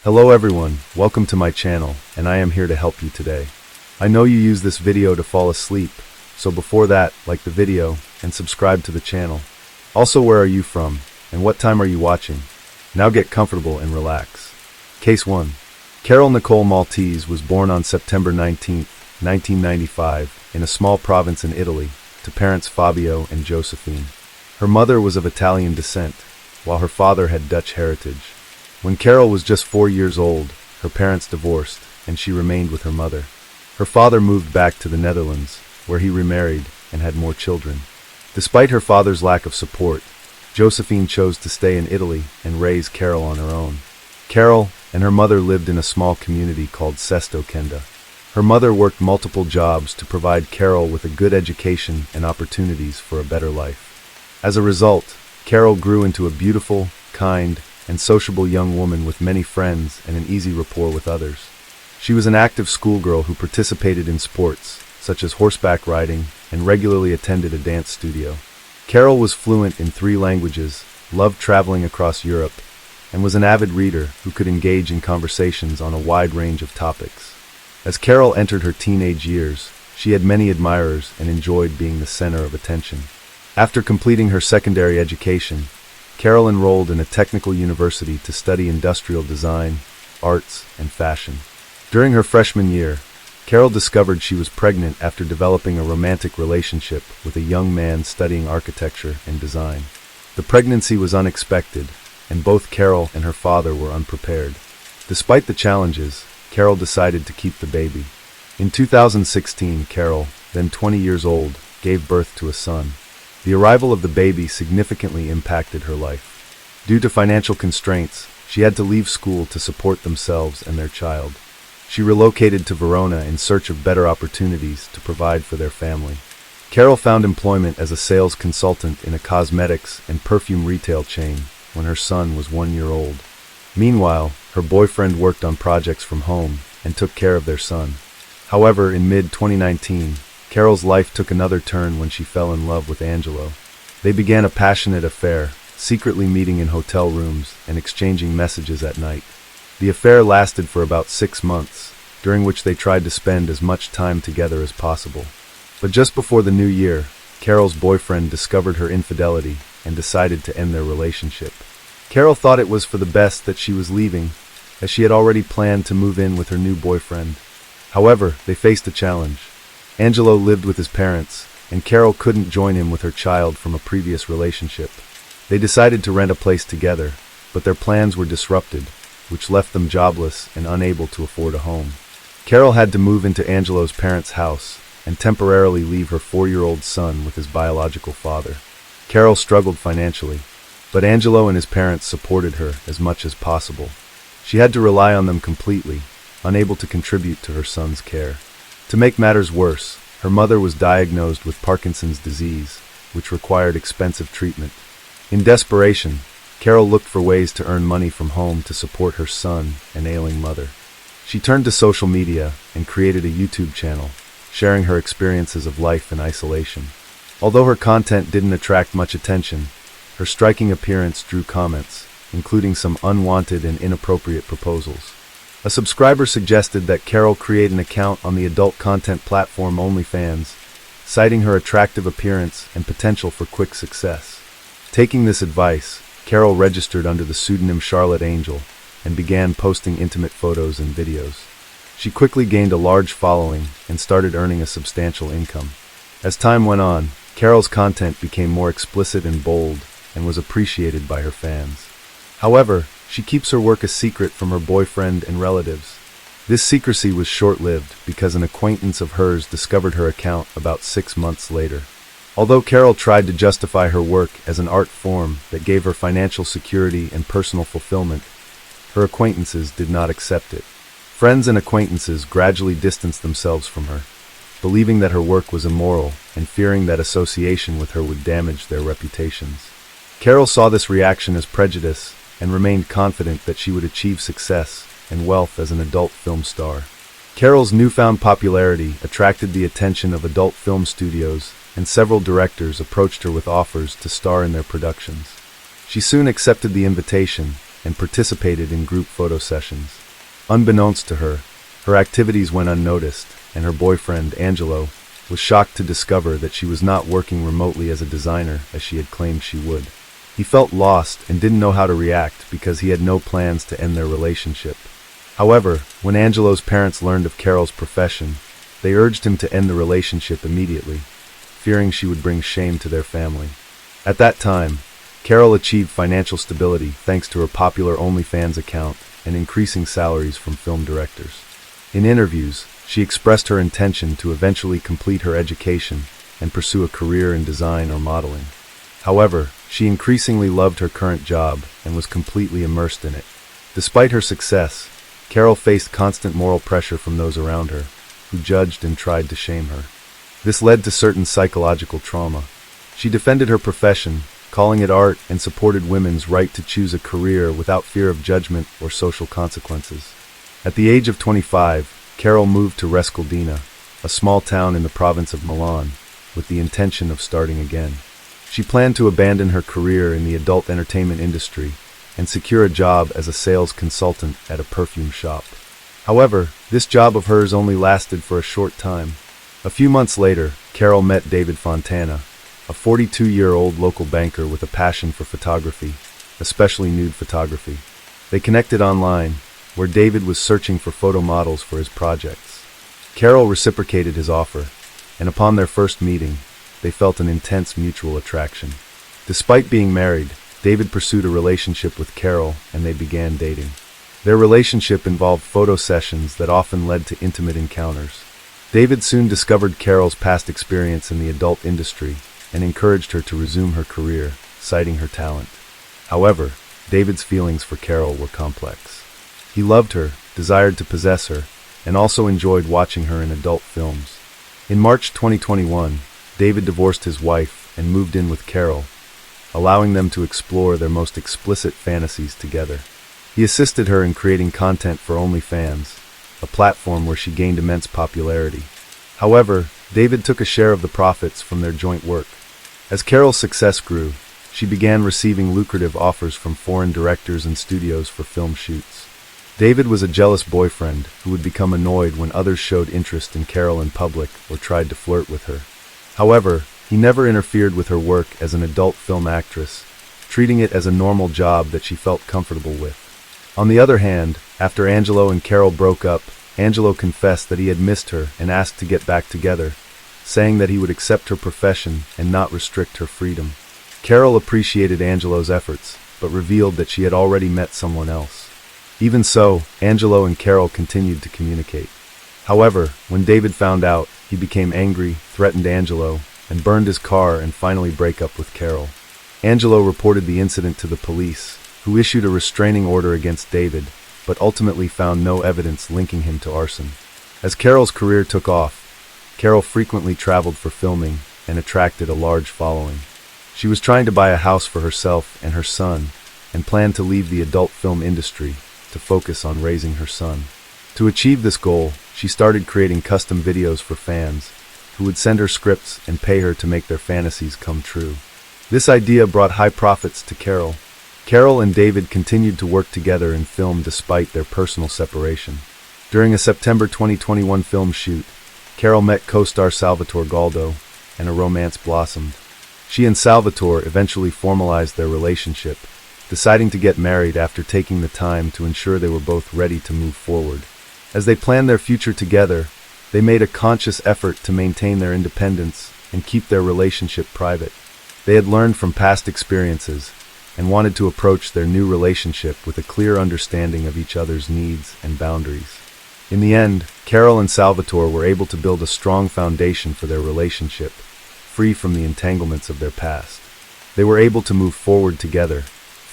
Hello everyone, welcome to my channel, and I am here to help you today. I know you use this video to fall asleep, so before that, like the video, and subscribe to the channel. Also, where are you from, and what time are you watching? Now get comfortable and relax. Case 1. Carol Nicole Maltz was born on September 19, 1995, in a small province in Italy, to parents Fabio and Josephine. Her mother was of Italian descent, while her father had Dutch heritage. When Carol was just 4 years old, her parents divorced, and she remained with her mother. Her father moved back to the Netherlands, where he remarried and had more children. Despite her father's lack of support, Josephine chose to stay in Italy and raise Carol on her own. Carol and her mother lived in a small community called Sesto Kenda. Her mother worked multiple jobs to provide Carol with a good education and opportunities for a better life. As a result, Carol grew into a beautiful, kind, and sociable young woman with many friends and an easy rapport with others. She was an active schoolgirl who participated in sports, such as horseback riding, and regularly attended a dance studio. Carol was fluent in 3 languages, loved traveling across Europe, and was an avid reader who could engage in conversations on a wide range of topics. As Carol entered her teenage years, she had many admirers and enjoyed being the center of attention. After completing her secondary education, Carol enrolled in a technical university to study industrial design, arts, and fashion. During her freshman year, Carol discovered she was pregnant after developing a romantic relationship with a young man studying architecture and design. The pregnancy was unexpected, and both Carol and her father were unprepared. Despite the challenges, Carol decided to keep the baby. In 2016, Carol, then 20 years old, gave birth to a son. The arrival of the baby significantly impacted her life. Due to financial constraints, she had to leave school to support themselves and their child. She relocated to Verona in search of better opportunities to provide for their family. Carol found employment as a sales consultant in a cosmetics and perfume retail chain when her son was 1 year old. Meanwhile, her boyfriend worked on projects from home and took care of their son. However, in mid-2019, Carol's life took another turn when she fell in love with Angelo. They began a passionate affair, secretly meeting in hotel rooms and exchanging messages at night. The affair lasted for about 6 months, during which they tried to spend as much time together as possible. But just before the new year, Carol's boyfriend discovered her infidelity and decided to end their relationship. Carol thought it was for the best that she was leaving, as she had already planned to move in with her new boyfriend. However, they faced a challenge. Angelo lived with his parents, and Carol couldn't join him with her child from a previous relationship. They decided to rent a place together, but their plans were disrupted, which left them jobless and unable to afford a home. Carol had to move into Angelo's parents' house and temporarily leave her 4-year-old son with his biological father. Carol struggled financially, but Angelo and his parents supported her as much as possible. She had to rely on them completely, unable to contribute to her son's care. To make matters worse, her mother was diagnosed with Parkinson's disease, which required expensive treatment. In desperation, Carol looked for ways to earn money from home to support her son and ailing mother. She turned to social media and created a YouTube channel, sharing her experiences of life in isolation. Although her content didn't attract much attention, her striking appearance drew comments, including some unwanted and inappropriate proposals. A subscriber suggested that Carol create an account on the adult content platform OnlyFans, citing her attractive appearance and potential for quick success. Taking this advice, Carol registered under the pseudonym Charlotte Angel and began posting intimate photos and videos. She quickly gained a large following and started earning a substantial income. As time went on, Carol's content became more explicit and bold and was appreciated by her fans. However, she keeps her work a secret from her boyfriend and relatives. This secrecy was short-lived because an acquaintance of hers discovered her account about 6 months later. Although Carol tried to justify her work as an art form that gave her financial security and personal fulfillment, her acquaintances did not accept it. Friends and acquaintances gradually distanced themselves from her, believing that her work was immoral and fearing that association with her would damage their reputations. Carol saw this reaction as prejudice and remained confident that she would achieve success and wealth as an adult film star. Carol's newfound popularity attracted the attention of adult film studios, and several directors approached her with offers to star in their productions. She soon accepted the invitation and participated in group photo sessions. Unbeknownst to her, her activities went unnoticed, and her boyfriend, Angelo, was shocked to discover that she was not working remotely as a designer as she had claimed she would. He felt lost and didn't know how to react because he had no plans to end their relationship. However, when Angelo's parents learned of Carol's profession, they urged him to end the relationship immediately, fearing she would bring shame to their family. At that time, Carol achieved financial stability thanks to her popular OnlyFans account and increasing salaries from film directors. In interviews, she expressed her intention to eventually complete her education and pursue a career in design or modeling. However, she increasingly loved her current job and was completely immersed in it. Despite her success, Carol faced constant moral pressure from those around her, who judged and tried to shame her. This led to certain psychological trauma. She defended her profession, calling it art, and supported women's right to choose a career without fear of judgment or social consequences. At the age of 25, Carol moved to Rescoldina, a small town in the province of Milan, with the intention of starting again. She planned to abandon her career in the adult entertainment industry and secure a job as a sales consultant at a perfume shop. However, this job of hers only lasted for a short time. A few months later, Carol met David Fontana, a 42-year-old local banker with a passion for photography, especially nude photography. They connected online, where David was searching for photo models for his projects. Carol reciprocated his offer, and upon their first meeting, they felt an intense mutual attraction. Despite being married, David pursued a relationship with Carol, and they began dating. Their relationship involved photo sessions that often led to intimate encounters. David soon discovered Carol's past experience in the adult industry and encouraged her to resume her career, citing her talent. However, David's feelings for Carol were complex. He loved her, desired to possess her, and also enjoyed watching her in adult films. In March 2021, David divorced his wife and moved in with Carol, allowing them to explore their most explicit fantasies together. He assisted her in creating content for OnlyFans, a platform where she gained immense popularity. However, David took a share of the profits from their joint work. As Carol's success grew, she began receiving lucrative offers from foreign directors and studios for film shoots. David was a jealous boyfriend who would become annoyed when others showed interest in Carol in public or tried to flirt with her. However, he never interfered with her work as an adult film actress, treating it as a normal job that she felt comfortable with. On the other hand, after Angelo and Carol broke up, Angelo confessed that he had missed her and asked to get back together, saying that he would accept her profession and not restrict her freedom. Carol appreciated Angelo's efforts, but revealed that she had already met someone else. Even so, Angelo and Carol continued to communicate. However, when David found out, he became angry, threatened Angelo, and burned his car and finally broke up with Carol. Angelo reported the incident to the police, who issued a restraining order against David, but ultimately found no evidence linking him to arson. As Carol's career took off, Carol frequently traveled for filming and attracted a large following. She was trying to buy a house for herself and her son, and planned to leave the adult film industry to focus on raising her son. To achieve this goal, she started creating custom videos for fans, who would send her scripts and pay her to make their fantasies come true. This idea brought high profits to Carol. Carol and David continued to work together in film despite their personal separation. During a September 2021 film shoot, Carol met co-star Salvatore Galdo, and a romance blossomed. She and Salvatore eventually formalized their relationship, deciding to get married after taking the time to ensure they were both ready to move forward. As they planned their future together, they made a conscious effort to maintain their independence and keep their relationship private. They had learned from past experiences and wanted to approach their new relationship with a clear understanding of each other's needs and boundaries. In the end, Carol and Salvatore were able to build a strong foundation for their relationship, free from the entanglements of their past. They were able to move forward together,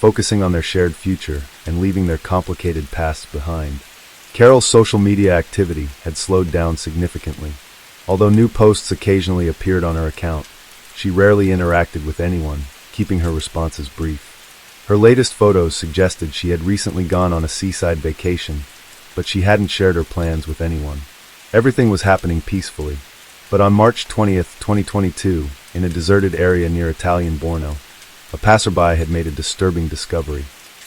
focusing on their shared future and leaving their complicated pasts behind. Carol's social media activity had slowed down significantly. Although new posts occasionally appeared on her account, she rarely interacted with anyone, keeping her responses brief. Her latest photos suggested she had recently gone on a seaside vacation, but she hadn't shared her plans with anyone. Everything was happening peacefully. But on March 20th, 2022, in a deserted area near Italian Borno, a passerby had made a disturbing discovery.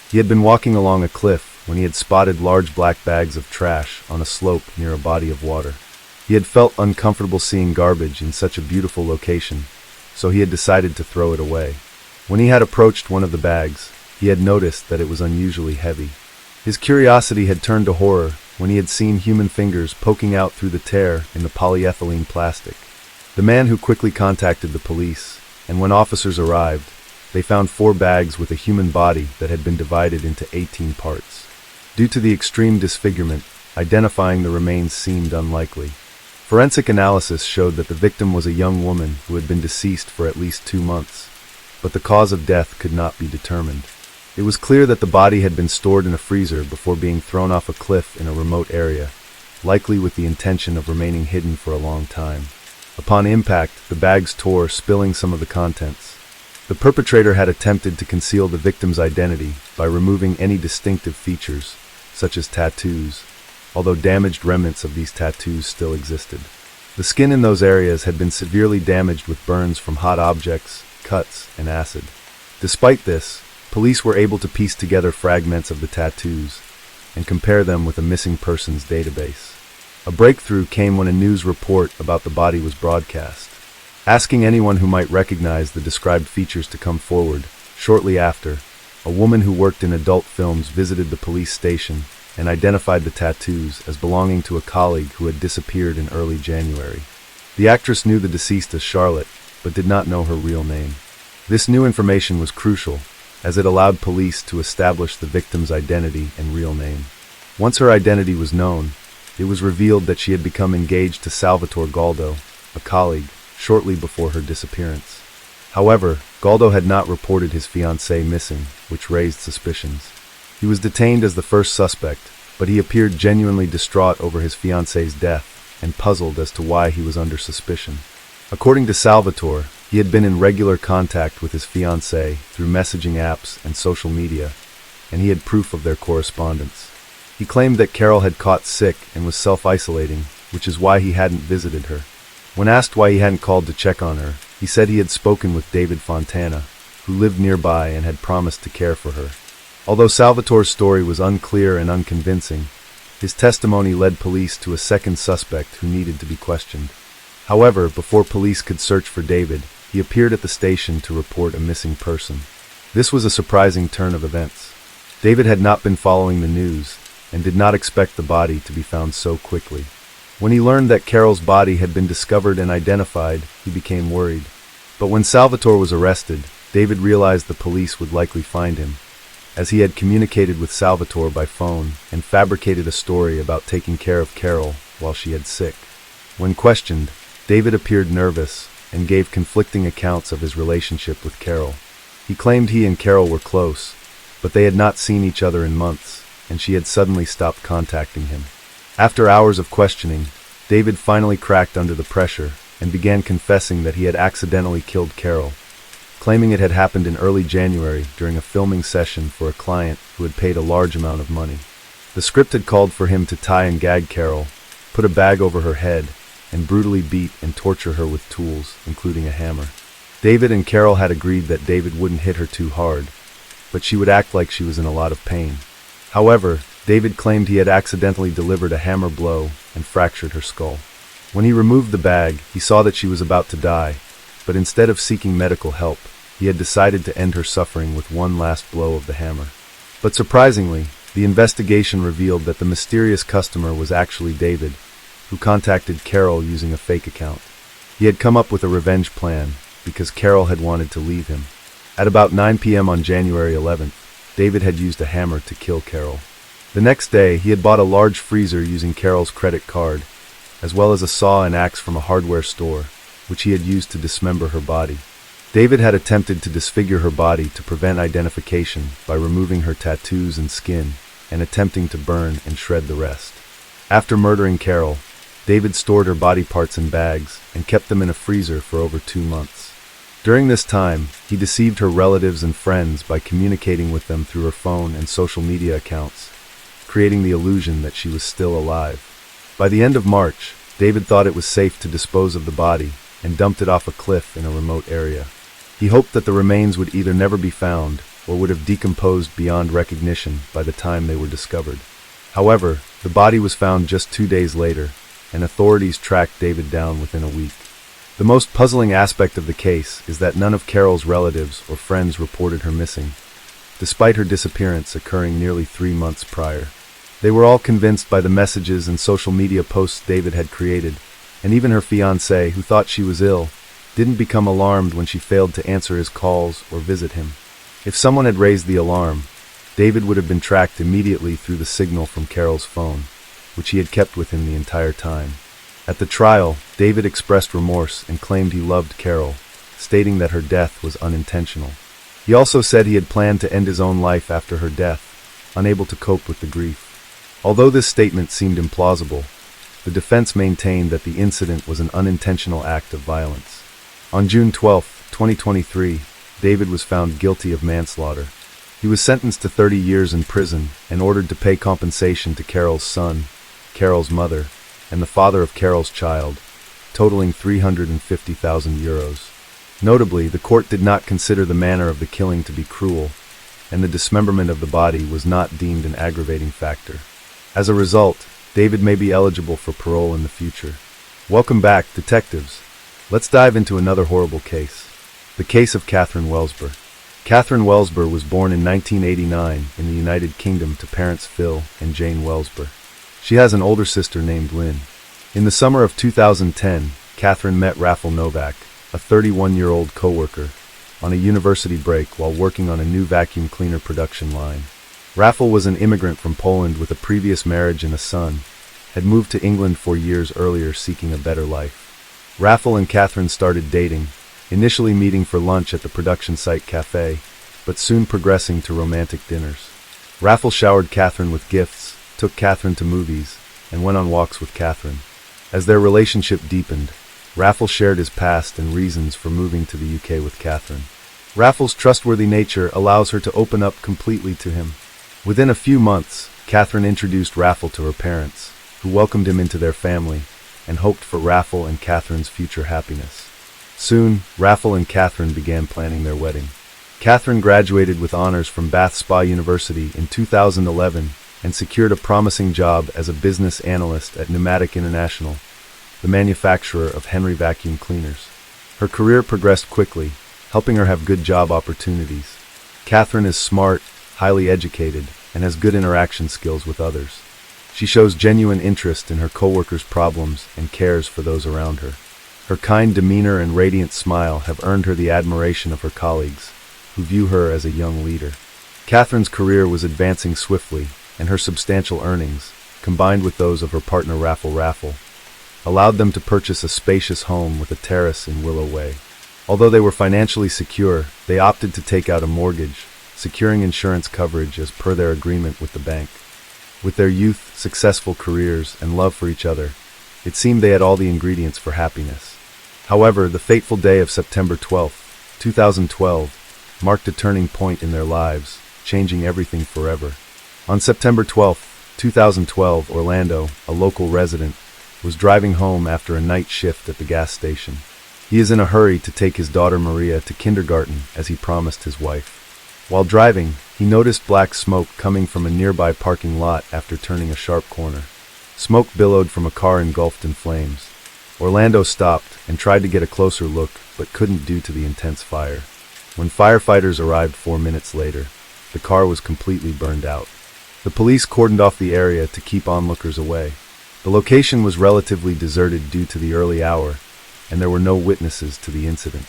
He had been walking along a cliff when he had spotted large black bags of trash on a slope near a body of water. He had felt uncomfortable seeing garbage in such a beautiful location, so he had decided to throw it away. When he had approached one of the bags, he had noticed that it was unusually heavy. His curiosity had turned to horror when he had seen human fingers poking out through the tear in the polyethylene plastic. The man who quickly contacted the police, and when officers arrived, they found 4 bags with a human body that had been divided into 18 parts. Due to the extreme disfigurement, identifying the remains seemed unlikely. Forensic analysis showed that the victim was a young woman who had been deceased for at least 2 months, but the cause of death could not be determined. It was clear that the body had been stored in a freezer before being thrown off a cliff in a remote area, likely with the intention of remaining hidden for a long time. Upon impact, the bags tore, spilling some of the contents. The perpetrator had attempted to conceal the victim's identity by removing any distinctive features, such as tattoos, although damaged remnants of these tattoos still existed. The skin in those areas had been severely damaged with burns from hot objects, cuts, and acid. Despite this, police were able to piece together fragments of the tattoos and compare them with a missing persons database. A breakthrough came when a news report about the body was broadcast, asking anyone who might recognize the described features to come forward. Shortly after, a woman who worked in adult films visited the police station and identified the tattoos as belonging to a colleague who had disappeared in early January. The actress knew the deceased as Charlotte, but did not know her real name. This new information was crucial, as it allowed police to establish the victim's identity and real name. Once her identity was known, it was revealed that she had become engaged to Salvatore Galdo, a colleague, shortly before her disappearance. However, Galdo had not reported his fiancée missing, which raised suspicions. He was detained as the first suspect, but he appeared genuinely distraught over his fiancée's death and puzzled as to why he was under suspicion. According to Salvatore, he had been in regular contact with his fiancée through messaging apps and social media, and he had proof of their correspondence. He claimed that Carol had caught sick and was self-isolating, which is why he hadn't visited her. When asked why he hadn't called to check on her, he said he had spoken with David Fontana, who lived nearby and had promised to care for her. Although Salvatore's story was unclear and unconvincing, his testimony led police to a second suspect who needed to be questioned. However, before police could search for David, he appeared at the station to report a missing person. This was a surprising turn of events. David had not been following the news and did not expect the body to be found so quickly. When he learned that Carol's body had been discovered and identified, he became worried. But when Salvatore was arrested, David realized the police would likely find him, as he had communicated with Salvatore by phone and fabricated a story about taking care of Carol while she had sick. When questioned, David appeared nervous and gave conflicting accounts of his relationship with Carol. He claimed he and Carol were close, but they had not seen each other in months, and she had suddenly stopped contacting him. After hours of questioning, David finally cracked under the pressure and began confessing that he had accidentally killed Carol, claiming it had happened in early January during a filming session for a client who had paid a large amount of money. The script had called for him to tie and gag Carol, put a bag over her head, and brutally beat and torture her with tools, including a hammer. David and Carol had agreed that David wouldn't hit her too hard, but she would act like she was in a lot of pain. However, David claimed he had accidentally delivered a hammer blow and fractured her skull. When he removed the bag, he saw that she was about to die, but instead of seeking medical help, he had decided to end her suffering with one last blow of the hammer. But surprisingly, the investigation revealed that the mysterious customer was actually David, who contacted Carol using a fake account. He had come up with a revenge plan because Carol had wanted to leave him. At about 9 p.m. on January 11th, David had used a hammer to kill Carol. The next day, he had bought a large freezer using Carol's credit card, as well as a saw and axe from a hardware store, which he had used to dismember her body. David had attempted to disfigure her body to prevent identification by removing her tattoos and skin and attempting to burn and shred the rest. After murdering Carol, David stored her body parts in bags and kept them in a freezer for over 2 months. During this time, he deceived her relatives and friends by communicating with them through her phone and social media accounts, creating the illusion that she was still alive. By the end of March, David thought it was safe to dispose of the body and dumped it off a cliff in a remote area. He hoped that the remains would either never be found or would have decomposed beyond recognition by the time they were discovered. However, the body was found just 2 days later, and authorities tracked David down within a week. The most puzzling aspect of the case is that none of Carol's relatives or friends reported her missing, despite her disappearance occurring nearly 3 months prior. They were all convinced by the messages and social media posts David had created, and even her fiancé, who thought she was ill, didn't become alarmed when she failed to answer his calls or visit him. If someone had raised the alarm, David would have been tracked immediately through the signal from Carol's phone, which he had kept with him the entire time. At the trial, David expressed remorse and claimed he loved Carol, stating that her death was unintentional. He also said he had planned to end his own life after her death, unable to cope with the grief. Although this statement seemed implausible, the defense maintained that the incident was an unintentional act of violence. On June 12, 2023, David was found guilty of manslaughter. He was sentenced to 30 years in prison and ordered to pay compensation to Carol's son, Carol's mother, and the father of Carol's child, totaling €350,000. Notably, the court did not consider the manner of the killing to be cruel, and the dismemberment of the body was not deemed an aggravating factor. As a result, David may be eligible for parole in the future. Welcome back, detectives. Let's dive into another horrible case. The case of Katherine Welsber. Katherine Welsber was born in 1989 in the United Kingdom to parents Phil and Jane Welsber. She has an older sister named Lynn. In the summer of 2010, Katherine met Rafal Novak, a 31-year-old co-worker, on a university break while working on a new vacuum cleaner production line. Rafal was an immigrant from Poland with a previous marriage and a son, had moved to England 4 years earlier seeking a better life. Rafal and Katherine started dating, initially meeting for lunch at the production site cafe, but soon progressing to romantic dinners. Rafal showered Katherine with gifts, took Katherine to movies, and went on walks with Katherine. As their relationship deepened, Rafal shared his past and reasons for moving to the UK with Katherine. Rafal's trustworthy nature allows her to open up completely to him. Within a few months, Katherine introduced Rafal to her parents, who welcomed him into their family and hoped for Rafal and Katherine's future happiness. Soon, Rafal and Katherine began planning their wedding. Katherine graduated with honors from Bath Spa University in 2011 and secured a promising job as a business analyst at Pneumatic International, the manufacturer of Henry vacuum cleaners. Her career progressed quickly, helping her have good job opportunities. Katherine is smart, highly educated, and has good interaction skills with others. She shows genuine interest in her coworkers' problems and cares for those around her. Her kind demeanor and radiant smile have earned her the admiration of her colleagues, who view her as a young leader. Katherine's career was advancing swiftly, and her substantial earnings, combined with those of her partner Rafal, allowed them to purchase a spacious home with a terrace in Willow Way. Although they were financially secure, they opted to take out a mortgage, securing insurance coverage as per their agreement with the bank. With their youth, successful careers, and love for each other, it seemed they had all the ingredients for happiness. However, the fateful day of September 12, 2012, marked a turning point in their lives, changing everything forever. On September 12, 2012, Orlando, a local resident, was driving home after a night shift at the gas station. He is in a hurry to take his daughter Maria to kindergarten as he promised his wife. While driving, he noticed black smoke coming from a nearby parking lot after turning a sharp corner. Smoke billowed from a car engulfed in flames. Orlando stopped and tried to get a closer look, but couldn't due to the intense fire. When firefighters arrived 4 minutes later, the car was completely burned out. The police cordoned off the area to keep onlookers away. The location was relatively deserted due to the early hour, and there were no witnesses to the incident.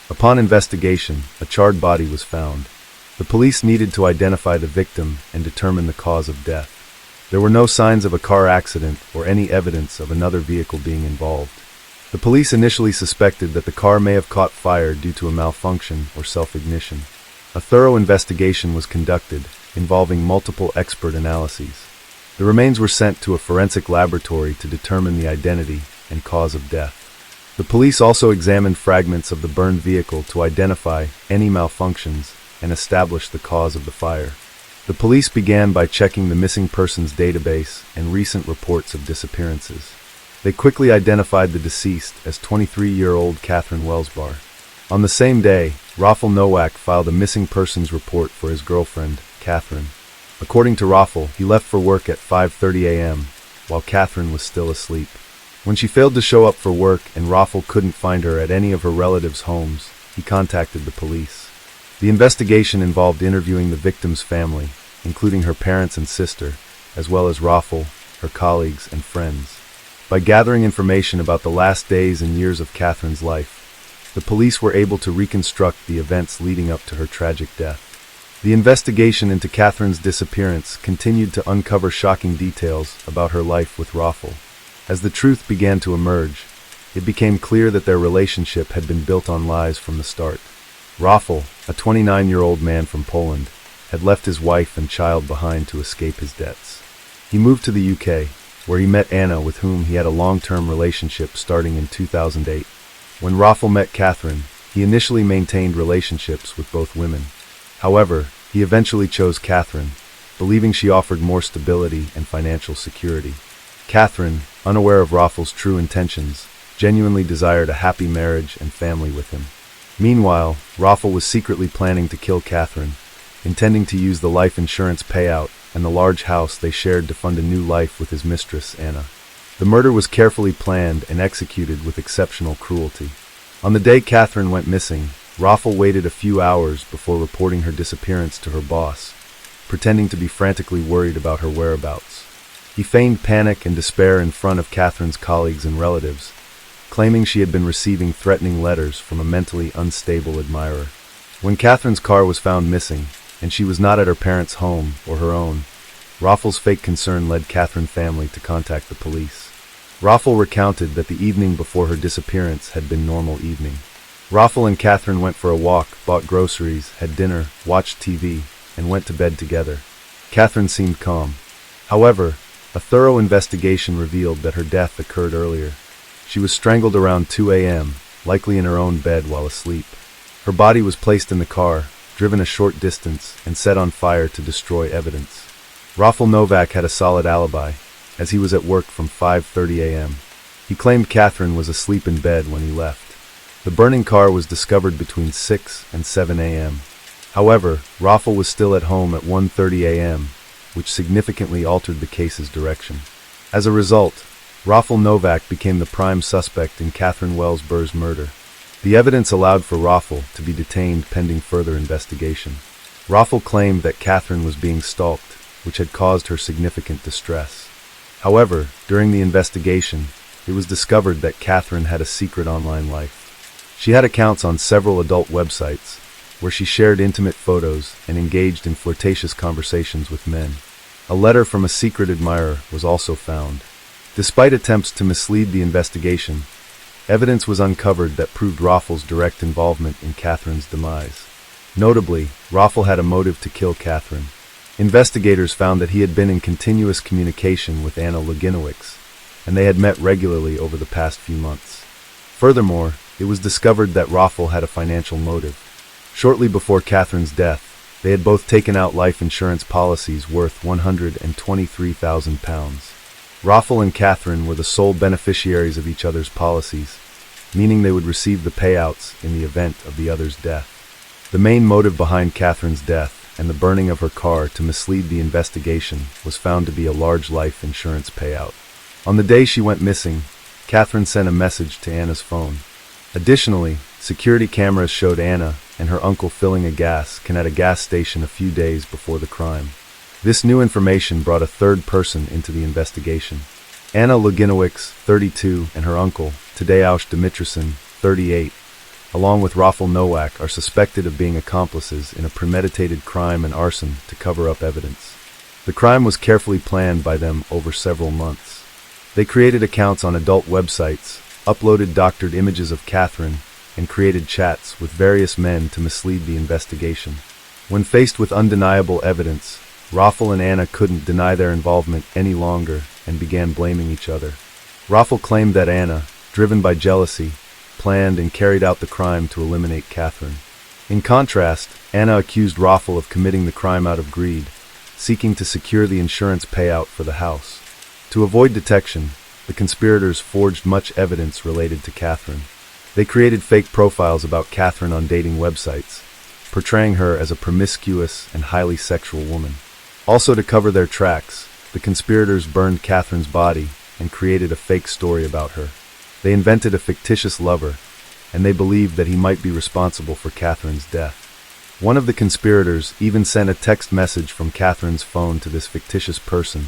Upon investigation, a charred body was found. The police needed to identify the victim and determine the cause of death. There were no signs of a car accident or any evidence of another vehicle being involved. The police initially suspected that the car may have caught fire due to a malfunction or self-ignition. A thorough investigation was conducted, involving multiple expert analyses. The remains were sent to a forensic laboratory to determine the identity and cause of death. The police also examined fragments of the burned vehicle to identify any malfunctions and establish the cause of the fire. The police began by checking the missing persons database and recent reports of disappearances. They quickly identified the deceased as 23-year-old Katherine Welsber. On the same day, Raffel Nowak filed a missing persons report for his girlfriend, Katherine. According to Raffel, he left for work at 5:30 a.m., while Katherine was still asleep. When she failed to show up for work and Raffel couldn't find her at any of her relatives' homes, he contacted the police. The investigation involved interviewing the victim's family, including her parents and sister, as well as Raffel, her colleagues, and friends. By gathering information about the last days and years of Katherine's life, the police were able to reconstruct the events leading up to her tragic death. The investigation into Katherine's disappearance continued to uncover shocking details about her life with Raffel. As the truth began to emerge, it became clear that their relationship had been built on lies from the start. Raffel, a 29-year-old man from Poland, had left his wife and child behind to escape his debts. He moved to the UK, where he met Anna, with whom he had a long-term relationship starting in 2008. When Raffel met Katherine, he initially maintained relationships with both women. However, he eventually chose Katherine, believing she offered more stability and financial security. Katherine, unaware of Raffel's true intentions, genuinely desired a happy marriage and family with him. Meanwhile, Raffel was secretly planning to kill Katherine, intending to use the life insurance payout and the large house they shared to fund a new life with his mistress, Anna. The murder was carefully planned and executed with exceptional cruelty. On the day Katherine went missing, Raffel waited a few hours before reporting her disappearance to her boss, pretending to be frantically worried about her whereabouts. He feigned panic and despair in front of Katherine's colleagues and relatives, claiming she had been receiving threatening letters from a mentally unstable admirer. When Katherine's car was found missing, and she was not at her parents' home or her own, Raffel's fake concern led Katherine's family to contact the police. Raffel recounted that the evening before her disappearance had been normal evening. Raffel and Katherine went for a walk, bought groceries, had dinner, watched TV, and went to bed together. Katherine seemed calm. However, a thorough investigation revealed that her death occurred earlier. She was strangled around 2 a.m., likely in her own bed while asleep. Her body was placed in the car, driven a short distance, and set on fire to destroy evidence. Raffel Nowak had a solid alibi, as he was at work from 5:30 a.m. He claimed Katherine was asleep in bed when he left. The burning car was discovered between 6 and 7 a.m. However, Raffel was still at home at 1:30 a.m., which significantly altered the case's direction. As a result, Raffel Nowak became the prime suspect in Katherine Welsber's murder. The evidence allowed for Raffel to be detained pending further investigation. Raffel claimed that Katherine was being stalked, which had caused her significant distress. However, during the investigation, it was discovered that Katherine had a secret online life. She had accounts on several adult websites, where she shared intimate photos and engaged in flirtatious conversations with men. A letter from a secret admirer was also found. Despite attempts to mislead the investigation, evidence was uncovered that proved Raffel's direct involvement in Katherine's demise. Notably, Raffel had a motive to kill Katherine. Investigators found that he had been in continuous communication with Anna Luginowicz, and they had met regularly over the past few months. Furthermore, it was discovered that Raffel had a financial motive. Shortly before Katherine's death, they had both taken out life insurance policies worth £123,000. Raffel and Katherine were the sole beneficiaries of each other's policies, meaning they would receive the payouts in the event of the other's death. The main motive behind Katherine's death and the burning of her car to mislead the investigation was found to be a large life insurance payout. On the day she went missing, Katherine sent a message to Anna's phone. Additionally, security cameras showed Anna and her uncle filling a gas can at a gas station a few days before the crime. This new information brought a third person into the investigation. Anna Luginowicz, 32, and her uncle, Tadeusz Dimitrison, 38, along with Raffel Nowak, are suspected of being accomplices in a premeditated crime and arson to cover up evidence. The crime was carefully planned by them over several months. They created accounts on adult websites, uploaded doctored images of Katherine, and created chats with various men to mislead the investigation. When faced with undeniable evidence, Raffel and Anna couldn't deny their involvement any longer and began blaming each other. Raffel claimed that Anna, driven by jealousy, planned and carried out the crime to eliminate Katherine. In contrast, Anna accused Raffel of committing the crime out of greed, seeking to secure the insurance payout for the house. To avoid detection, the conspirators forged much evidence related to Katherine. They created fake profiles about Katherine on dating websites, portraying her as a promiscuous and highly sexual woman. Also, to cover their tracks, the conspirators burned Katherine's body and created a fake story about her. They invented a fictitious lover, and they believed that he might be responsible for Katherine's death. One of the conspirators even sent a text message from Katherine's phone to this fictitious person,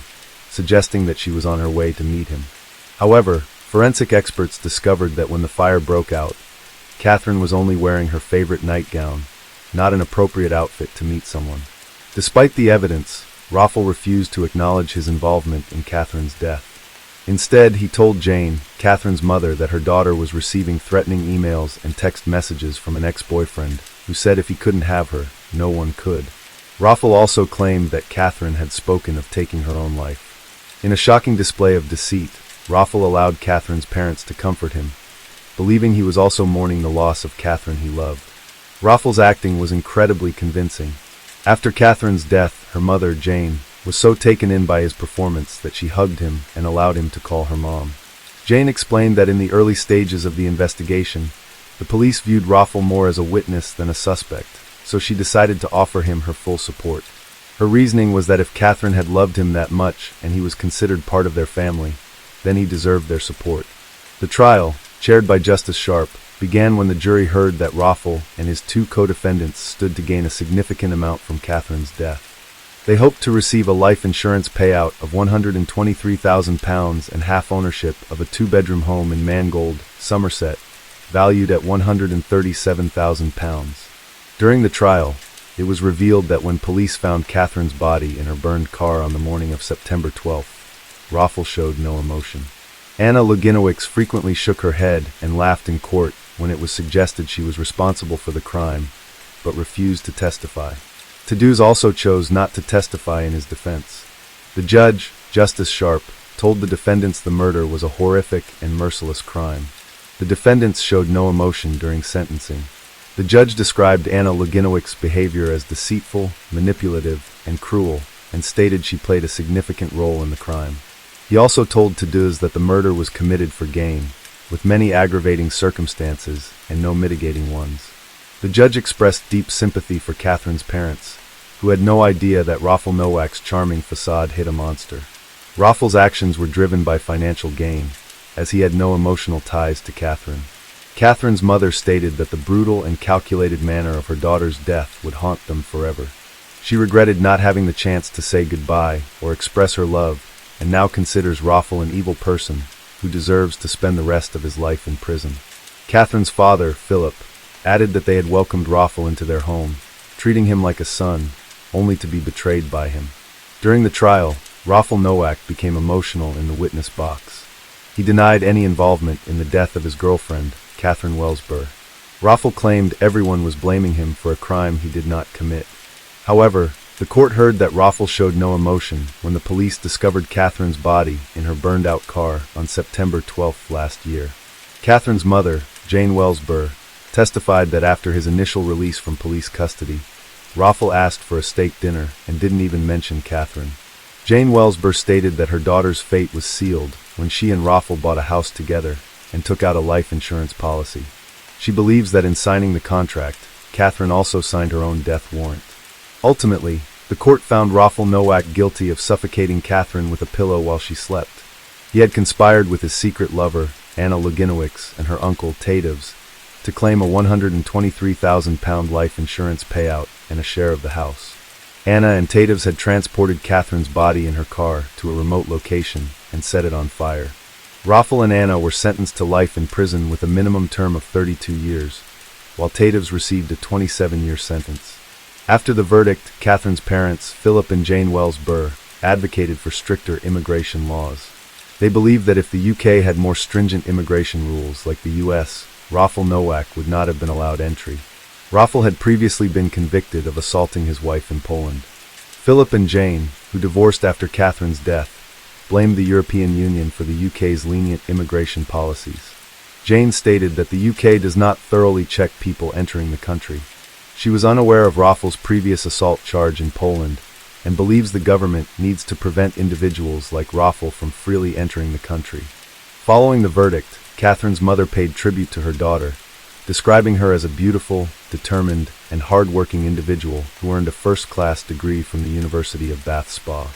suggesting that she was on her way to meet him. However, forensic experts discovered that when the fire broke out, Katherine was only wearing her favorite nightgown, not an appropriate outfit to meet someone. Despite the evidence, Raffel refused to acknowledge his involvement in Katherine's death. Instead, he told Jane, Katherine's mother, that her daughter was receiving threatening emails and text messages from an ex-boyfriend who said if he couldn't have her, no one could. Raffel also claimed that Katherine had spoken of taking her own life. In a shocking display of deceit, Raffel allowed Katherine's parents to comfort him, believing he was also mourning the loss of Katherine he loved. Raffel's acting was incredibly convincing. After Katherine's death, her mother, Jane, was so taken in by his performance that she hugged him and allowed him to call her mom. Jane explained that in the early stages of the investigation, the police viewed Raffel more as a witness than a suspect, so she decided to offer him her full support. Her reasoning was that if Katherine had loved him that much and he was considered part of their family, then he deserved their support. The trial, chaired by Justice Sharp, began when the jury heard that Raffel and his two co-defendants stood to gain a significant amount from Katherine's death. They hoped to receive a life insurance payout of £123,000 and half ownership of a two-bedroom home in Mangold, Somerset, valued at £137,000. During the trial, it was revealed that when police found Katherine's body in her burned car on the morning of September 12th, Raffel showed no emotion. Anna Luginowicz frequently shook her head and laughed in court when it was suggested she was responsible for the crime, but refused to testify. Tadeusz also chose not to testify in his defense. The judge, Justice Sharp, told the defendants the murder was a horrific and merciless crime. The defendants showed no emotion during sentencing. The judge described Anna Luginowicz's behavior as deceitful, manipulative, and cruel, and stated she played a significant role in the crime. He also told Tadeusz that the murder was committed for gain, with many aggravating circumstances and no mitigating ones. The judge expressed deep sympathy for Katherine's parents, who had no idea that Raffel Nowak's charming facade hid a monster. Raffel's actions were driven by financial gain, as he had no emotional ties to Katherine. Katherine's mother stated that the brutal and calculated manner of her daughter's death would haunt them forever. She regretted not having the chance to say goodbye or express her love, and now considers Raffel an evil person who deserves to spend the rest of his life in prison. Katherine's father, Philip, added that they had welcomed Raffel into their home, treating him like a son, only to be betrayed by him. During the trial, Raffel Nowak became emotional in the witness box. He denied any involvement in the death of his girlfriend, Katherine Welsber. Raffel claimed everyone was blaming him for a crime he did not commit. However, the court heard that Raffel showed no emotion when the police discovered Katherine's body in her burned-out car on September 12th last year. Katherine's mother, Jane Welsber, testified that after his initial release from police custody, Raffel asked for a steak dinner and didn't even mention Katherine. Jane Welsber stated that her daughter's fate was sealed when she and Raffel bought a house together and took out a life insurance policy. She believes that in signing the contract, Katherine also signed her own death warrant. Ultimately, the court found Raffel Nowak guilty of suffocating Katherine with a pillow while she slept. He had conspired with his secret lover, Anna Luginowicz, and her uncle, Tadeusz, to claim a £123,000 life insurance payout and a share of the house. Anna and Tadeusz had transported Katherine's body in her car to a remote location and set it on fire. Raffel and Anna were sentenced to life in prison with a minimum term of 32 years, while Tadeusz received a 27-year sentence. After the verdict, Katherine's parents, Philip and Jane Welsber, advocated for stricter immigration laws. They believed that if the UK had more stringent immigration rules like the US, Raffel Nowak would not have been allowed entry. Raffel had previously been convicted of assaulting his wife in Poland. Philip and Jane, who divorced after Katherine's death, blamed the European Union for the UK's lenient immigration policies. Jane stated that the UK does not thoroughly check people entering the country. She was unaware of Raffel's previous assault charge in Poland and believes the government needs to prevent individuals like Raffel from freely entering the country. Following the verdict, Katherine's mother paid tribute to her daughter, describing her as a beautiful, determined, and hard-working individual who earned a first-class degree from the University of Bath Spa.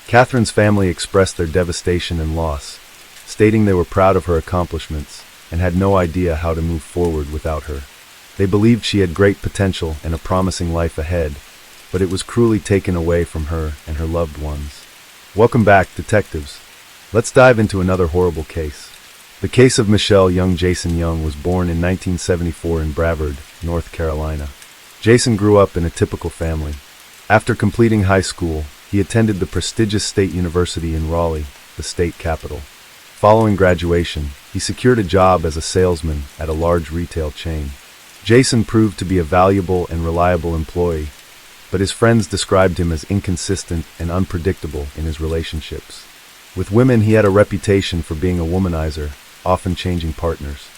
Katherine's family expressed their devastation and loss, stating they were proud of her accomplishments and had no idea how to move forward without her. They believed she had great potential and a promising life ahead, but it was cruelly taken away from her and her loved ones. Welcome back, detectives. Let's dive into another horrible case. The case of Michelle Young. Jason Young was born in 1974 in Brevard, North Carolina. Jason grew up in a typical family. After completing high school, he attended the prestigious State University in Raleigh, the state capital. Following graduation, he secured a job as a salesman at a large retail chain. Jason proved to be a valuable and reliable employee, but his friends described him as inconsistent and unpredictable in his relationships. With women, he had a reputation for being a womanizer, often changing partners.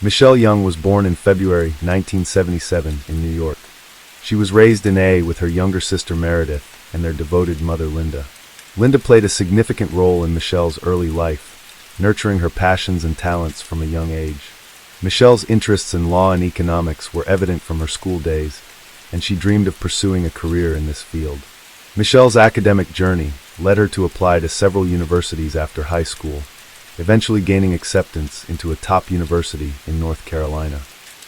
Michelle Young was born in February 1977 in New York. She was raised in with her younger sister Meredith and their devoted mother Linda. Linda played a significant role in Michelle's early life, nurturing her passions and talents from a young age. Michelle's interests in law and economics were evident from her school days, and she dreamed of pursuing a career in this field. Michelle's academic journey led her to apply to several universities after high school, eventually gaining acceptance into a top university in North Carolina.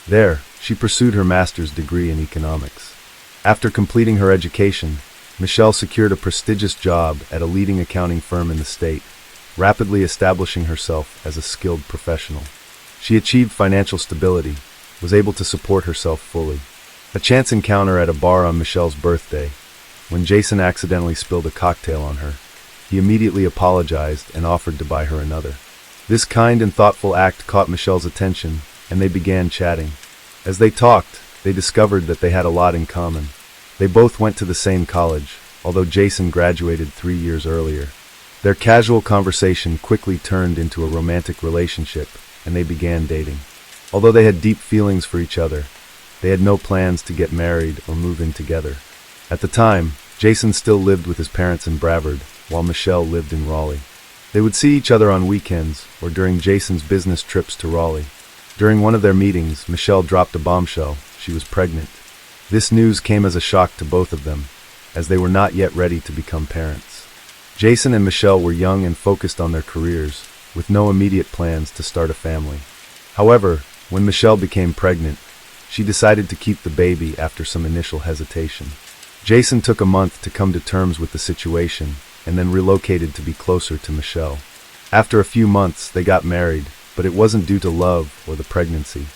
There, she pursued her master's degree in economics. After completing her education, Michelle secured a prestigious job at a leading accounting firm in the state, rapidly establishing herself as a skilled professional. She achieved financial stability, was able to support herself fully. A chance encounter at a bar on Michelle's birthday, when Jason accidentally spilled a cocktail on her, he immediately apologized and offered to buy her another. This kind and thoughtful act caught Michelle's attention, and they began chatting. As they talked, they discovered that they had a lot in common. They both went to the same college, although Jason graduated 3 years earlier. Their casual conversation quickly turned into a romantic relationship, and they began dating. Although they had deep feelings for each other, they had no plans to get married or move in together. At the time, Jason still lived with his parents in Brevard, while Michelle lived in Raleigh. They would see each other on weekends or during Jason's business trips to Raleigh. During one of their meetings, Michelle dropped a bombshell. She was pregnant. This news came as a shock to both of them, as they were not yet ready to become parents. Jason and Michelle were young and focused on their careers, with no immediate plans to start a family. However, when Michelle became pregnant, she decided to keep the baby after some initial hesitation. Jason took a month to come to terms with the situation and then relocated to be closer to Michelle. After a few months, they got married, but it wasn't due to love or the pregnancy.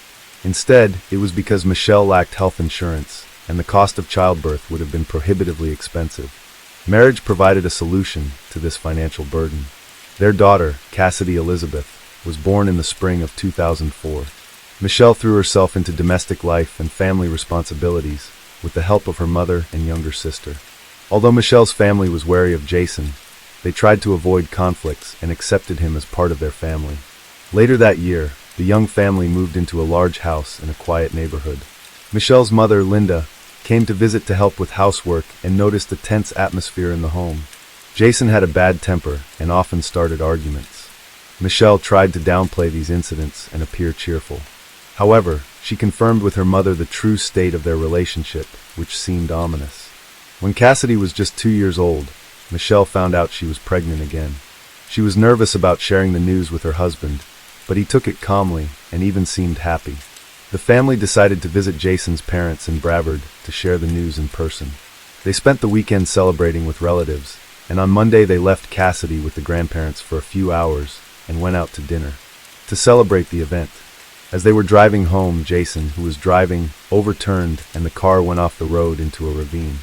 Instead, it was because Michelle lacked health insurance, and the cost of childbirth would have been prohibitively expensive. Marriage provided a solution to this financial burden. Their daughter, Cassidy Elizabeth, was born in the spring of 2004. Michelle threw herself into domestic life and family responsibilities with the help of her mother and younger sister. Although Michelle's family was wary of Jason, they tried to avoid conflicts and accepted him as part of their family. Later that year, the young family moved into a large house in a quiet neighborhood. Michelle's mother, Linda, came to visit to help with housework and noticed a tense atmosphere in the home. Jason had a bad temper and often started arguments. Michelle tried to downplay these incidents and appear cheerful. However, she confirmed with her mother the true state of their relationship, which seemed ominous. When Cassidy was just 2 years old, Michelle found out she was pregnant again. She was nervous about sharing the news with her husband, but he took it calmly and even seemed happy. The family decided to visit Jason's parents in Brevard to share the news in person. They spent the weekend celebrating with relatives, and on Monday they left Cassidy with the grandparents for a few hours and went out to dinner to celebrate the event. As they were driving home, Jason, who was driving, overturned and the car went off the road into a ravine.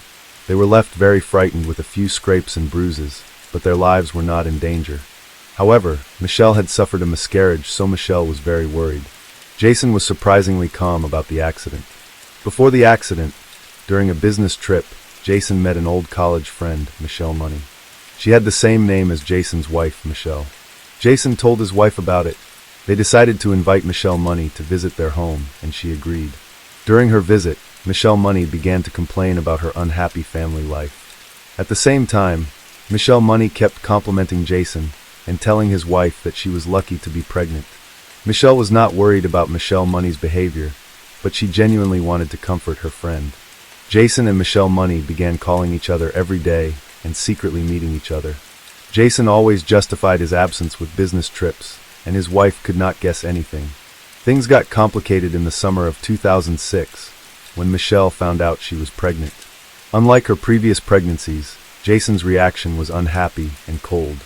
They were left very frightened with a few scrapes and bruises, but their lives were not in danger. However, Michelle had suffered a miscarriage, so Michelle was very worried. Jason was surprisingly calm about the accident. Before the accident, during a business trip, Jason met an old college friend, Michelle Money. She had the same name as Jason's wife, Michelle. Jason told his wife about it. They decided to invite Michelle Money to visit their home, and she agreed. During her visit, Michelle Money began to complain about her unhappy family life. At the same time, Michelle Money kept complimenting Jason, and telling his wife that she was lucky to be pregnant. Michelle was not worried about Michelle Money's behavior, but she genuinely wanted to comfort her friend. Jason and Michelle Money began calling each other every day and secretly meeting each other. Jason always justified his absence with business trips, and his wife could not guess anything. Things got complicated in the summer of 2006, when Michelle found out she was pregnant. Unlike her previous pregnancies, Jason's reaction was unhappy and cold.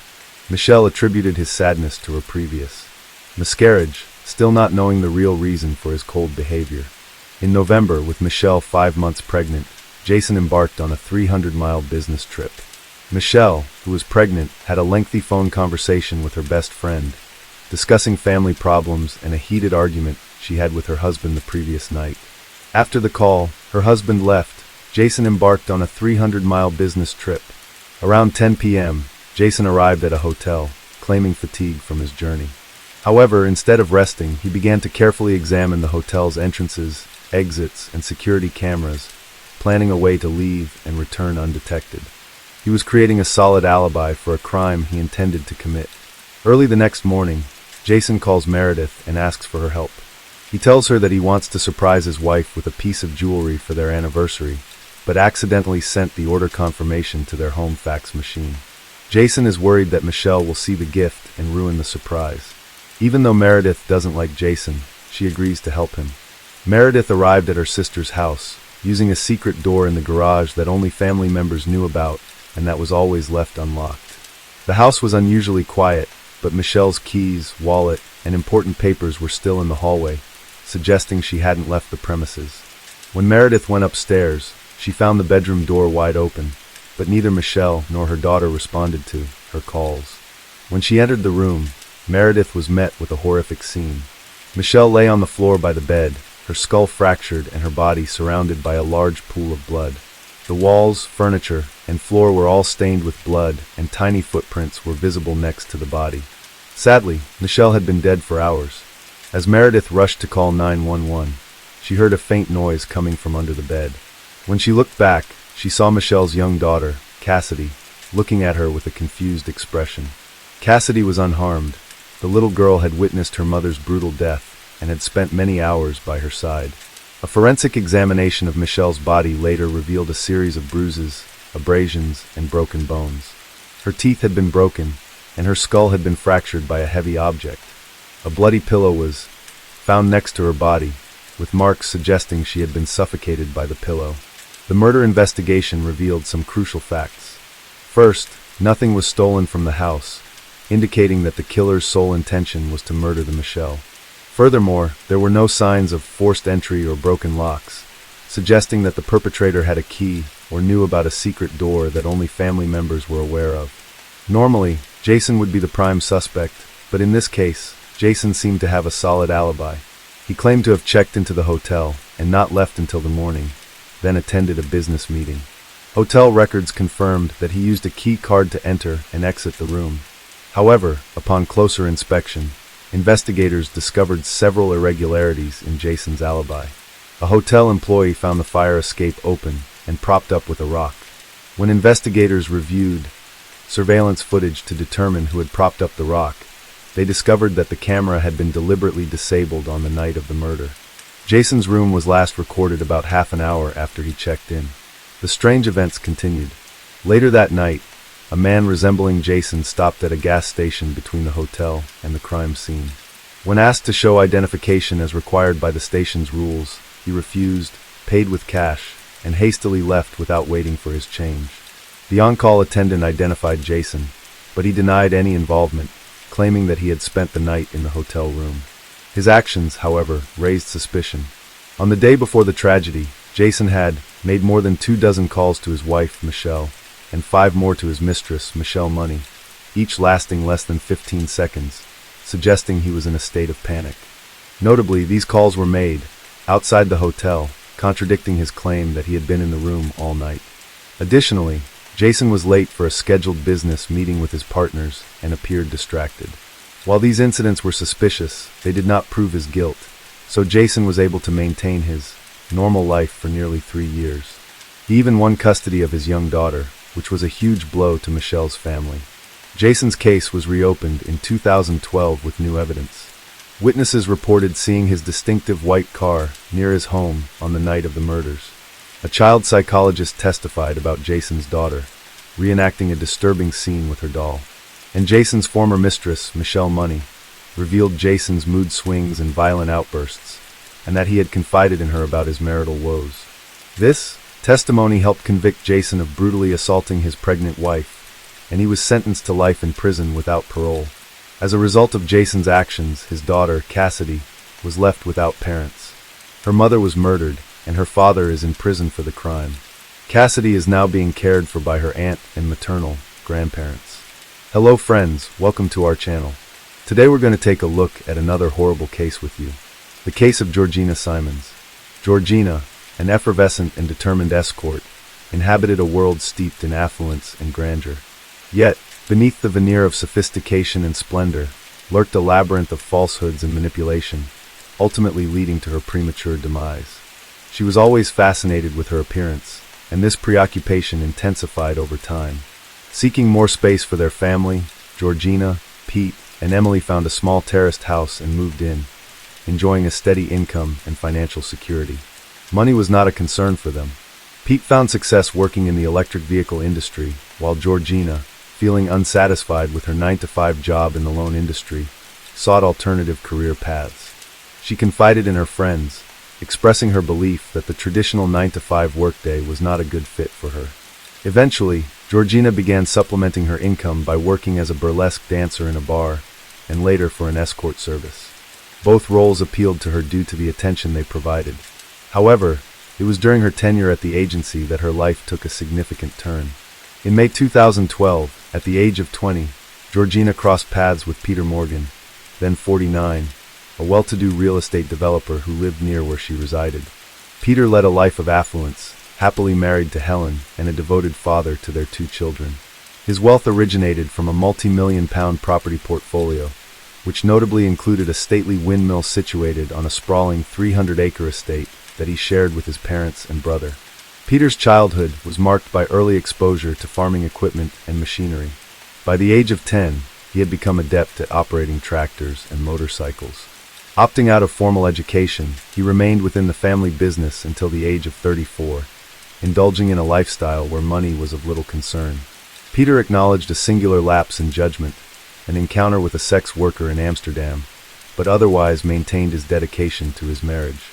Michelle attributed his sadness to her previous miscarriage, still not knowing the real reason for his cold behavior. In November, with Michelle 5 months pregnant, Jason embarked on a 300-mile business trip. Michelle, who was pregnant, had a lengthy phone conversation with her best friend, discussing family problems and a heated argument she had with her husband the previous night. After the call, her husband left. Jason embarked on a 300-mile business trip. Around 10 p.m., Jason arrived at a hotel, claiming fatigue from his journey. However, instead of resting, he began to carefully examine the hotel's entrances, exits, and security cameras, planning a way to leave and return undetected. He was creating a solid alibi for a crime he intended to commit. Early the next morning, Jason calls Meredith and asks for her help. He tells her that he wants to surprise his wife with a piece of jewelry for their anniversary, but accidentally sent the order confirmation to their home fax machine. Jason is worried that Michelle will see the gift and ruin the surprise. Even though Meredith doesn't like Jason, she agrees to help him. Meredith arrived at her sister's house, using a secret door in the garage that only family members knew about and that was always left unlocked. The house was unusually quiet, but Michelle's keys, wallet, and important papers were still in the hallway, suggesting she hadn't left the premises. When Meredith went upstairs, she found the bedroom door wide open, but neither Michelle nor her daughter responded to her calls. When she entered the room, Meredith was met with a horrific scene. Michelle lay on the floor by the bed, her skull fractured and her body surrounded by a large pool of blood. The walls, furniture, and floor were all stained with blood, and tiny footprints were visible next to the body. Sadly, Michelle had been dead for hours. As Meredith rushed to call 911, she heard a faint noise coming from under the bed. When she looked back, she saw Michelle's young daughter, Cassidy, looking at her with a confused expression. Cassidy was unharmed. The little girl had witnessed her mother's brutal death and had spent many hours by her side. A forensic examination of Michelle's body later revealed a series of bruises, abrasions, and broken bones. Her teeth had been broken, and her skull had been fractured by a heavy object. A bloody pillow was found next to her body, with marks suggesting she had been suffocated by the pillow. The murder investigation revealed some crucial facts. First, nothing was stolen from the house, indicating that the killer's sole intention was to murder the Michelle. Furthermore, there were no signs of forced entry or broken locks, suggesting that the perpetrator had a key or knew about a secret door that only family members were aware of. Normally, Jason would be the prime suspect, but in this case, Jason seemed to have a solid alibi. He claimed to have checked into the hotel and not left until the morning, then attended a business meeting. Hotel records confirmed that he used a key card to enter and exit the room. However, upon closer inspection, investigators discovered several irregularities in Jason's alibi. A hotel employee found the fire escape open and propped up with a rock. When investigators reviewed surveillance footage to determine who had propped up the rock, they discovered that the camera had been deliberately disabled on the night of the murder. Jason's room was last recorded about half an hour after he checked in. The strange events continued. Later that night, a man resembling Jason stopped at a gas station between the hotel and the crime scene. When asked to show identification as required by the station's rules, he refused, paid with cash, and hastily left without waiting for his change. The on-call attendant identified Jason, but he denied any involvement, claiming that he had spent the night in the hotel room. His actions, however, raised suspicion. On the day before the tragedy, Jason had made more than 24 calls to his wife, Michelle, and 5 more to his mistress, Michelle Money, each lasting less than 15 seconds, suggesting he was in a state of panic. Notably, these calls were made outside the hotel, contradicting his claim that he had been in the room all night. Additionally, Jason was late for a scheduled business meeting with his partners and appeared distracted. While these incidents were suspicious, they did not prove his guilt, so Jason was able to maintain his normal life for nearly 3 years. He even won custody of his young daughter, which was a huge blow to Michelle's family. Jason's case was reopened in 2012 with new evidence. Witnesses reported seeing his distinctive white car near his home on the night of the murders. A child psychologist testified about Jason's daughter, reenacting a disturbing scene with her doll. And Jason's former mistress, Michelle Money, revealed Jason's mood swings and violent outbursts, and that he had confided in her about his marital woes. This testimony helped convict Jason of brutally assaulting his pregnant wife, and he was sentenced to life in prison without parole. As a result of Jason's actions, his daughter, Cassidy, was left without parents. Her mother was murdered, and her father is in prison for the crime. Cassidy is now being cared for by her aunt and maternal grandparents. Hello friends, welcome to our channel. Today we're going to take a look at another horrible case with you. The case of Georgina Simons. Georgina, an effervescent and determined escort, inhabited a world steeped in affluence and grandeur. Yet, beneath the veneer of sophistication and splendor, lurked a labyrinth of falsehoods and manipulation, ultimately leading to her premature demise. She was always fascinated with her appearance, and this preoccupation intensified over time. Seeking more space for their family, Georgina, Pete, and Emily found a small terraced house and moved in, enjoying a steady income and financial security. Money was not a concern for them. Pete found success working in the electric vehicle industry, while Georgina, feeling unsatisfied with her 9-to-5 job in the loan industry, sought alternative career paths. She confided in her friends, expressing her belief that the traditional 9-to-5 workday was not a good fit for her. Eventually, Georgina began supplementing her income by working as a burlesque dancer in a bar, and later for an escort service. Both roles appealed to her due to the attention they provided. However, it was during her tenure at the agency that her life took a significant turn. In May 2012, at the age of 20, Georgina crossed paths with Peter Morgan, then 49, a well-to-do real estate developer who lived near where she resided. Peter led a life of affluence, happily married to Helen and a devoted father to their 2 children. His wealth originated from a multi-million-pound property portfolio, which notably included a stately windmill situated on a sprawling 300-acre estate that he shared with his parents and brother. Peter's childhood was marked by early exposure to farming equipment and machinery. By the age of 10, he had become adept at operating tractors and motorcycles. Opting out of formal education, he remained within the family business until the age of 34, indulging in a lifestyle where money was of little concern. Peter acknowledged a singular lapse in judgment, an encounter with a sex worker in Amsterdam, but otherwise maintained his dedication to his marriage.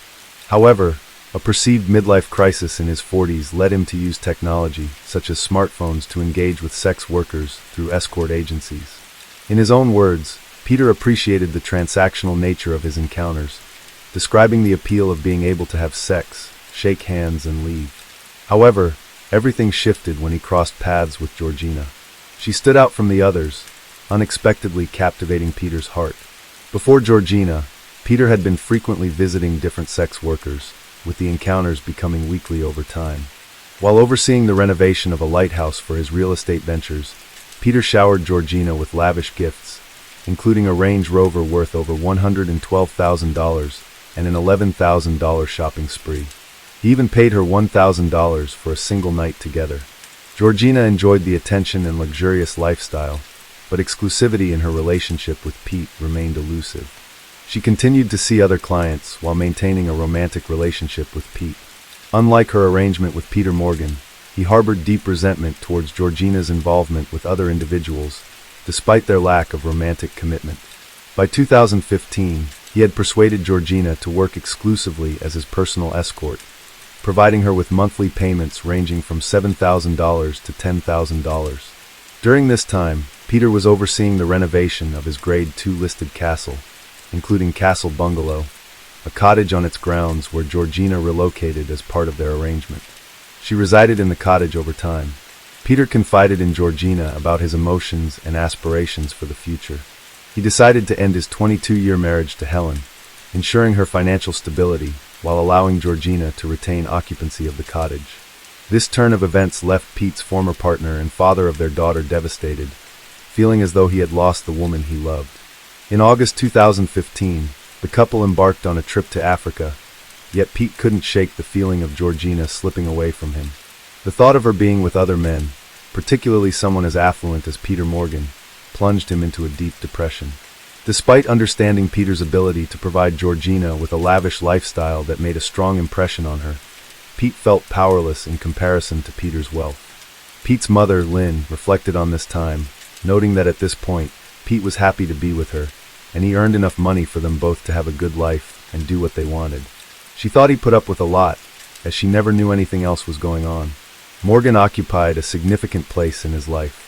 However, a perceived midlife crisis in his 40s led him to use technology, such as smartphones, to engage with sex workers through escort agencies. In his own words, Peter appreciated the transactional nature of his encounters, describing the appeal of being able to have sex, shake hands, and leave. However, everything shifted when he crossed paths with Georgina. She stood out from the others, unexpectedly captivating Peter's heart. Before Georgina, Peter had been frequently visiting different sex workers, with the encounters becoming weekly over time. While overseeing the renovation of a lighthouse for his real estate ventures, Peter showered Georgina with lavish gifts, including a Range Rover worth over $112,000 and an $11,000 shopping spree. He even paid her $1,000 for a single night together. Georgina enjoyed the attention and luxurious lifestyle, but exclusivity in her relationship with Pete remained elusive. She continued to see other clients while maintaining a romantic relationship with Pete. Unlike her arrangement with Peter Morgan, he harbored deep resentment towards Georgina's involvement with other individuals, despite their lack of romantic commitment. By 2015, he had persuaded Georgina to work exclusively as his personal escort, providing her with monthly payments ranging from $7,000 to $10,000. During this time, Peter was overseeing the renovation of his Grade 2 listed castle, including Castle Bungalow, a cottage on its grounds where Georgina relocated as part of their arrangement. She resided in the cottage over time. Peter confided in Georgina about his emotions and aspirations for the future. He decided to end his 22-year marriage to Helen, ensuring her financial stability while allowing Georgina to retain occupancy of the cottage. This turn of events left Pete's former partner and father of their daughter devastated, feeling as though he had lost the woman he loved. In August 2015, the couple embarked on a trip to Africa, yet Pete couldn't shake the feeling of Georgina slipping away from him. The thought of her being with other men, particularly someone as affluent as Peter Morgan, plunged him into a deep depression. Despite understanding Peter's ability to provide Georgina with a lavish lifestyle that made a strong impression on her, Pete felt powerless in comparison to Peter's wealth. Pete's mother, Lynn, reflected on this time, noting that at this point, Pete was happy to be with her, and he earned enough money for them both to have a good life and do what they wanted. She thought he put up with a lot, as she never knew anything else was going on. Morgan occupied a significant place in his life.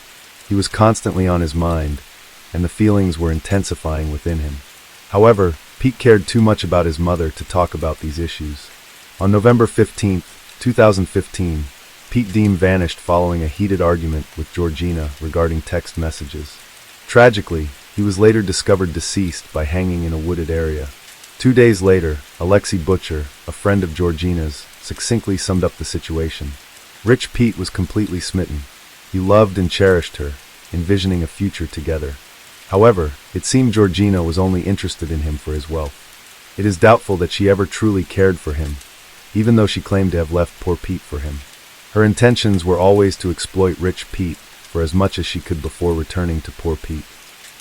He was constantly on his mind, and the feelings were intensifying within him. However, Pete cared too much about his mother to talk about these issues. On November 15, 2015, Pete Deem vanished following a heated argument with Georgina regarding text messages. Tragically, he was later discovered deceased by hanging in a wooded area. 2 days later, Alexi Butcher, a friend of Georgina's, succinctly summed up the situation. Rich Pete was completely smitten. He loved and cherished her, envisioning a future together. However, it seemed Georgina was only interested in him for his wealth. It is doubtful that she ever truly cared for him, even though she claimed to have left poor Pete for him. Her intentions were always to exploit rich Pete for as much as she could before returning to poor Pete.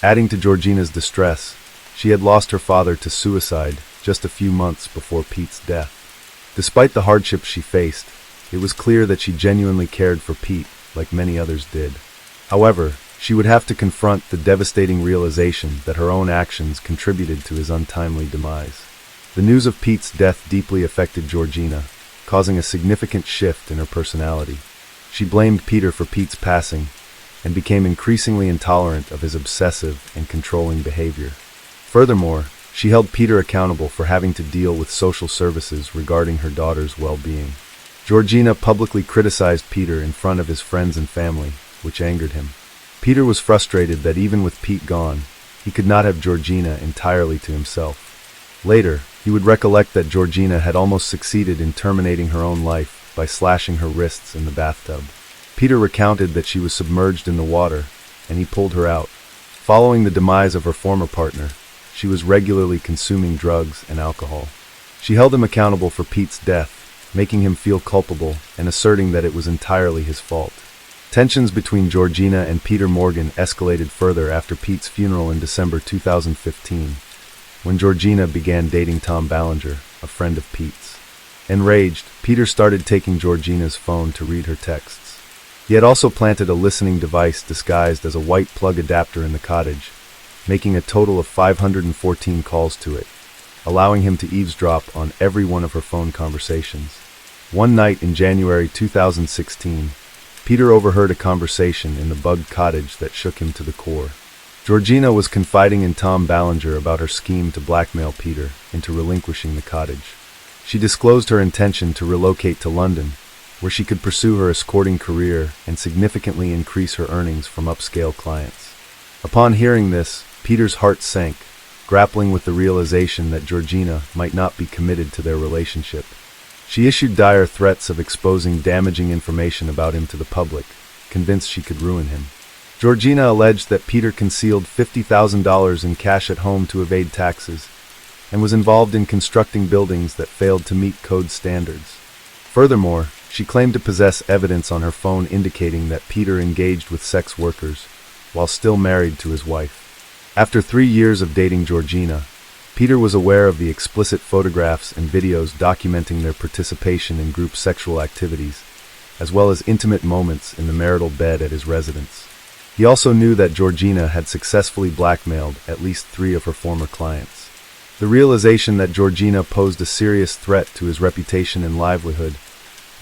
Adding to Georgina's distress, she had lost her father to suicide just a few months before Pete's death. Despite the hardships she faced, it was clear that she genuinely cared for Pete, like many others did. However, she would have to confront the devastating realization that her own actions contributed to his untimely demise. The news of Pete's death deeply affected Georgina, causing a significant shift in her personality. She blamed Peter for Pete's passing and became increasingly intolerant of his obsessive and controlling behavior. Furthermore, she held Peter accountable for having to deal with social services regarding her daughter's well-being. Georgina publicly criticized Peter in front of his friends and family, which angered him. Peter was frustrated that even with Pete gone, he could not have Georgina entirely to himself. Later, he would recollect that Georgina had almost succeeded in terminating her own life by slashing her wrists in the bathtub. Peter recounted that she was submerged in the water, and he pulled her out. Following the demise of her former partner, she was regularly consuming drugs and alcohol. She held him accountable for Pete's death, making him feel culpable and asserting that it was entirely his fault. Tensions between Georgina and Peter Morgan escalated further after Pete's funeral in December 2015, when Georgina began dating Tom Ballinger, a friend of Pete's. Enraged, Peter started taking Georgina's phone to read her texts. He had also planted a listening device disguised as a white plug adapter in the cottage, making a total of 514 calls to it, allowing him to eavesdrop on every one of her phone conversations. One night in January 2016, Peter overheard a conversation in the bugged cottage that shook him to the core. Georgina was confiding in Tom Ballinger about her scheme to blackmail Peter into relinquishing the cottage. She disclosed her intention to relocate to London, where she could pursue her escorting career and significantly increase her earnings from upscale clients. Upon hearing this, Peter's heart sank, grappling with the realization that Georgina might not be committed to their relationship. She issued dire threats of exposing damaging information about him to the public, convinced she could ruin him. Georgina alleged that Peter concealed $50,000 in cash at home to evade taxes, and was involved in constructing buildings that failed to meet code standards. Furthermore, she claimed to possess evidence on her phone indicating that Peter engaged with sex workers, while still married to his wife. After 3 years of dating Georgina, Peter was aware of the explicit photographs and videos documenting their participation in group sexual activities, as well as intimate moments in the marital bed at his residence. He also knew that Georgina had successfully blackmailed at least 3 of her former clients. The realization that Georgina posed a serious threat to his reputation and livelihood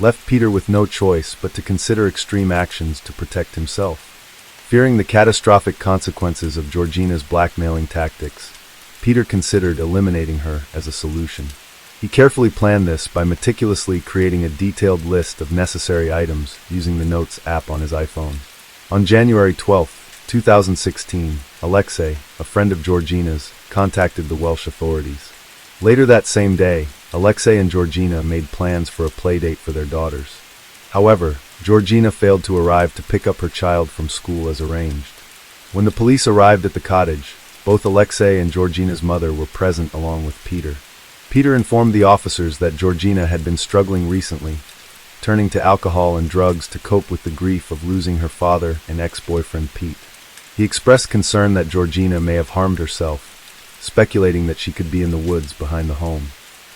left Peter with no choice but to consider extreme actions to protect himself. Fearing the catastrophic consequences of Georgina's blackmailing tactics, Peter considered eliminating her as a solution. He carefully planned this by meticulously creating a detailed list of necessary items using the Notes app on his iPhone. On January 12, 2016, Alexei, a friend of Georgina's, contacted the Welsh authorities. Later that same day, Alexei and Georgina made plans for a playdate for their daughters. However, Georgina failed to arrive to pick up her child from school as arranged. When the police arrived at the cottage, both Alexei and Georgina's mother were present along with Peter. Peter informed the officers that Georgina had been struggling recently, turning to alcohol and drugs to cope with the grief of losing her father and ex-boyfriend Pete. He expressed concern that Georgina may have harmed herself, speculating that she could be in the woods behind the home.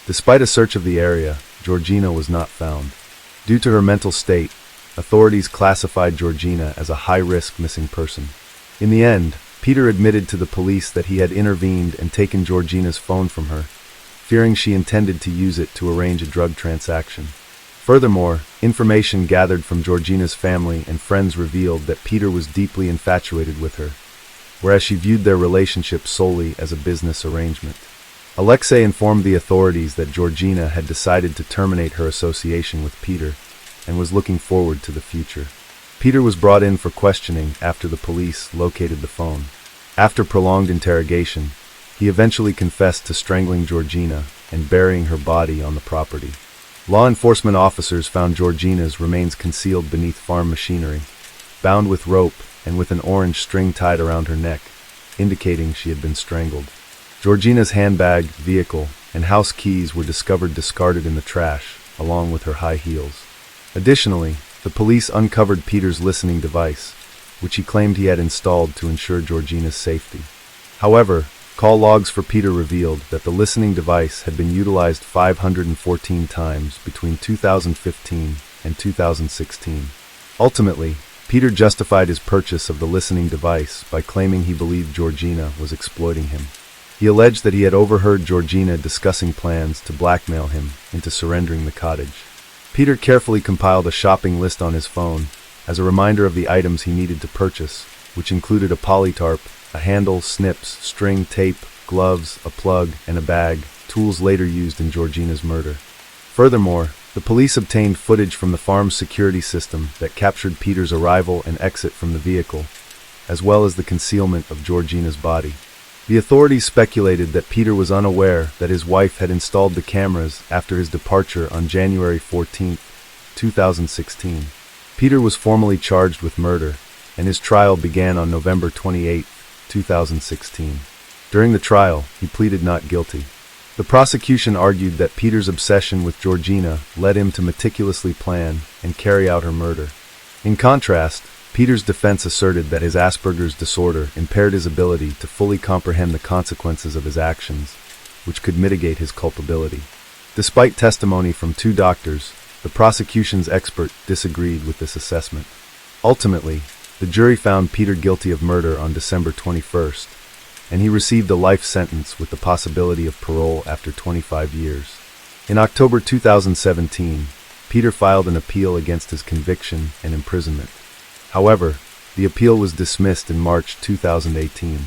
Despite a search of the area, Georgina was not found. Due to her mental state, authorities classified Georgina as a high-risk missing person. In the end, Peter admitted to the police that he had intervened and taken Georgina's phone from her, fearing she intended to use it to arrange a drug transaction. Furthermore, information gathered from Georgina's family and friends revealed that Peter was deeply infatuated with her, whereas she viewed their relationship solely as a business arrangement. Alexei informed the authorities that Georgina had decided to terminate her association with Peter and was looking forward to the future. Peter was brought in for questioning after the police located the phone. After prolonged interrogation, he eventually confessed to strangling Georgina and burying her body on the property. Law enforcement officers found Georgina's remains concealed beneath farm machinery, bound with rope and with an orange string tied around her neck, indicating she had been strangled. Georgina's handbag, vehicle, and house keys were discovered discarded in the trash, along with her high heels. Additionally, the police uncovered Peter's listening device, which he claimed he had installed to ensure Georgina's safety. However, call logs for Peter revealed that the listening device had been utilized 514 times between 2015 and 2016. Ultimately, Peter justified his purchase of the listening device by claiming he believed Georgina was exploiting him. He alleged that he had overheard Georgina discussing plans to blackmail him into surrendering the cottage. Peter carefully compiled a shopping list on his phone as a reminder of the items he needed to purchase, which included a polytarp, a handle, snips, string, tape, gloves, a plug, and a bag, tools later used in Georgina's murder. Furthermore, the police obtained footage from the farm's security system that captured Peter's arrival and exit from the vehicle, as well as the concealment of Georgina's body. The authorities speculated that Peter was unaware that his wife had installed the cameras after his departure on January 14, 2016. Peter was formally charged with murder, and his trial began on November 28, 2016. During the trial, he pleaded not guilty. The prosecution argued that Peter's obsession with Georgina led him to meticulously plan and carry out her murder. In contrast, Peter's defense asserted that his Asperger's disorder impaired his ability to fully comprehend the consequences of his actions, which could mitigate his culpability. Despite testimony from two doctors, the prosecution's expert disagreed with this assessment. Ultimately, the jury found Peter guilty of murder on December 21st, and he received a life sentence with the possibility of parole after 25 years. In October 2017, Peter filed an appeal against his conviction and imprisonment. However, the appeal was dismissed in March 2018.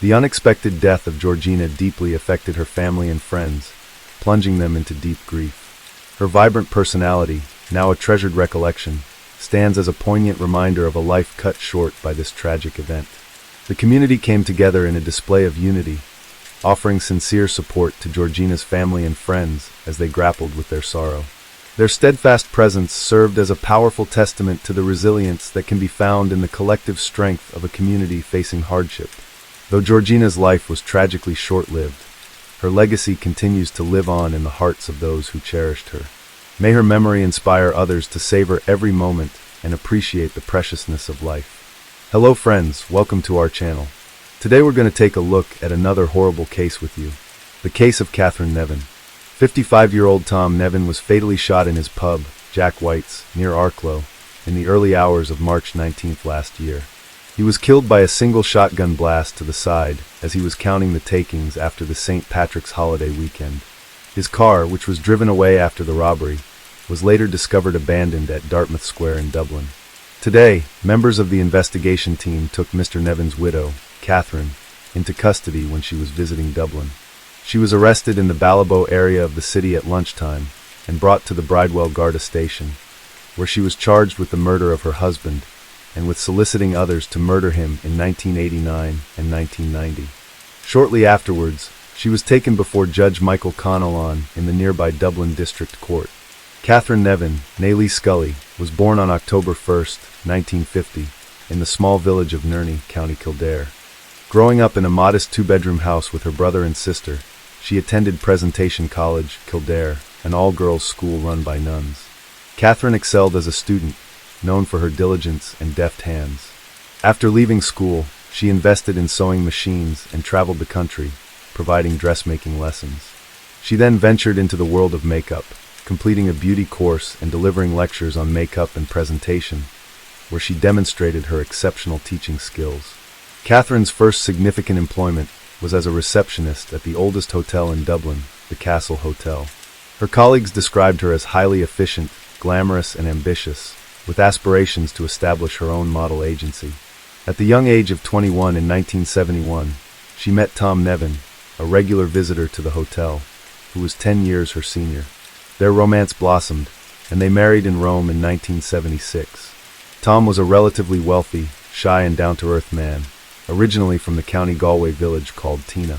The unexpected death of Georgina deeply affected her family and friends, plunging them into deep grief. Her vibrant personality, now a treasured recollection, stands as a poignant reminder of a life cut short by this tragic event. The community came together in a display of unity, offering sincere support to Georgina's family and friends as they grappled with their sorrow. Their steadfast presence served as a powerful testament to the resilience that can be found in the collective strength of a community facing hardship. Though Georgina's life was tragically short-lived, her legacy continues to live on in the hearts of those who cherished her. May her memory inspire others to savor every moment and appreciate the preciousness of life. Hello friends, welcome to our channel. Today we're going to take a look at another horrible case with you. The case of Katherine Nevin. 55-year-old Tom Nevin was fatally shot in his pub, Jack White's, near Arklow, in the early hours of March 19th last year. He was killed by a single shotgun blast to the side as he was counting the takings after the St. Patrick's holiday weekend. His car, which was driven away after the robbery, was later discovered abandoned at Dartmouth Square in Dublin. Today, members of the investigation team took Mr. Nevin's widow, Katherine, into custody when she was visiting Dublin. She was arrested in the Ballabo area of the city at lunchtime and brought to the Bridewell Garda station, where she was charged with the murder of her husband and with soliciting others to murder him in 1989 and 1990. Shortly afterwards, she was taken before Judge Michael Connellan in the nearby Dublin District Court. Katherine Nevin, née Lee Scully, was born on October 1, 1950, in the small village of Nerney, County Kildare. Growing up in a modest two-bedroom house with her brother and sister, she attended Presentation College, Kildare, an all-girls school run by nuns. Katherine excelled as a student, known for her diligence and deft hands. After leaving school, she invested in sewing machines and traveled the country, providing dressmaking lessons. She then ventured into the world of makeup, completing a beauty course and delivering lectures on makeup and presentation, where she demonstrated her exceptional teaching skills. Katherine's first significant employment was as a receptionist at the oldest hotel in Dublin, the Castle Hotel. Her colleagues described her as highly efficient, glamorous, and ambitious, with aspirations to establish her own model agency. At the young age of 21 in 1971, she met Tom Nevin, a regular visitor to the hotel, who was 10 years her senior. Their romance blossomed, and they married in Rome in 1976. Tom was a relatively wealthy, shy and down-to-earth man, originally from the County Galway village called Tina.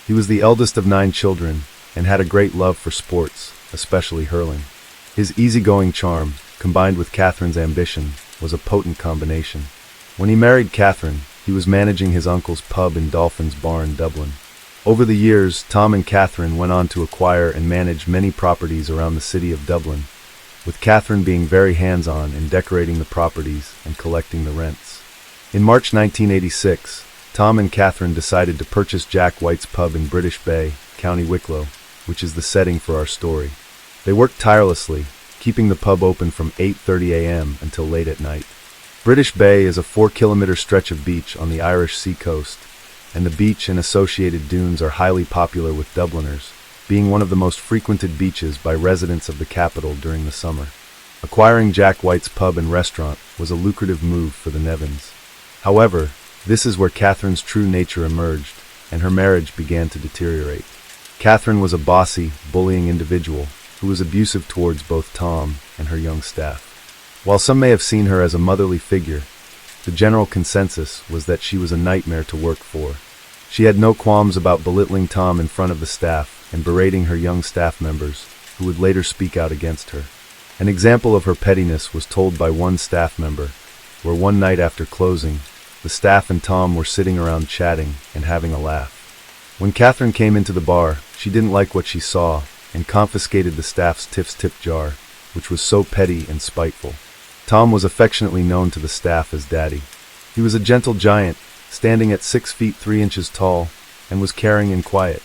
He was the eldest of 9 children and had a great love for sports, especially hurling. His easygoing charm, combined with Katherine's ambition, was a potent combination. When he married Katherine, he was managing his uncle's pub in Dolphin's Bar in Dublin. Over the years, Tom and Katherine went on to acquire and manage many properties around the city of Dublin, with Katherine being very hands-on in decorating the properties and collecting the rents. In March 1986, Tom and Katherine decided to purchase Jack White's pub in British Bay, County Wicklow, which is the setting for our story. They worked tirelessly, keeping the pub open from 8:30 a.m. until late at night. British Bay is a 4-kilometer stretch of beach on the Irish sea coast, and the beach and associated dunes are highly popular with Dubliners, being one of the most frequented beaches by residents of the capital during the summer. Acquiring Jack White's pub and restaurant was a lucrative move for the Nevins. However, this is where Katherine's true nature emerged, and her marriage began to deteriorate. Katherine was a bossy, bullying individual who was abusive towards both Tom and her young staff. While some may have seen her as a motherly figure, the general consensus was that she was a nightmare to work for. She had no qualms about belittling Tom in front of the staff and berating her young staff members, who would later speak out against her. An example of her pettiness was told by one staff member, where one night after closing, the staff and Tom were sitting around chatting and having a laugh. When Katherine came into the bar, she didn't like what she saw and confiscated the staff's tips tip jar, which was so petty and spiteful. Tom was affectionately known to the staff as Daddy. He was a gentle giant, standing at 6 feet 3 inches tall, and was caring and quiet.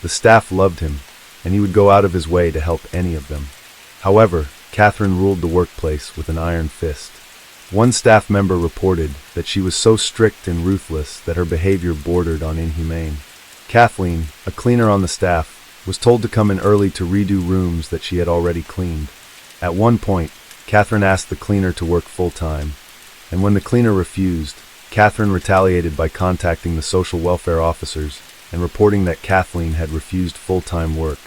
The staff loved him, and he would go out of his way to help any of them. However, Katherine ruled the workplace with an iron fist. One staff member reported that she was so strict and ruthless that her behavior bordered on inhumane. Kathleen, a cleaner on the staff, was told to come in early to redo rooms that she had already cleaned. At one point, Katherine asked the cleaner to work full-time, and when the cleaner refused, Katherine retaliated by contacting the social welfare officers and reporting that Kathleen had refused full-time work,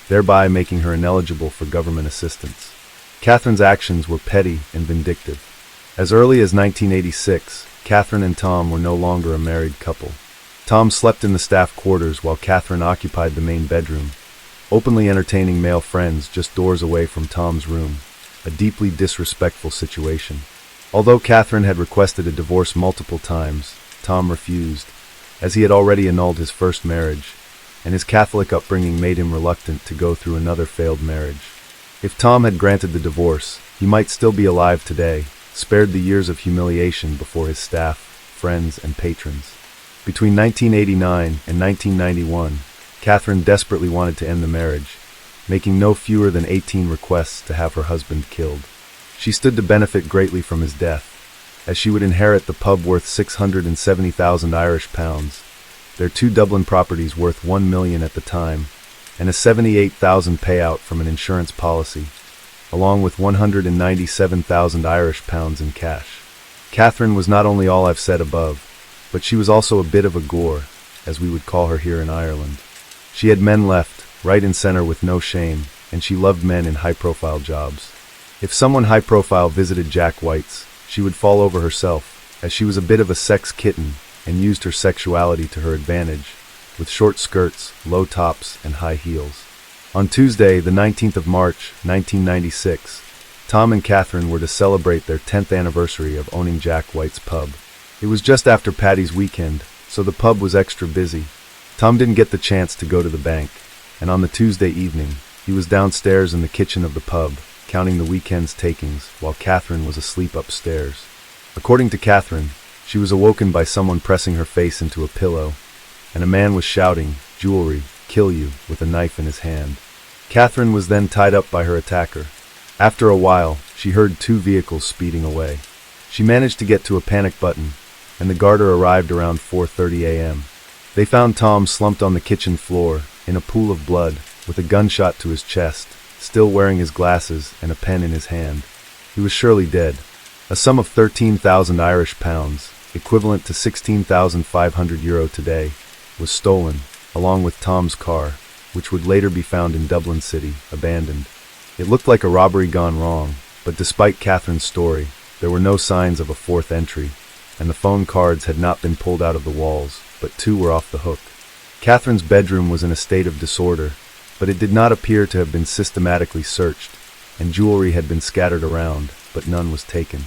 thereby making her ineligible for government assistance. Katherine's actions were petty and vindictive. As early as 1986, Katherine and Tom were no longer a married couple. Tom slept in the staff quarters while Katherine occupied the main bedroom, openly entertaining male friends just doors away from Tom's room, a deeply disrespectful situation. Although Katherine had requested a divorce multiple times, Tom refused, as he had already annulled his first marriage, and his Catholic upbringing made him reluctant to go through another failed marriage. If Tom had granted the divorce, he might still be alive today, spared the years of humiliation before his staff, friends, and patrons. Between 1989 and 1991, Katherine desperately wanted to end the marriage, making no fewer than 18 requests to have her husband killed. She stood to benefit greatly from his death, as she would inherit the pub worth 670,000 Irish pounds, their 2 Dublin properties worth $1 million at the time, and a 78,000 payout from an insurance policy, along with 197,000 Irish pounds in cash. Katherine was not only all I've said above, but she was also a bit of a Gore, as we would call her here in Ireland. She had men left, right and center with no shame, and she loved men in high-profile jobs. If someone high-profile visited Jack White's, she would fall over herself, as she was a bit of a sex kitten and used her sexuality to her advantage, with short skirts, low tops, and high heels. On Tuesday, the 19th of March, 1996, Tom and Katherine were to celebrate their 10th anniversary of owning Jack White's pub. It was just after Paddy's weekend, so the pub was extra busy. Tom didn't get the chance to go to the bank, and on the Tuesday evening, he was downstairs in the kitchen of the pub, counting the weekend's takings, while Katherine was asleep upstairs. According to Katherine, She was awoken by someone pressing her face into a pillow, and a man was shouting, "Jewelry, kill you," with a knife in his hand. Katherine was then tied up by her attacker. After a while, she heard 2 vehicles speeding away. She managed to get to a panic button, and the garter arrived around 4:30 a.m. They found Tom slumped on the kitchen floor, in a pool of blood, with a gunshot to his chest, still wearing his glasses and a pen in his hand. He was surely dead. A sum of 13,000 Irish pounds, equivalent to €16,500 today, was stolen, along with Tom's car, which would later be found in Dublin City, abandoned. It looked like a robbery gone wrong, but despite Katherine's story, there were no signs of a 4th entry, and the phone cards had not been pulled out of the walls, but 2 were off the hook. Katherine's bedroom was in a state of disorder, but it did not appear to have been systematically searched, and jewelry had been scattered around, but none was taken.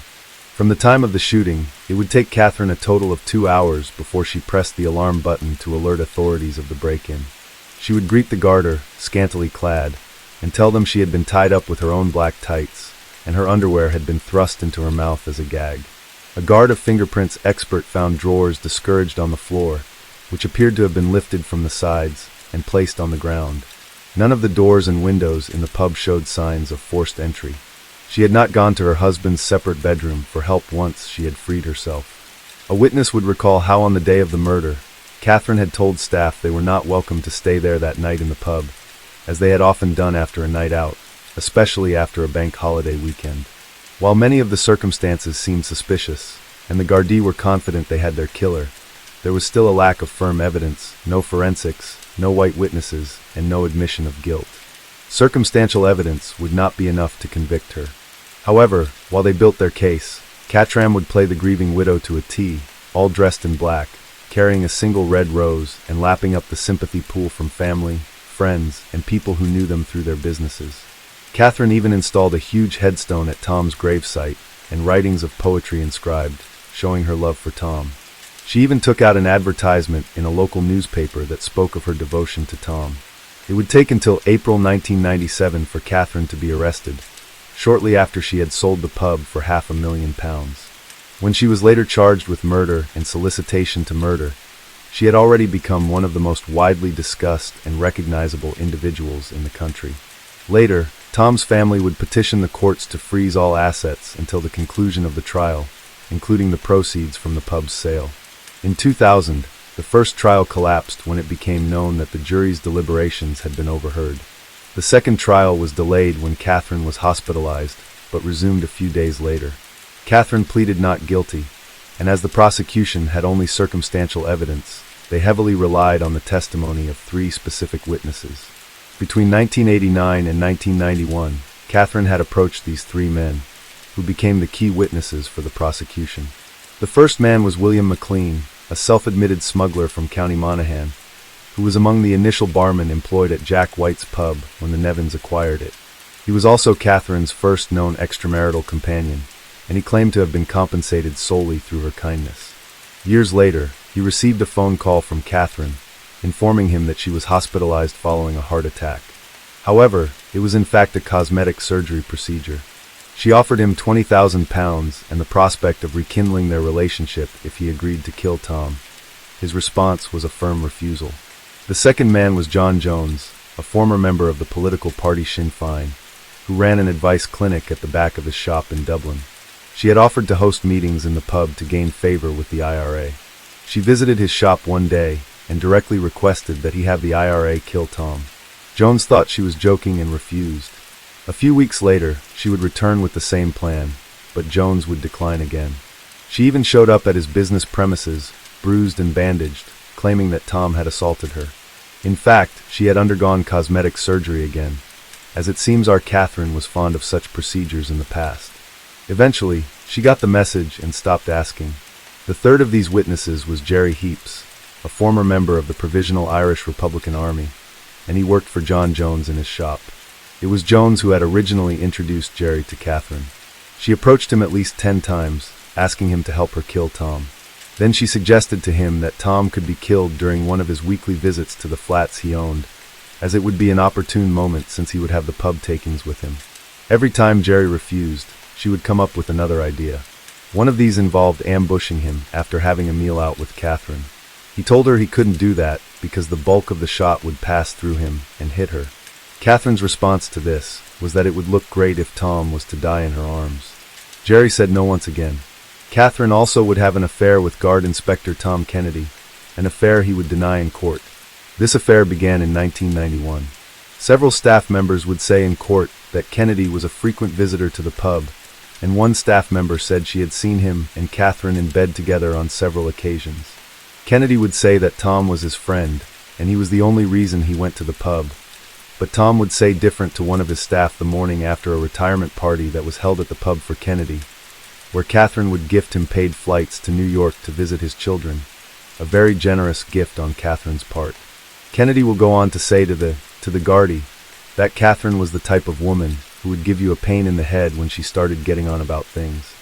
From the time of the shooting, it would take Katherine a total of 2 hours before she pressed the alarm button to alert authorities of the break-in. She would greet the garter, scantily clad, and tell them she had been tied up with her own black tights, and her underwear had been thrust into her mouth as a gag. A guard of fingerprints expert found drawers discouraged on the floor, which appeared to have been lifted from the sides and placed on the ground. None of the doors and windows in the pub showed signs of forced entry. She had not gone to her husband's separate bedroom for help once she had freed herself. A witness would recall how on the day of the murder, Katherine had told staff they were not welcome to stay there that night in the pub, as they had often done after a night out, especially after a bank holiday weekend. While many of the circumstances seemed suspicious, and the Gardaí were confident they had their killer, there was still a lack of firm evidence, no forensics, no white witnesses, and no admission of guilt. Circumstantial evidence would not be enough to convict her. However, while they built their case, Cattram would play the grieving widow to a T, all dressed in black, carrying a single red rose and lapping up the sympathy pool from family, friends, and people who knew them through their businesses. Katherine even installed a huge headstone at Tom's gravesite and writings of poetry inscribed, showing her love for Tom. She even took out an advertisement in a local newspaper that spoke of her devotion to Tom. It would take until April 1997 for Katherine to be arrested, shortly after she had sold the pub for £500,000. When she was later charged with murder and solicitation to murder, she had already become one of the most widely discussed and recognizable individuals in the country. Later, Tom's family would petition the courts to freeze all assets until the conclusion of the trial, including the proceeds from the pub's sale. In 2000, the first trial collapsed when it became known that the jury's deliberations had been overheard. The second trial was delayed when Katherine was hospitalized, but resumed a few days later. Katherine pleaded not guilty, and as the prosecution had only circumstantial evidence, they heavily relied on the testimony of 3 specific witnesses. Between 1989 and 1991, Katherine had approached these 3 men, who became the key witnesses for the prosecution. The first man was William McLean, a self-admitted smuggler from County Monaghan, who was among the initial barmen employed at Jack White's pub when the Nevins acquired it. He was also Katherine's first known extramarital companion, and he claimed to have been compensated solely through her kindness. Years later, he received a phone call from Katherine, informing him that she was hospitalized following a heart attack. However, it was in fact a cosmetic surgery procedure. She offered him £20,000 and the prospect of rekindling their relationship if he agreed to kill Tom. His response was a firm refusal. The second man was John Jones, a former member of the political party Sinn Féin, who ran an advice clinic at the back of his shop in Dublin. She had offered to host meetings in the pub to gain favor with the IRA. She visited his shop one day and directly requested that he have the IRA kill Tom. Jones thought she was joking and refused. A few weeks later, she would return with the same plan, but Jones would decline again. She even showed up at his business premises, bruised and bandaged, claiming that Tom had assaulted her. In fact, she had undergone cosmetic surgery again, as it seems our Katherine was fond of such procedures in the past. Eventually, she got the message and stopped asking. The third of these witnesses was Jerry Heaps, a former member of the Provisional Irish Republican Army, and he worked for John Jones in his shop. It was Jones who had originally introduced Jerry to Katherine. She approached him at least 10 times, asking him to help her kill Tom. Then she suggested to him that Tom could be killed during one of his weekly visits to the flats he owned, as it would be an opportune moment since he would have the pub takings with him. Every time Jerry refused, she would come up with another idea. One of these involved ambushing him after having a meal out with Katherine. He told her he couldn't do that because the bulk of the shot would pass through him and hit her. Katherine's response to this was that it would look great if Tom was to die in her arms. Jerry said no once again. Katherine also would have an affair with Guard Inspector Tom Kennedy, an affair he would deny in court. This affair began in 1991. Several staff members would say in court that Kennedy was a frequent visitor to the pub, and one staff member said she had seen him and Katherine in bed together on several occasions. Kennedy would say that Tom was his friend, and he was the only reason he went to the pub. But Tom would say different to one of his staff the morning after a retirement party that was held at the pub for Kennedy, where Katherine would gift him paid flights to New York to visit his children, a very generous gift on Katherine's part. Kennedy will go on to say to the Guardie that Katherine was the type of woman who would give you a pain in the head when she started getting on about things.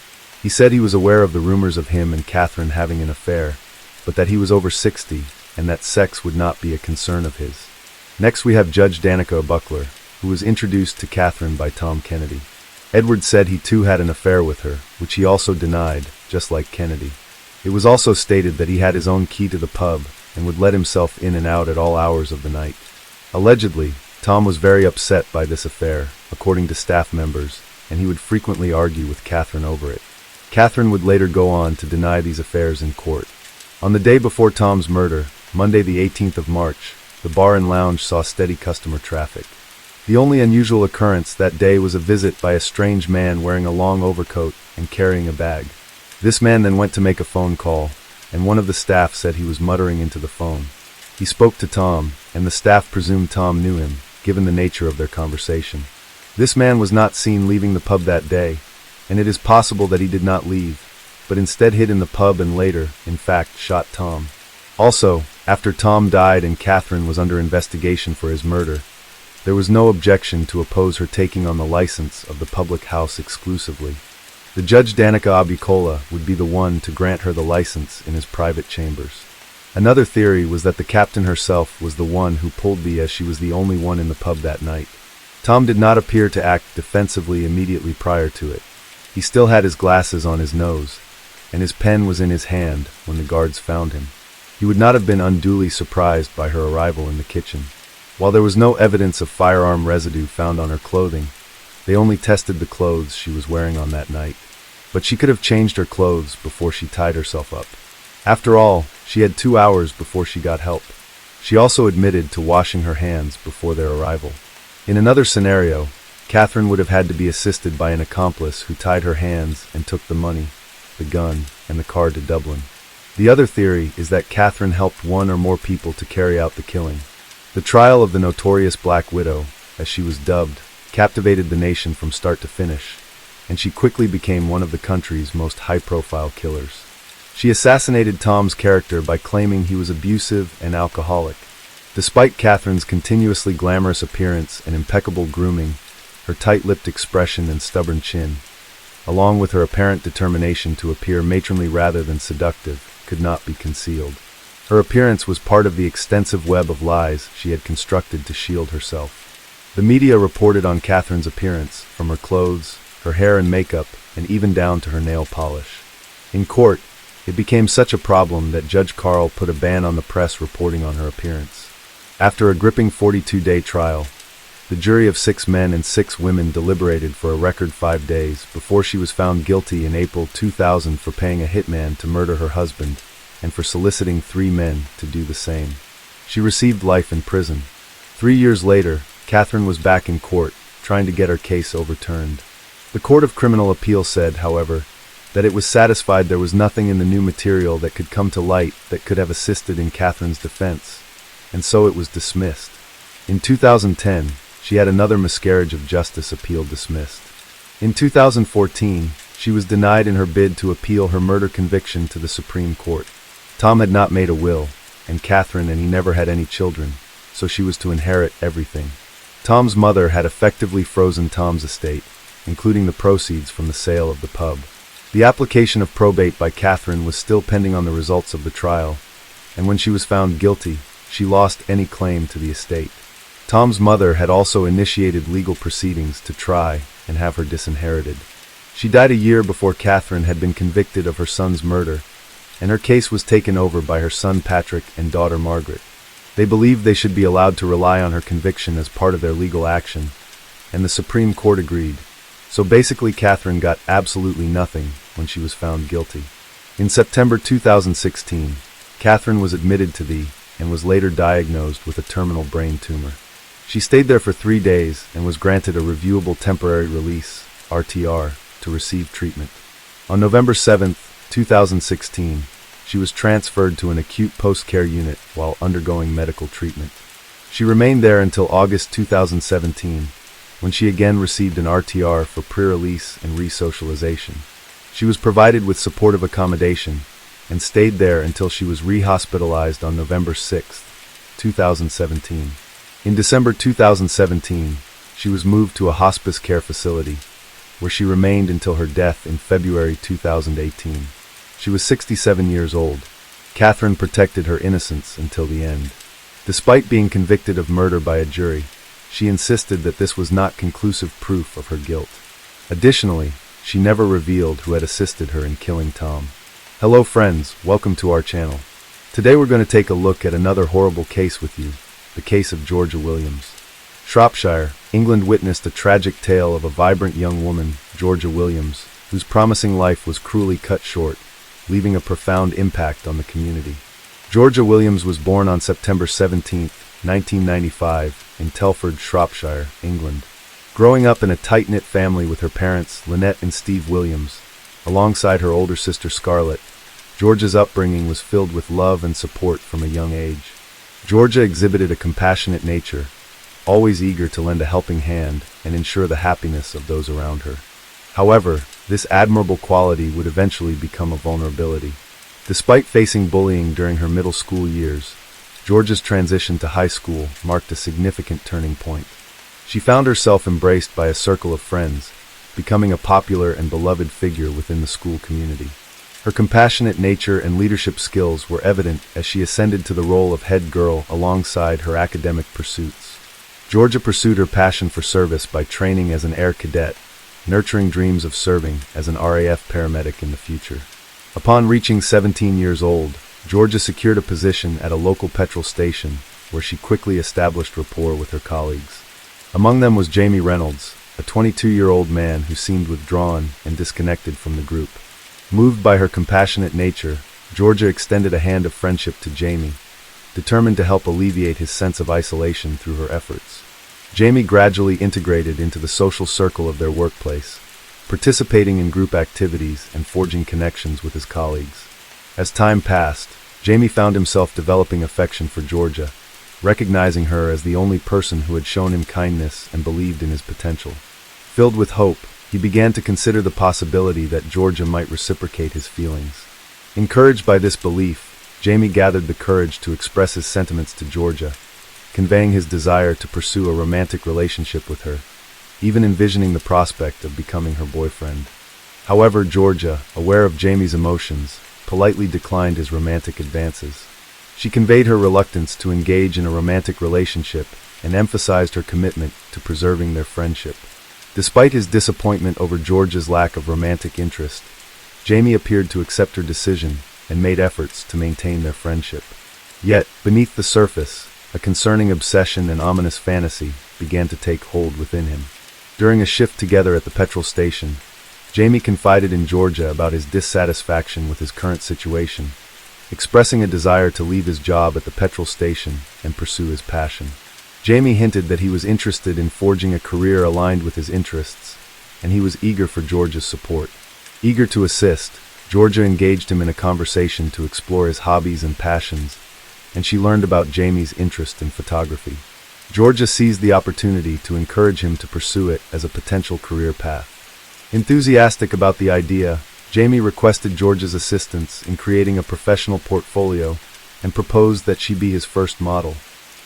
He said he was aware of the rumors of him and Katherine having an affair, but that he was over 60 and that sex would not be a concern of his. Next we have Judge Danica Buckler, who was introduced to Katherine by Tom Kennedy. Edward said he too had an affair with her, which he also denied, just like Kennedy. It was also stated that he had his own key to the pub and would let himself in and out at all hours of the night. Allegedly, Tom was very upset by this affair, according to staff members, and he would frequently argue with Katherine over it. Katherine would later go on to deny these affairs in court. On the day before Tom's murder, Monday the 18th of March, the bar and lounge saw steady customer traffic. The only unusual occurrence that day was a visit by a strange man wearing a long overcoat and carrying a bag. This man then went to make a phone call, and one of the staff said he was muttering into the phone. He spoke to Tom, and the staff presumed Tom knew him, given the nature of their conversation. This man was not seen leaving the pub that day, and it is possible that he did not leave, but instead hid in the pub and later, in fact, shot Tom. Also, after Tom died and Katherine was under investigation for his murder, there was no objection to oppose her taking on the license of the public house exclusively. The Judge Danica Abicola would be the one to grant her the license in his private chambers. Another theory was that the captain herself was the one who pulled as she was the only one in the pub that night. Tom did not appear to act defensively immediately prior to it. He still had his glasses on his nose, and his pen was in his hand when the guards found him. He would not have been unduly surprised by her arrival in the kitchen. While there was no evidence of firearm residue found on her clothing, they only tested the clothes she was wearing on that night. But she could have changed her clothes before she tied herself up. After all, she had 2 hours before she got help. She also admitted to washing her hands before their arrival. In another scenario, Katherine would have had to be assisted by an accomplice who tied her hands and took the money, the gun, and the car to Dublin. The other theory is that Katherine helped one or more people to carry out the killing. The trial of the notorious Black Widow, as she was dubbed, captivated the nation from start to finish, and she quickly became one of the country's most high-profile killers. She assassinated Tom's character by claiming he was abusive and alcoholic. Despite Katherine's continuously glamorous appearance and impeccable grooming, her tight-lipped expression and stubborn chin, along with her apparent determination to appear matronly rather than seductive, could not be concealed. Her appearance was part of the extensive web of lies she had constructed to shield herself. The media reported on Katherine's appearance, from her clothes, her hair and makeup, and even down to her nail polish. In court, it became such a problem that Judge Carl put a ban on the press reporting on her appearance. After a gripping 42-day trial, the jury of 6 men and 6 women deliberated for a record 5 days before she was found guilty in April 2000 for paying a hitman to murder her husband and for soliciting 3 men to do the same. She received life in prison. 3 years later, Katherine was back in court, trying to get her case overturned. The Court of Criminal Appeal said, however, that it was satisfied there was nothing in the new material that could come to light that could have assisted in Katherine's defense, and so it was dismissed. In 2010, she had another miscarriage of justice appeal dismissed. In 2014, she was denied in her bid to appeal her murder conviction to the Supreme Court. Tom had not made a will, and Katherine and he never had any children, so she was to inherit everything. Tom's mother had effectively frozen Tom's estate, including the proceeds from the sale of the pub. The application of probate by Katherine was still pending on the results of the trial, and when she was found guilty, she lost any claim to the estate. Tom's mother had also initiated legal proceedings to try and have her disinherited. She died a year before Katherine had been convicted of her son's murder, and her case was taken over by her son Patrick and daughter Margaret. They believed they should be allowed to rely on her conviction as part of their legal action, and the Supreme Court agreed. So basically Katherine got absolutely nothing when she was found guilty. In September 2016, Katherine was admitted to the and was later diagnosed with a terminal brain tumor. She stayed there for 3 days and was granted a reviewable temporary release, RTR, to receive treatment. On November 7, 2016, she was transferred to an acute post-care unit while undergoing medical treatment. She remained there until August 2017, when she again received an RTR for pre-release and re-socialization. She was provided with supportive accommodation and stayed there until she was re-hospitalized on November 6, 2017. In December 2017, she was moved to a hospice care facility, where she remained until her death in February 2018. She was 67 years old. Katherine protected her innocence until the end. Despite being convicted of murder by a jury, she insisted that this was not conclusive proof of her guilt. Additionally, she never revealed who had assisted her in killing Tom. Hello friends, welcome to our channel. Today we're going to take a look at another horrible case with you, the case of Georgia Williams. Shropshire, England witnessed a tragic tale of a vibrant young woman, Georgia Williams, whose promising life was cruelly cut short, leaving a profound impact on the community. Georgia Williams was born on September 17, 1995, in Telford, Shropshire, England. Growing up in a tight-knit family with her parents, Lynette and Steve Williams, alongside her older sister Scarlett, Georgia's upbringing was filled with love and support from a young age. Georgia exhibited a compassionate nature, always eager to lend a helping hand and ensure the happiness of those around her. However, this admirable quality would eventually become a vulnerability. Despite facing bullying during her middle school years, Georgia's transition to high school marked a significant turning point. She found herself embraced by a circle of friends, becoming a popular and beloved figure within the school community. Her compassionate nature and leadership skills were evident as she ascended to the role of head girl alongside her academic pursuits. Georgia pursued her passion for service by training as an air cadet, nurturing dreams of serving as an RAF paramedic in the future. Upon reaching 17 years old, Georgia secured a position at a local petrol station where she quickly established rapport with her colleagues. Among them was Jamie Reynolds, a 22-year-old man who seemed withdrawn and disconnected from the group. Moved by her compassionate nature, Georgia extended a hand of friendship to Jamie, determined to help alleviate his sense of isolation through her efforts. Jamie gradually integrated into the social circle of their workplace, participating in group activities and forging connections with his colleagues. As time passed, Jamie found himself developing affection for Georgia, recognizing her as the only person who had shown him kindness and believed in his potential. Filled with hope, he began to consider the possibility that Georgia might reciprocate his feelings. Encouraged by this belief, Jamie gathered the courage to express his sentiments to Georgia, conveying his desire to pursue a romantic relationship with her, even envisioning the prospect of becoming her boyfriend. However, Georgia, aware of Jamie's emotions, politely declined his romantic advances. She conveyed her reluctance to engage in a romantic relationship and emphasized her commitment to preserving their friendship. Despite his disappointment over Georgia's lack of romantic interest, Jamie appeared to accept her decision and made efforts to maintain their friendship. Yet, beneath the surface, a concerning obsession and ominous fantasy began to take hold within him. During a shift together at the petrol station, Jamie confided in Georgia about his dissatisfaction with his current situation, expressing a desire to leave his job at the petrol station and pursue his passion. Jamie hinted that he was interested in forging a career aligned with his interests, and he was eager for Georgia's support. Eager to assist, Georgia engaged him in a conversation to explore his hobbies and passions, and she learned about Jamie's interest in photography. Georgia seized the opportunity to encourage him to pursue it as a potential career path. Enthusiastic about the idea, Jamie requested Georgia's assistance in creating a professional portfolio and proposed that she be his first model.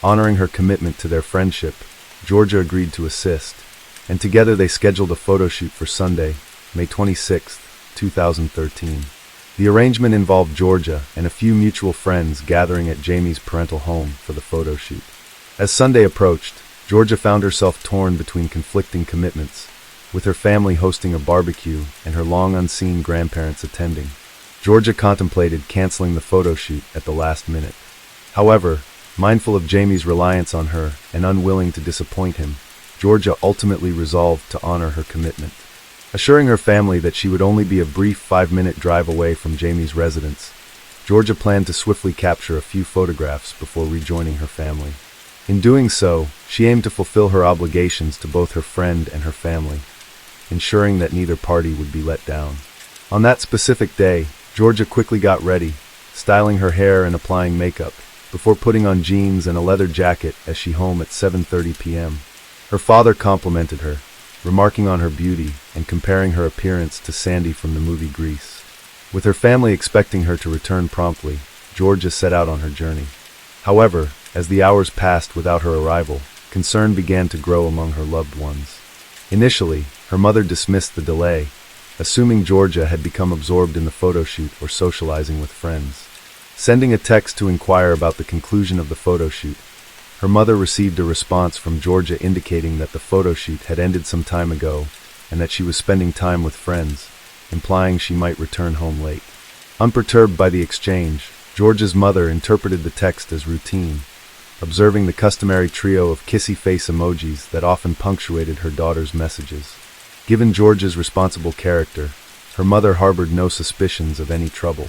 Honoring her commitment to their friendship, Georgia agreed to assist, and together they scheduled a photo shoot for Sunday, May 26, 2013. The arrangement involved Georgia and a few mutual friends gathering at Jamie's parental home for the photo shoot. As Sunday approached, Georgia found herself torn between conflicting commitments, with her family hosting a barbecue and her long-unseen grandparents attending. Georgia contemplated canceling the photo shoot at the last minute. However, mindful of Jamie's reliance on her and unwilling to disappoint him, Georgia ultimately resolved to honor her commitment. Assuring her family that she would only be a brief 5-minute drive away from Jamie's residence, Georgia planned to swiftly capture a few photographs before rejoining her family. In doing so, she aimed to fulfill her obligations to both her friend and her family, ensuring that neither party would be let down. On that specific day, Georgia quickly got ready, styling her hair and applying makeup, before putting on jeans and a leather jacket as she home at 7:30 p.m. Her father complimented her, remarking on her beauty and comparing her appearance to Sandy from the movie Grease. With her family expecting her to return promptly, Georgia set out on her journey. However, as the hours passed without her arrival, concern began to grow among her loved ones. Initially, her mother dismissed the delay, assuming Georgia had become absorbed in the photo shoot or socializing with friends. Sending a text to inquire about the conclusion of the photo shoot, her mother received a response from Georgia indicating that the photo shoot had ended some time ago and that she was spending time with friends, implying she might return home late. Unperturbed by the exchange, Georgia's mother interpreted the text as routine, observing the customary trio of kissy face emojis that often punctuated her daughter's messages. Given Georgia's responsible character, her mother harbored no suspicions of any trouble.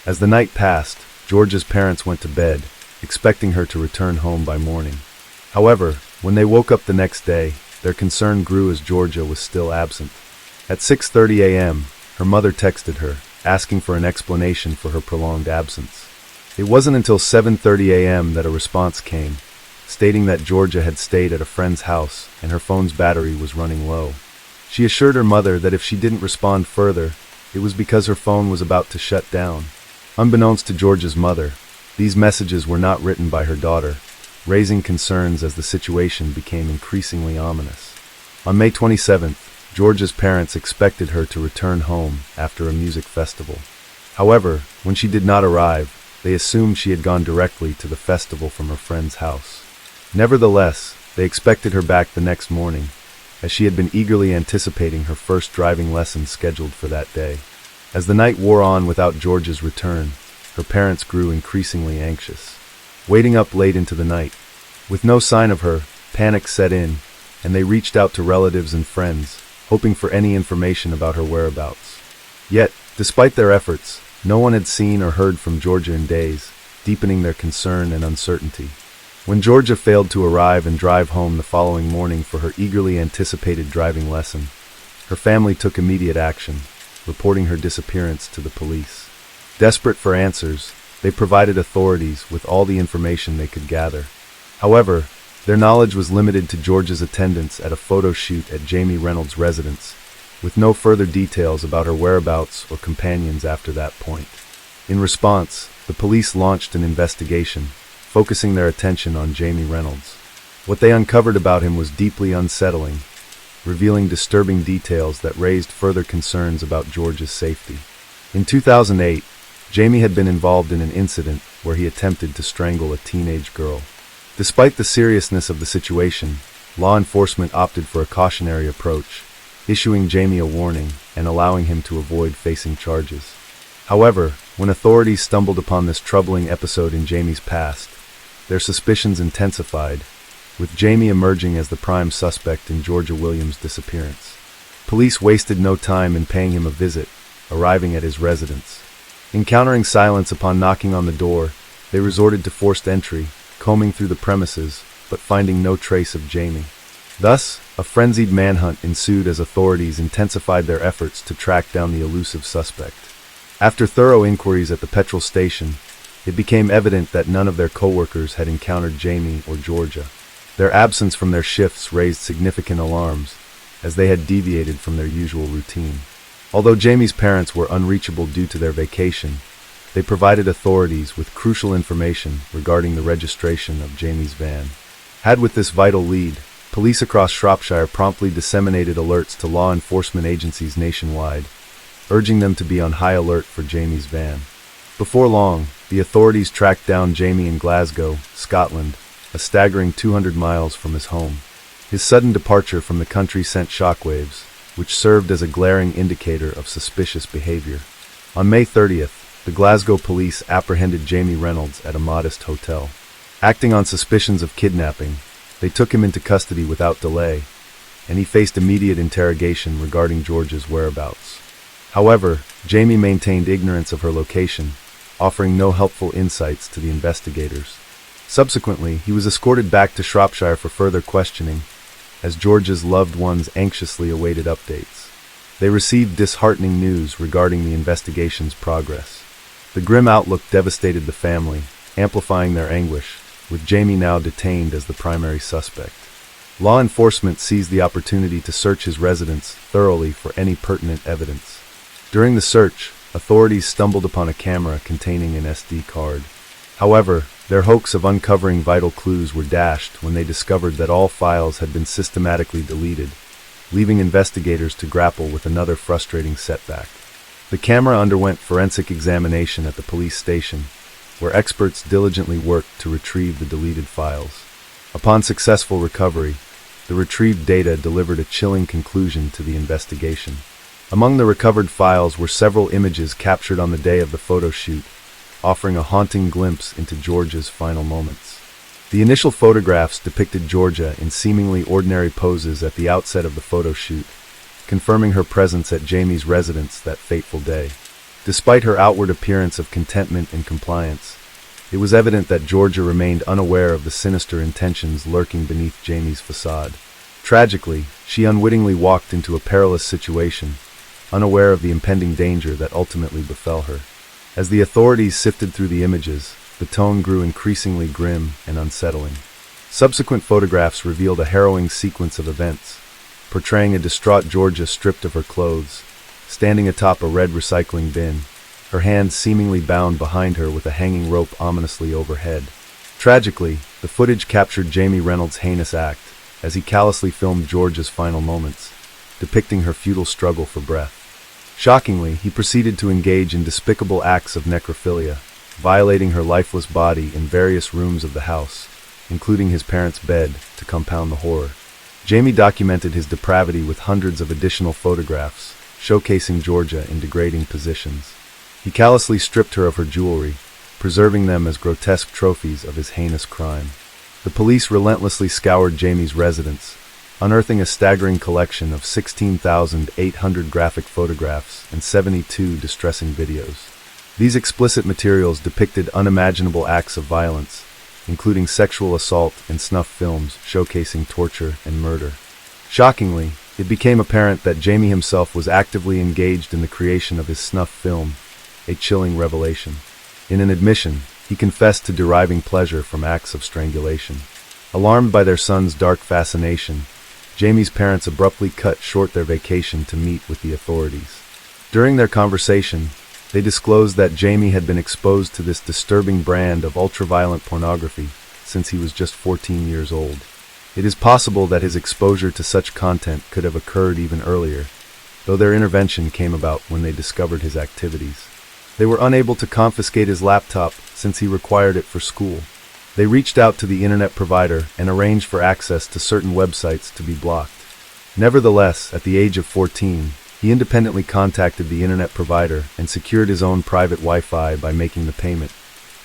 As the night passed, Georgia's parents went to bed, expecting her to return home by morning. However, when they woke up the next day, their concern grew as Georgia was still absent. At 6:30 a.m., her mother texted her, asking for an explanation for her prolonged absence. It wasn't until 7:30 a.m. that a response came, stating that Georgia had stayed at a friend's house and her phone's battery was running low. She assured her mother that if she didn't respond further, it was because her phone was about to shut down. Unbeknownst to Georgia's mother, these messages were not written by her daughter, raising concerns as the situation became increasingly ominous. On May 27th, Georgia's parents expected her to return home after a music festival. However, when she did not arrive, they assumed she had gone directly to the festival from her friend's house. Nevertheless, they expected her back the next morning, as she had been eagerly anticipating her first driving lesson scheduled for that day. As the night wore on without Georgia's return, her parents grew increasingly anxious. Waiting up late into the night, with no sign of her, panic set in, and they reached out to relatives and friends, hoping for any information about her whereabouts. Yet, despite their efforts, no one had seen or heard from Georgia in days, deepening their concern and uncertainty. When Georgia failed to arrive and drive home the following morning for her eagerly anticipated driving lesson, her family took immediate action, reporting her disappearance to the police. Desperate for answers, they provided authorities with all the information they could gather. However, their knowledge was limited to Georgia's attendance at a photo shoot at Jamie Reynolds' residence, with no further details about her whereabouts or companions after that point. In response, the police launched an investigation, focusing their attention on Jamie Reynolds. What they uncovered about him was deeply unsettling, revealing disturbing details that raised further concerns about Georgia's safety. In 2008, Jamie had been involved in an incident where he attempted to strangle a teenage girl. Despite the seriousness of the situation, law enforcement opted for a cautionary approach, issuing Jamie a warning and allowing him to avoid facing charges. However, when authorities stumbled upon this troubling episode in Jamie's past, their suspicions intensified, with Jamie emerging as the prime suspect in Georgia Williams' disappearance. Police wasted no time in paying him a visit, arriving at his residence. Encountering silence upon knocking on the door, they resorted to forced entry, combing through the premises, but finding no trace of Jamie. Thus, a frenzied manhunt ensued as authorities intensified their efforts to track down the elusive suspect. After thorough inquiries at the petrol station, it became evident that none of their co-workers had encountered Jamie or Georgia. Their absence from their shifts raised significant alarms, as they had deviated from their usual routine. Although Jamie's parents were unreachable due to their vacation, they provided authorities with crucial information regarding the registration of Jamie's van. Had with this vital lead, police across Shropshire promptly disseminated alerts to law enforcement agencies nationwide, urging them to be on high alert for Jamie's van. Before long, the authorities tracked down Jamie in Glasgow, Scotland, a staggering 200 miles from his home. His sudden departure from the country sent shockwaves, which served as a glaring indicator of suspicious behavior. On May 30th, the Glasgow police apprehended Jamie Reynolds at a modest hotel. Acting on suspicions of kidnapping, they took him into custody without delay, and he faced immediate interrogation regarding Georgia's whereabouts. However, Jamie maintained ignorance of her location, offering no helpful insights to the investigators. Subsequently, he was escorted back to Shropshire for further questioning, as Georgia's loved ones anxiously awaited updates. They received disheartening news regarding the investigation's progress. The grim outlook devastated the family, amplifying their anguish, with Jamie now detained as the primary suspect. Law enforcement seized the opportunity to search his residence thoroughly for any pertinent evidence. During the search, authorities stumbled upon a camera containing an SD card. However, their hopes of uncovering vital clues were dashed when they discovered that all files had been systematically deleted, leaving investigators to grapple with another frustrating setback. The camera underwent forensic examination at the police station, where experts diligently worked to retrieve the deleted files. Upon successful recovery, the retrieved data delivered a chilling conclusion to the investigation. Among the recovered files were several images captured on the day of the photo shoot, offering a haunting glimpse into Georgia's final moments. The initial photographs depicted Georgia in seemingly ordinary poses at the outset of the photo shoot, confirming her presence at Jamie's residence that fateful day. Despite her outward appearance of contentment and compliance, it was evident that Georgia remained unaware of the sinister intentions lurking beneath Jamie's facade. Tragically, she unwittingly walked into a perilous situation, unaware of the impending danger that ultimately befell her. As the authorities sifted through the images, the tone grew increasingly grim and unsettling. Subsequent photographs revealed a harrowing sequence of events, portraying a distraught Georgia stripped of her clothes, standing atop a red recycling bin, her hands seemingly bound behind her with a hanging rope ominously overhead. Tragically, the footage captured Jamie Reynolds' heinous act, as he callously filmed Georgia's final moments, depicting her futile struggle for breath. Shockingly, he proceeded to engage in despicable acts of necrophilia, violating her lifeless body in various rooms of the house, including his parents' bed, to compound the horror. Jamie documented his depravity with hundreds of additional photographs, showcasing Georgia in degrading positions. He callously stripped her of her jewelry, preserving them as grotesque trophies of his heinous crime. The police relentlessly scoured Jamie's residence, unearthing a staggering collection of 16,800 graphic photographs and 72 distressing videos. These explicit materials depicted unimaginable acts of violence, including sexual assault and snuff films showcasing torture and murder. Shockingly, it became apparent that Jamie himself was actively engaged in the creation of his snuff film, a chilling revelation. In an admission, he confessed to deriving pleasure from acts of strangulation. Alarmed by their son's dark fascination, Jamie's parents abruptly cut short their vacation to meet with the authorities. During their conversation, they disclosed that Jamie had been exposed to this disturbing brand of ultraviolent pornography since he was just 14 years old. It is possible that his exposure to such content could have occurred even earlier, though their intervention came about when they discovered his activities. They were unable to confiscate his laptop since he required it for school. They reached out to the internet provider and arranged for access to certain websites to be blocked. Nevertheless, at the age of 14, he independently contacted the internet provider and secured his own private Wi-Fi by making the payment,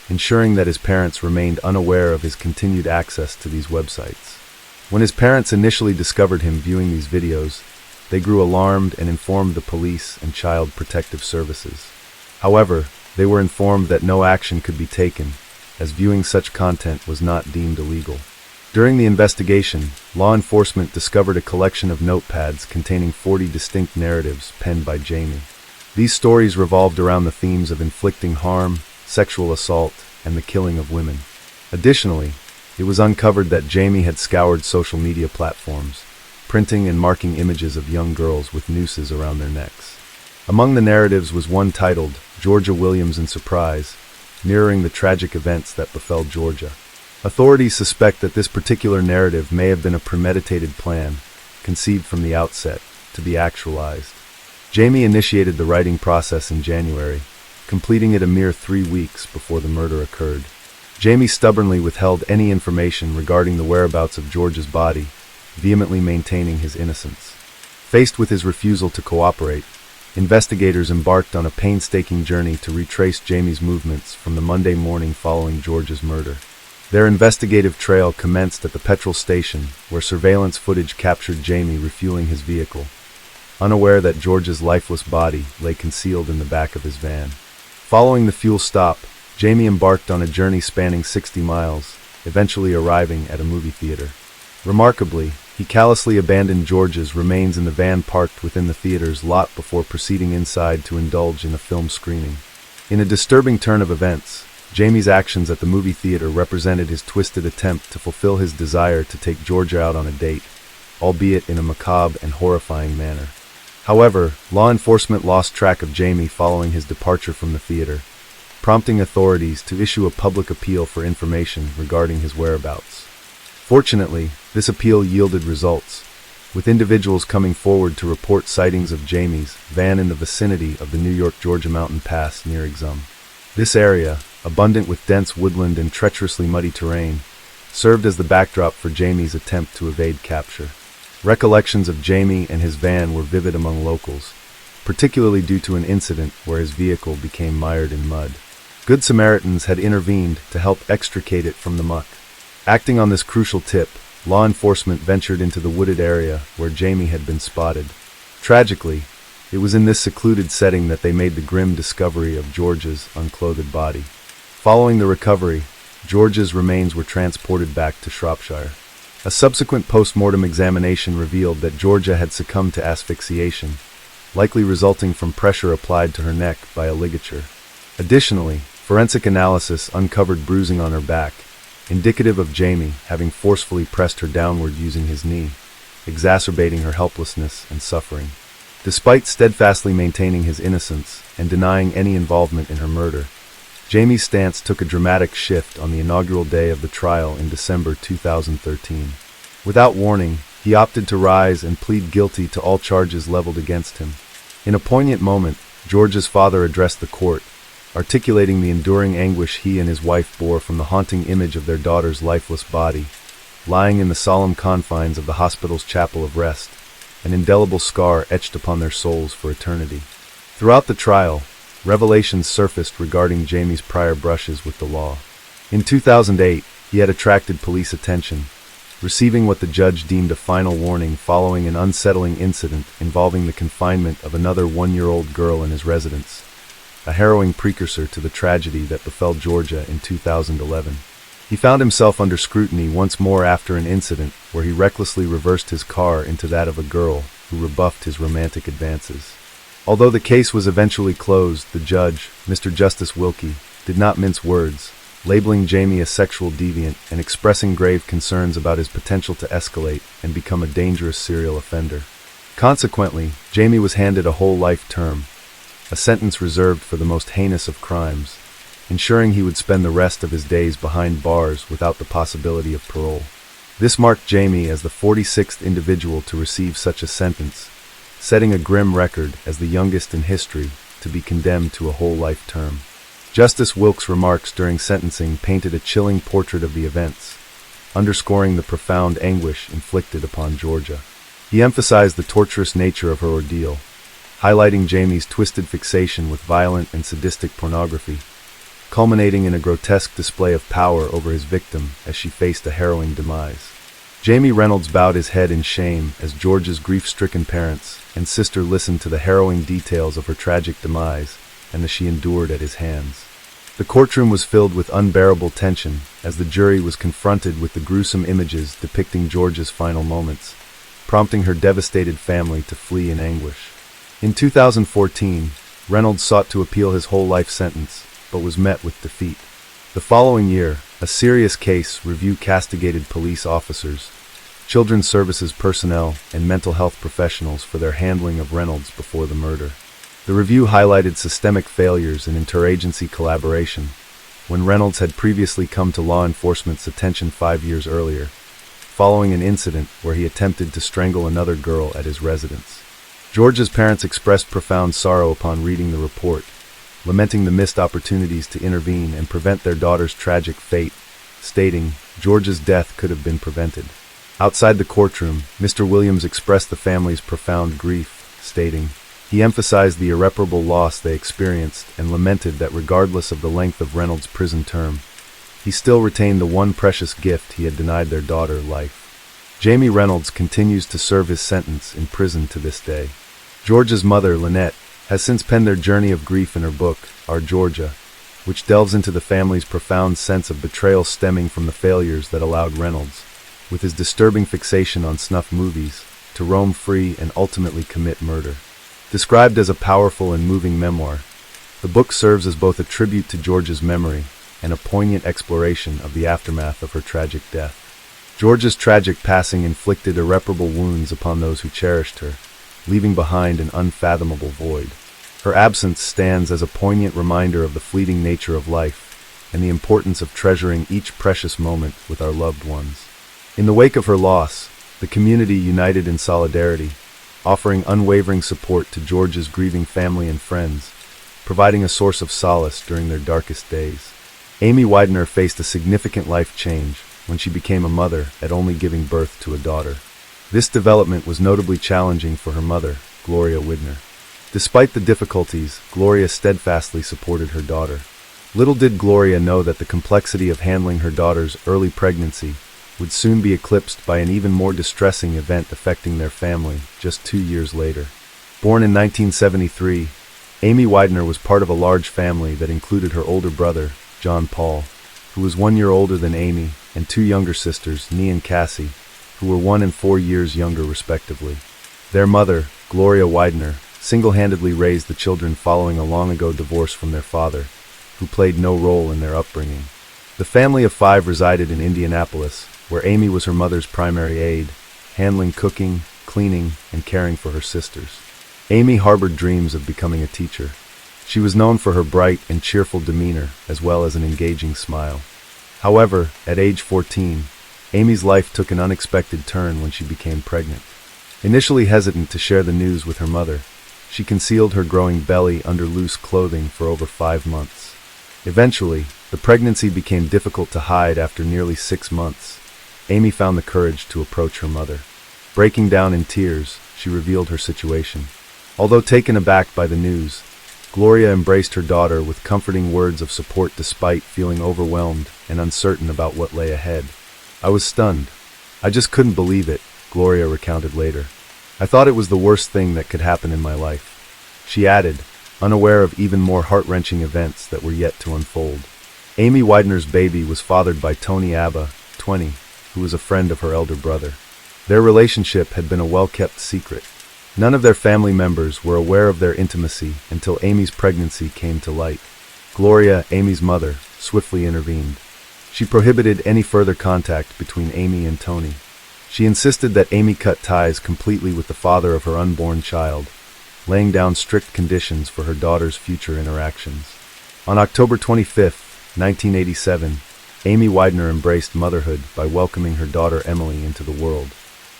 ensuring that his parents remained unaware of his continued access to these websites. When his parents initially discovered him viewing these videos, they grew alarmed and informed the police and child protective services. However, they were informed that no action could be taken, as viewing such content was not deemed illegal. During the investigation, law enforcement discovered a collection of notepads containing 40 distinct narratives penned by Jamie. These stories revolved around the themes of inflicting harm, sexual assault, and the killing of women. Additionally, it was uncovered that Jamie had scoured social media platforms, printing and marking images of young girls with nooses around their necks. Among the narratives was one titled, "Georgia Williams in Surprise," mirroring the tragic events that befell Georgia. Authorities suspect that this particular narrative may have been a premeditated plan, conceived from the outset, to be actualized. Jamie initiated the writing process in January, completing it a mere 3 weeks before the murder occurred. Jamie stubbornly withheld any information regarding the whereabouts of Georgia's body, vehemently maintaining his innocence. Faced with his refusal to cooperate, investigators embarked on a painstaking journey to retrace Jamie's movements from the Monday morning following George's murder. Their investigative trail commenced at the petrol station, where surveillance footage captured Jamie refueling his vehicle, unaware that George's lifeless body lay concealed in the back of his van. Following the fuel stop, Jamie embarked on a journey spanning 60 miles, eventually arriving at a movie theater. Remarkably, he callously abandoned George's remains in the van parked within the theater's lot before proceeding inside to indulge in a film screening. In a disturbing turn of events, Jamie's actions at the movie theater represented his twisted attempt to fulfill his desire to take Georgia out on a date, albeit in a macabre and horrifying manner. However, law enforcement lost track of Jamie following his departure from the theater, prompting authorities to issue a public appeal for information regarding his whereabouts. Fortunately, this appeal yielded results, with individuals coming forward to report sightings of Jamie's van in the vicinity of the New York-Georgia mountain pass near Exum. This area, abundant with dense woodland and treacherously muddy terrain, served as the backdrop for Jamie's attempt to evade capture. Recollections of Jamie and his van were vivid among locals, particularly due to an incident where his vehicle became mired in mud. Good Samaritans had intervened to help extricate it from the muck. Acting on this crucial tip, law enforcement ventured into the wooded area where Jamie had been spotted. Tragically, it was in this secluded setting that they made the grim discovery of George's unclothed body. Following the recovery, George's remains were transported back to Shropshire. A subsequent post-mortem examination revealed that Georgia had succumbed to asphyxiation, likely resulting from pressure applied to her neck by a ligature. Additionally, forensic analysis uncovered bruising on her back, indicative of Jamie having forcefully pressed her downward using his knee, exacerbating her helplessness and suffering. Despite steadfastly maintaining his innocence and denying any involvement in her murder, Jamie's stance took a dramatic shift on the inaugural day of the trial in December 2013. Without warning, he opted to rise and plead guilty to all charges leveled against him. In a poignant moment, George's father addressed the court, articulating the enduring anguish he and his wife bore from the haunting image of their daughter's lifeless body, lying in the solemn confines of the hospital's chapel of rest, an indelible scar etched upon their souls for eternity. Throughout the trial, revelations surfaced regarding Jamie's prior brushes with the law. In 2008, he had attracted police attention, receiving what the judge deemed a final warning following an unsettling incident involving the confinement of another 1-year-old girl in his residence, a harrowing precursor to the tragedy that befell Georgia in 2011. He found himself under scrutiny once more after an incident where he recklessly reversed his car into that of a girl who rebuffed his romantic advances. Although the case was eventually closed, the judge, Mr. Justice Wilkie, did not mince words, labeling Jamie a sexual deviant and expressing grave concerns about his potential to escalate and become a dangerous serial offender. Consequently, Jamie was handed a whole life term, a sentence reserved for the most heinous of crimes, ensuring he would spend the rest of his days behind bars without the possibility of parole. This marked Jamie as the 46th individual to receive such a sentence, setting a grim record as the youngest in history to be condemned to a whole life term. Justice Wilkes' remarks during sentencing painted a chilling portrait of the events, underscoring the profound anguish inflicted upon Georgia. He emphasized the torturous nature of her ordeal, highlighting Jamie's twisted fixation with violent and sadistic pornography, culminating in a grotesque display of power over his victim as she faced a harrowing demise. Jamie Reynolds bowed his head in shame as Georgia's grief-stricken parents and sister listened to the harrowing details of her tragic demise and as she endured at his hands. The courtroom was filled with unbearable tension as the jury was confronted with the gruesome images depicting Georgia's final moments, prompting her devastated family to flee in anguish. In 2014, Reynolds sought to appeal his whole life sentence, but was met with defeat. The following year, a serious case review castigated police officers, children's services personnel, and mental health professionals for their handling of Reynolds before the murder. The review highlighted systemic failures in interagency collaboration, when Reynolds had previously come to law enforcement's attention 5 years earlier, following an incident where he attempted to strangle another girl at his residence. Georgia's parents expressed profound sorrow upon reading the report, lamenting the missed opportunities to intervene and prevent their daughter's tragic fate, stating, "Georgia's death could have been prevented. Outside the courtroom, Mr. Williams expressed the family's profound grief, stating, he emphasized the irreparable loss they experienced and lamented that regardless of the length of Reynolds' prison term, he still retained the one precious gift he had denied their daughter, life. Jamie Reynolds continues to serve his sentence in prison to this day. Georgia's mother, Lynette, has since penned their journey of grief in her book, Our Georgia, which delves into the family's profound sense of betrayal stemming from the failures that allowed Reynolds, with his disturbing fixation on snuff movies, to roam free and ultimately commit murder. Described as a powerful and moving memoir, the book serves as both a tribute to Georgia's memory and a poignant exploration of the aftermath of her tragic death. Georgia's tragic passing inflicted irreparable wounds upon those who cherished her, leaving behind an unfathomable void. Her absence stands as a poignant reminder of the fleeting nature of life and the importance of treasuring each precious moment with our loved ones. In the wake of her loss, the community united in solidarity, offering unwavering support to Georgia's grieving family and friends, providing a source of solace during their darkest days. Amy Weidner faced a significant life change when she became a mother at only giving birth to a daughter. This development was notably challenging for her mother, Gloria Weidner. Despite the difficulties, Gloria steadfastly supported her daughter. Little did Gloria know that the complexity of handling her daughter's early pregnancy would soon be eclipsed by an even more distressing event affecting their family just 2 years later. Born in 1973, Amy Weidner was part of a large family that included her older brother, John Paul, who was 1 year older than Amy, and 2 younger sisters, Nee and Cassie, who were 1 and 4 years younger respectively. Their mother, Gloria Weidner, single-handedly raised the children following a long-ago divorce from their father, who played no role in their upbringing. The family of 5 resided in Indianapolis, where Amy was her mother's primary aide, handling cooking, cleaning, and caring for her sisters. Amy harbored dreams of becoming a teacher. She was known for her bright and cheerful demeanor, as well as an engaging smile. However, at age 14, Amy's life took an unexpected turn when she became pregnant. Initially hesitant to share the news with her mother, she concealed her growing belly under loose clothing for over 5 months. Eventually, the pregnancy became difficult to hide after nearly 6 months. Amy found the courage to approach her mother. Breaking down in tears, she revealed her situation. Although taken aback by the news, Gloria embraced her daughter with comforting words of support despite feeling overwhelmed and uncertain about what lay ahead. I was stunned. I just couldn't believe it, Gloria recounted later. I thought it was the worst thing that could happen in my life. She added, unaware of even more heart-wrenching events that were yet to unfold. Amy Weidner's baby was fathered by Tony Abba, 20, who was a friend of her elder brother. Their relationship had been a well-kept secret. None of their family members were aware of their intimacy until Amy's pregnancy came to light. Gloria, Amy's mother, swiftly intervened. She prohibited any further contact between Amy and Tony. She insisted that Amy cut ties completely with the father of her unborn child, laying down strict conditions for her daughter's future interactions. On October 25, 1987, Amy Weidner embraced motherhood by welcoming her daughter Emily into the world.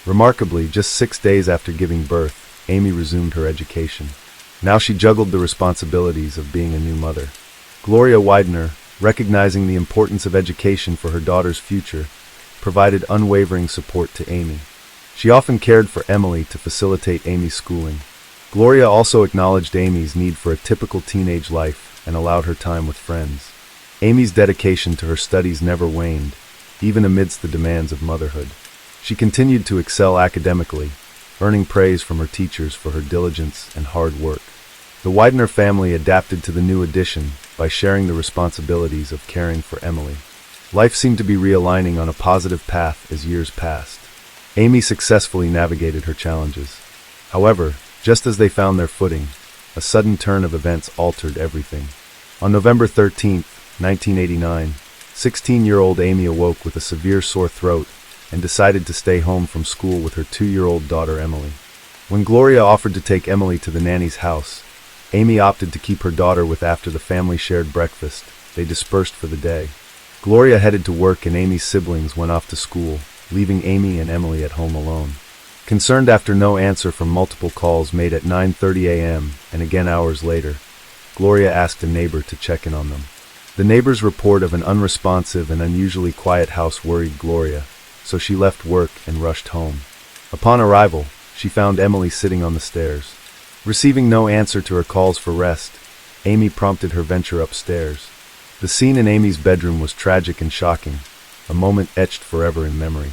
Remarkably, just 6 days after giving birth, Amy resumed her education. Now she juggled the responsibilities of being a new mother. Gloria Weidner, recognizing the importance of education for her daughter's future, provided unwavering support to Amy. She often cared for Emily to facilitate Amy's schooling. Gloria also acknowledged Amy's need for a typical teenage life and allowed her time with friends. Amy's dedication to her studies never waned, even amidst the demands of motherhood. She continued to excel academically, earning praise from her teachers for her diligence and hard work. The Weidner family adapted to the new addition by sharing the responsibilities of caring for Emily. Life seemed to be realigning on a positive path as years passed. Amy successfully navigated her challenges. However, just as they found their footing, a sudden turn of events altered everything. On November 13, 1989, 16-year-old Amy awoke with a severe sore throat and decided to stay home from school with her 2-year-old daughter Emily. When Gloria offered to take Emily to the nanny's house, Amy opted to keep her daughter with after the family shared breakfast. They dispersed for the day. Gloria headed to work and Amy's siblings went off to school, leaving Amy and Emily at home alone. Concerned after no answer from multiple calls made at 9:30 a.m. and again hours later, Gloria asked a neighbor to check in on them. The neighbor's report of an unresponsive and unusually quiet house worried Gloria, so she left work and rushed home. Upon arrival, she found Emily sitting on the stairs. Receiving no answer to her calls for rest, Amy prompted her venture upstairs. The scene in Amy's bedroom was tragic and shocking, a moment etched forever in memory.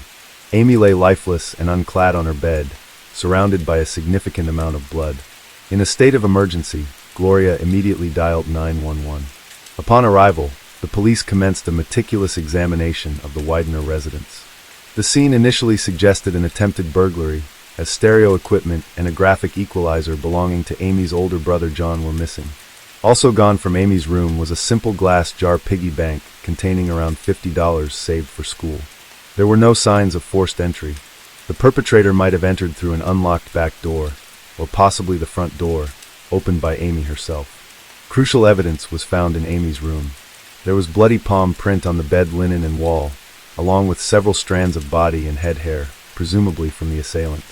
Amy lay lifeless and unclad on her bed, surrounded by a significant amount of blood. In a state of emergency, Gloria immediately dialed 911. Upon arrival, the police commenced a meticulous examination of the Weidner residence. The scene initially suggested an attempted burglary, as stereo equipment and a graphic equalizer belonging to Amy's older brother John were missing. Also gone from Amy's room was a simple glass jar piggy bank containing around $50 saved for school. There were no signs of forced entry. The perpetrator might have entered through an unlocked back door, or possibly the front door, opened by Amy herself. Crucial evidence was found in Amy's room. There was bloody palm print on the bed linen and wall, along with several strands of body and head hair, presumably from the assailant.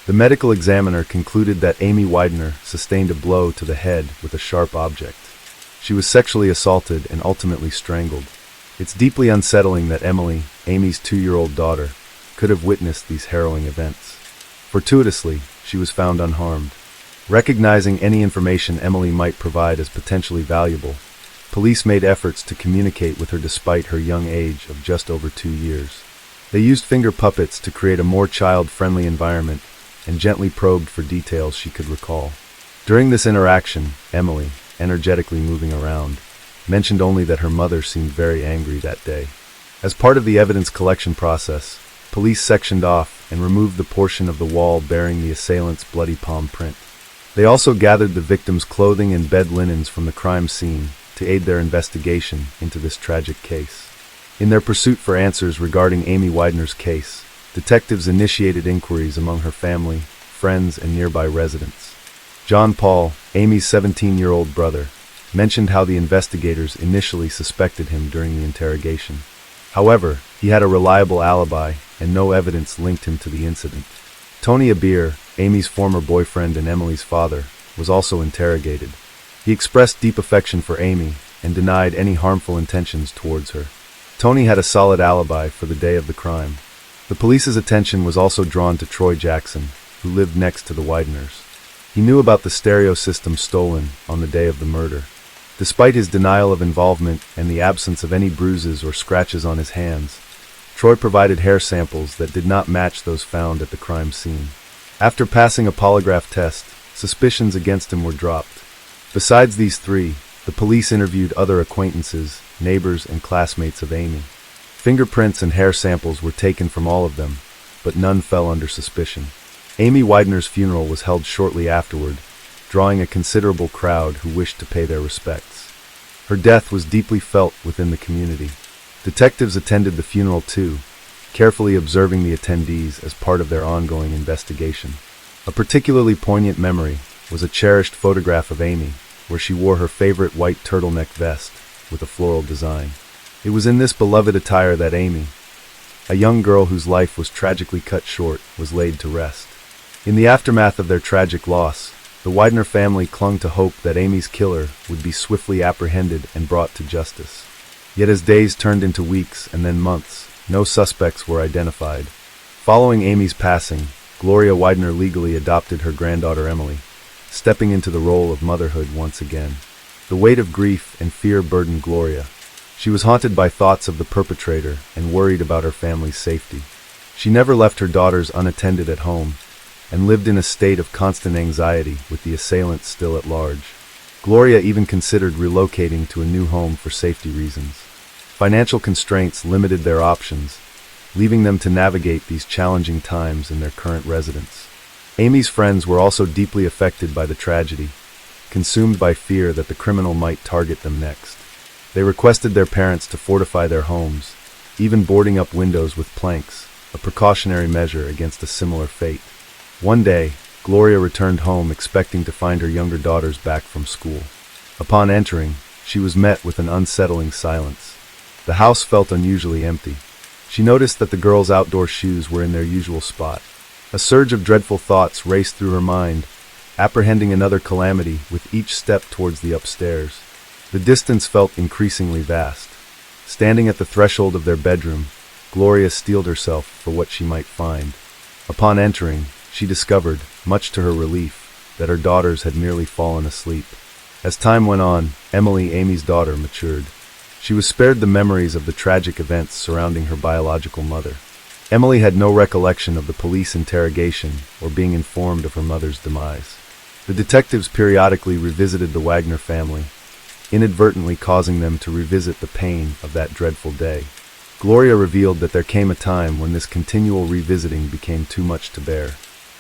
The medical examiner concluded that Amy Weidner sustained a blow to the head with a sharp object. She was sexually assaulted and ultimately strangled. It's deeply unsettling that Emily, Amy's 2-year-old daughter, could have witnessed these harrowing events. Fortuitously, she was found unharmed. Recognizing any information Emily might provide as potentially valuable, police made efforts to communicate with her despite her young age of just over 2 years. They used finger puppets to create a more child-friendly environment and gently probed for details she could recall. During this interaction, Emily, energetically moving around, mentioned only that her mother seemed very angry that day. As part of the evidence collection process, police sectioned off and removed the portion of the wall bearing the assailant's bloody palm print. They also gathered the victim's clothing and bed linens from the crime scene to aid their investigation into this tragic case. In their pursuit for answers regarding Amy Weidner's case, detectives initiated inquiries among her family, friends, and nearby residents. John Paul, Amy's 17-year-old brother, mentioned how the investigators initially suspected him during the interrogation. However, he had a reliable alibi, and no evidence linked him to the incident. Tony Abir, Amy's former boyfriend and Emily's father, was also interrogated. He expressed deep affection for Amy and denied any harmful intentions towards her. Tony had a solid alibi for the day of the crime. The police's attention was also drawn to Troy Jackson, who lived next to the Weidners. He knew about the stereo system stolen on the day of the murder. Despite his denial of involvement and the absence of any bruises or scratches on his hands, Troy provided hair samples that did not match those found at the crime scene. After passing a polygraph test, suspicions against him were dropped. Besides these three, the police interviewed other acquaintances, neighbors, and classmates of Amy. Fingerprints and hair samples were taken from all of them, but none fell under suspicion. Amy Weidner's funeral was held shortly afterward, drawing a considerable crowd who wished to pay their respects. Her death was deeply felt within the community. Detectives attended the funeral too, carefully observing the attendees as part of their ongoing investigation. A particularly poignant memory was a cherished photograph of Amy, where she wore her favorite white turtleneck vest with a floral design. It was in this beloved attire that Amy, a young girl whose life was tragically cut short, was laid to rest. In the aftermath of their tragic loss, the Weidner family clung to hope that Amy's killer would be swiftly apprehended and brought to justice. Yet as days turned into weeks and then months, no suspects were identified. Following Amy's passing, Gloria Weidner legally adopted her granddaughter Emily, stepping into the role of motherhood once again. The weight of grief and fear burdened Gloria. She was haunted by thoughts of the perpetrator and worried about her family's safety. She never left her daughters unattended at home and lived in a state of constant anxiety with the assailant still at large. Gloria even considered relocating to a new home for safety reasons. Financial constraints limited their options, leaving them to navigate these challenging times in their current residence. Amy's friends were also deeply affected by the tragedy, consumed by fear that the criminal might target them next. They requested their parents to fortify their homes, even boarding up windows with planks, a precautionary measure against a similar fate. One day, Gloria returned home expecting to find her younger daughters back from school. Upon entering, she was met with an unsettling silence. The house felt unusually empty. She noticed that the girls' outdoor shoes were in their usual spot. A surge of dreadful thoughts raced through her mind, apprehending another calamity with each step towards the upstairs. The distance felt increasingly vast. Standing at the threshold of their bedroom, Gloria steeled herself for what she might find. Upon entering, she discovered, much to her relief, that her daughters had merely fallen asleep. As time went on, Emily, Amy's daughter, matured. She was spared the memories of the tragic events surrounding her biological mother. Emily had no recollection of the police interrogation or being informed of her mother's demise. The detectives periodically revisited the Weidner family, inadvertently causing them to revisit the pain of that dreadful day. Gloria revealed that there came a time when this continual revisiting became too much to bear.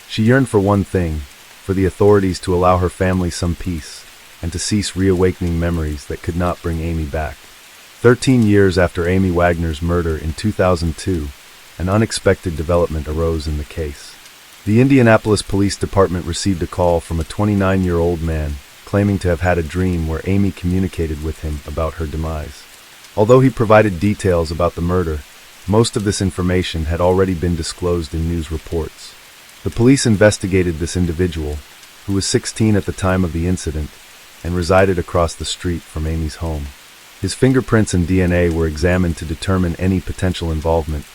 She yearned for one thing, for the authorities to allow her family some peace, and to cease reawakening memories that could not bring Amy back. 13 years after Amy Weidner's murder in 2002, an unexpected development arose in the case. The Indianapolis Police Department received a call from a 29-year-old man claiming to have had a dream where Amy communicated with him about her demise. Although he provided details about the murder, most of this information had already been disclosed in news reports. The police investigated this individual, who was 16 at the time of the incident, and resided across the street from Amy's home. His fingerprints and DNA were examined to determine any potential involvement,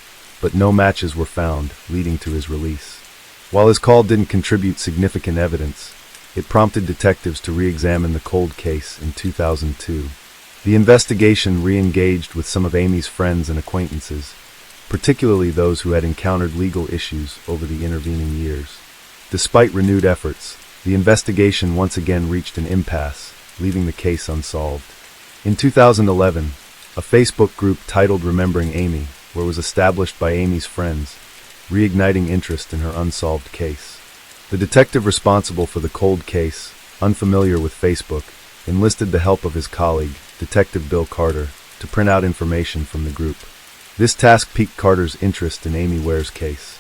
but no matches were found, leading to his release. While his call didn't contribute significant evidence, it prompted detectives to re-examine the cold case in 2002. The investigation re-engaged with some of Amy's friends and acquaintances, particularly those who had encountered legal issues over the intervening years. Despite renewed efforts, the investigation once again reached an impasse, leaving the case unsolved. In 2011, a Facebook group titled Remembering Amy was established by Amy's friends, reigniting interest in her unsolved case. The detective responsible for the cold case, unfamiliar with Facebook, enlisted the help of his colleague, Detective Bill Carter, to print out information from the group. This task piqued Carter's interest in Amy Weidner's case.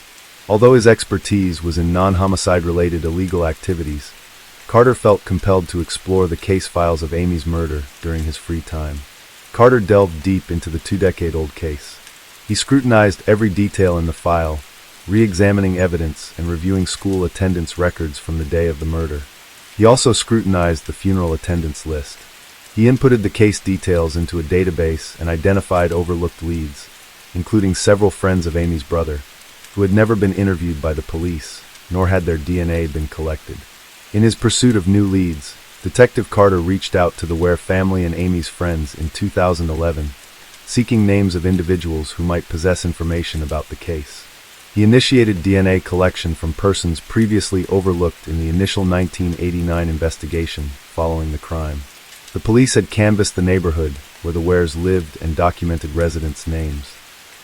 Although his expertise was in non-homicide-related illegal activities, Carter felt compelled to explore the case files of Amy's murder during his free time. Carter delved deep into the two-decade-old case. He scrutinized every detail in the file, re-examining evidence and reviewing school attendance records from the day of the murder. He also scrutinized the funeral attendance list. He inputted the case details into a database and identified overlooked leads, including several friends of Amy's brother, who had never been interviewed by the police, nor had their DNA been collected. In his pursuit of new leads, Detective Carter reached out to the Weidner family and Amy's friends in 2011, seeking names of individuals who might possess information about the case. He initiated DNA collection from persons previously overlooked in the initial 1989 investigation following the crime. The police had canvassed the neighborhood where the Weidners lived and documented residents' names.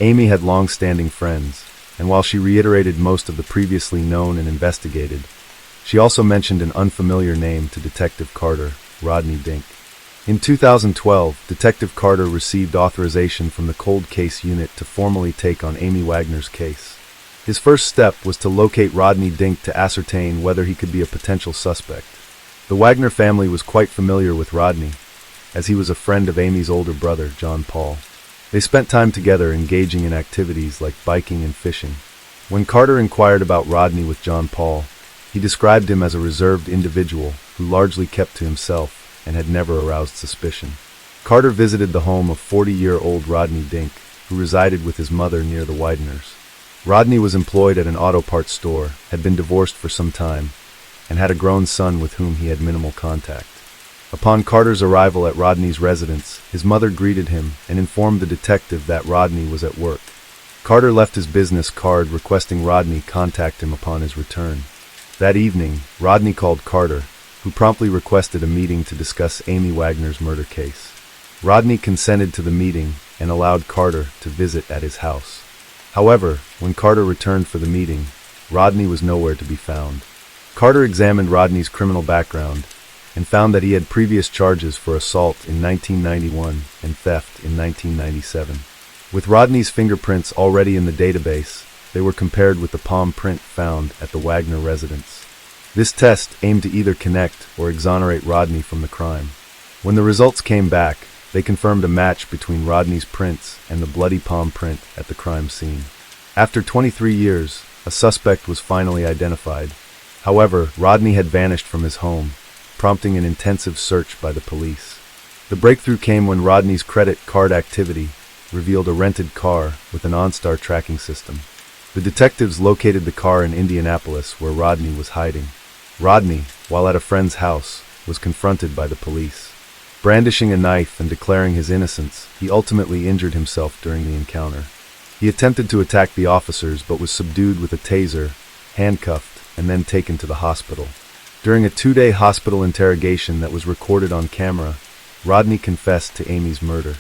Amy had long-standing friends, and while she reiterated most of the previously known and investigated, she also mentioned an unfamiliar name to Detective Carter, Rodney Dink. In 2012, Detective Carter received authorization from the Cold Case Unit to formally take on Amy Weidner's case. His first step was to locate Rodney Dink to ascertain whether he could be a potential suspect. The Weidner family was quite familiar with Rodney, as he was a friend of Amy's older brother, John Paul. They spent time together engaging in activities like biking and fishing. When Carter inquired about Rodney with John Paul, he described him as a reserved individual who largely kept to himself and had never aroused suspicion. Carter visited the home of 40-year-old Rodney Dink, who resided with his mother near the Weidners. Rodney was employed at an auto parts store, had been divorced for some time, and had a grown son with whom he had minimal contact. Upon Carter's arrival at Rodney's residence, his mother greeted him and informed the detective that Rodney was at work. Carter left his business card requesting Rodney contact him upon his return. That evening, Rodney called Carter, who promptly requested a meeting to discuss Amy Weidner's murder case. Rodney consented to the meeting and allowed Carter to visit at his house. However, when Carter returned for the meeting, Rodney was nowhere to be found. Carter examined Rodney's criminal background and found that he had previous charges for assault in 1991 and theft in 1997. With Rodney's fingerprints already in the database, they were compared with the palm print found at the Weidner residence. This test aimed to either connect or exonerate Rodney from the crime. When the results came back, they confirmed a match between Rodney's prints and the bloody palm print at the crime scene. After 23 years, a suspect was finally identified. However, Rodney had vanished from his home, prompting an intensive search by the police. The breakthrough came when Rodney's credit card activity revealed a rented car with an OnStar tracking system. The detectives located the car in Indianapolis where Rodney was hiding. Rodney, while at a friend's house, was confronted by the police. Brandishing a knife and declaring his innocence, he ultimately injured himself during the encounter. He attempted to attack the officers but was subdued with a taser, handcuffed, and then taken to the hospital. During a 2-day hospital interrogation that was recorded on camera, Rodney confessed to Amy's murder.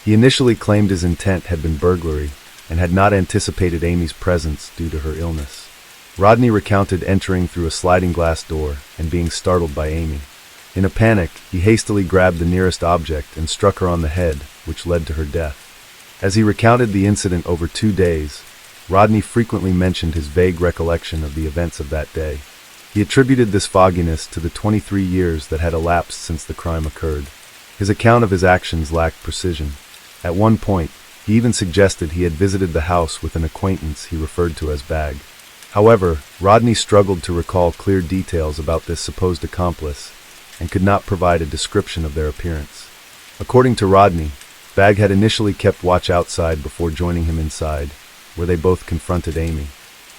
He initially claimed his intent had been burglary and had not anticipated Amy's presence due to her illness. Rodney recounted entering through a sliding glass door and being startled by Amy. In a panic, he hastily grabbed the nearest object and struck her on the head, which led to her death. As he recounted the incident over 2 days, Rodney frequently mentioned his vague recollection of the events of that day. He attributed this fogginess to the 23 years that had elapsed since the crime occurred. His account of his actions lacked precision. At one point, he even suggested he had visited the house with an acquaintance he referred to as Bag. However, Rodney struggled to recall clear details about this supposed accomplice and could not provide a description of their appearance. According to Rodney, Bag had initially kept watch outside before joining him inside, where they both confronted Amy.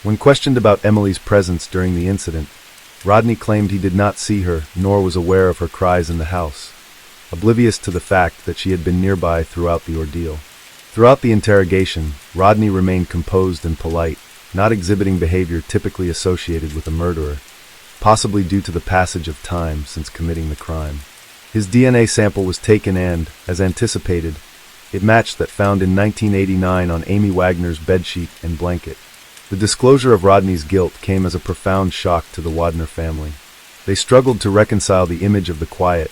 When questioned about Emily's presence during the incident, Rodney claimed he did not see her nor was aware of her cries in the house, oblivious to the fact that she had been nearby throughout the ordeal. Throughout the interrogation, Rodney remained composed and polite, not exhibiting behavior typically associated with a murderer, possibly due to the passage of time since committing the crime. His DNA sample was taken and, as anticipated, it matched that found in 1989 on Amy Weidner's bedsheet and blanket. The disclosure of Rodney's guilt came as a profound shock to the Weidner family. They struggled to reconcile the image of the quiet,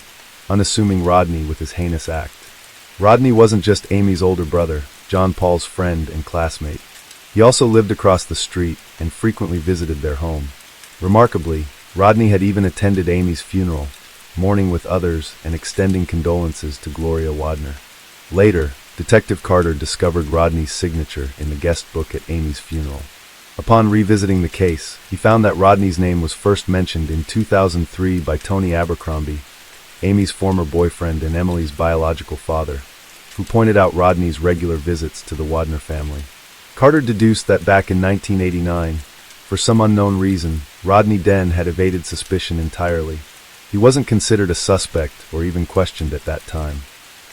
unassuming Rodney with his heinous act. Rodney wasn't just Amy's older brother, John Paul's friend and classmate. He also lived across the street and frequently visited their home. Remarkably, Rodney had even attended Amy's funeral, mourning with others and extending condolences to Gloria Weidner. Later, Detective Carter discovered Rodney's signature in the guest book at Amy's funeral. Upon revisiting the case, he found that Rodney's name was first mentioned in 2003 by Tony Abercrombie, Amy's former boyfriend and Emily's biological father, who pointed out Rodney's regular visits to the Weidner family. Carter deduced that back in 1989, for some unknown reason, Rodney Den had evaded suspicion entirely. He wasn't considered a suspect or even questioned at that time.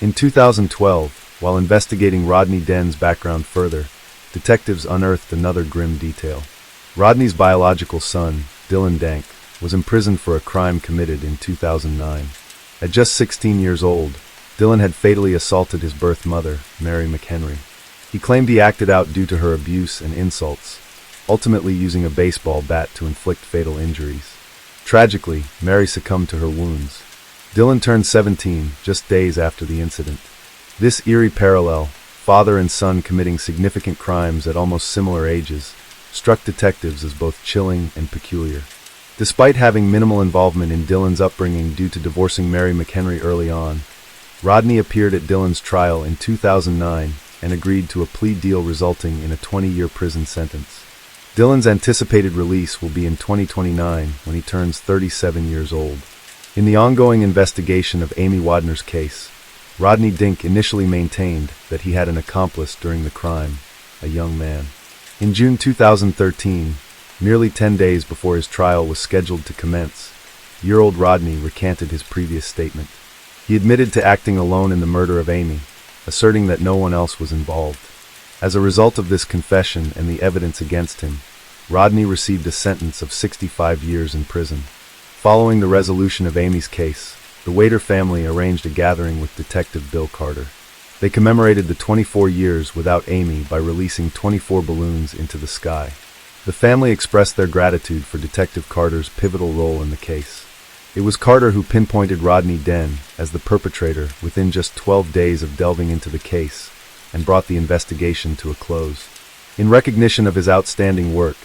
In 2012, while investigating Rodney Den's background further, detectives unearthed another grim detail. Rodney's biological son, Dylan Dank, was imprisoned for a crime committed in 2009. At just 16 years old, Dylan had fatally assaulted his birth mother, Mary McHenry. He claimed he acted out due to her abuse and insults, ultimately using a baseball bat to inflict fatal injuries. Tragically, Mary succumbed to her wounds. Dylan turned 17 just days after the incident. This eerie parallel, father and son committing significant crimes at almost similar ages, struck detectives as both chilling and peculiar. Despite having minimal involvement in Dylan's upbringing due to divorcing Mary McHenry early on, Rodney appeared at Dylan's trial in 2009 and agreed to a plea deal resulting in a 20-year prison sentence. Dylan's anticipated release will be in 2029 when he turns 37 years old. In the ongoing investigation of Amy Weidner's case, Rodney Dink initially maintained that he had an accomplice during the crime, a young man. In June 2013, merely 10 days before his trial was scheduled to commence, year-old Rodney recanted his previous statement. He admitted to acting alone in the murder of Amy, asserting that no one else was involved. As a result of this confession and the evidence against him, Rodney received a sentence of 65 years in prison. Following the resolution of Amy's case, the Weidner family arranged a gathering with Detective Bill Carter. They commemorated the 24 years without Amy by releasing 24 balloons into the sky. The family expressed their gratitude for Detective Carter's pivotal role in the case. It was Carter who pinpointed Rodney Den as the perpetrator within just 12 days of delving into the case and brought the investigation to a close. In recognition of his outstanding work,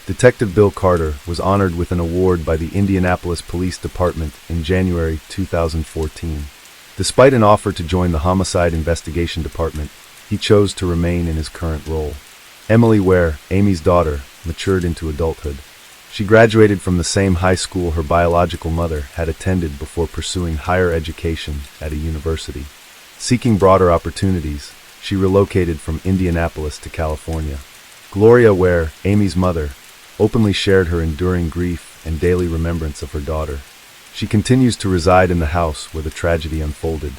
Detective Bill Carter was honored with an award by the Indianapolis Police Department in January 2014. Despite an offer to join the Homicide Investigation Department, he chose to remain in his current role. Emily Ware, Amy's daughter, matured into adulthood. She graduated from the same high school her biological mother had attended before pursuing higher education at a university. Seeking broader opportunities, she relocated from Indianapolis to California. Gloria Ware, Amy's mother, openly shared her enduring grief and daily remembrance of her daughter. She continues to reside in the house where the tragedy unfolded.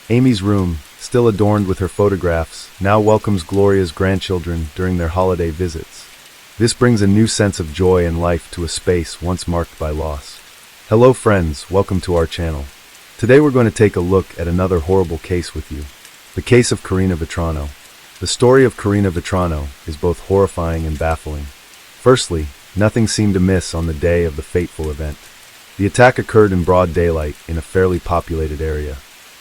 Amy's room, still adorned with her photographs, now welcomes Gloria's grandchildren during their holiday visits. This brings a new sense of joy and life to a space once marked by loss. Hello friends, welcome to our channel. Today we're going to take a look at another horrible case with you. The case of Karina Vetrano. The story of Karina Vetrano is both horrifying and baffling. Firstly, nothing seemed amiss on the day of the fateful event. The attack occurred in broad daylight in a fairly populated area.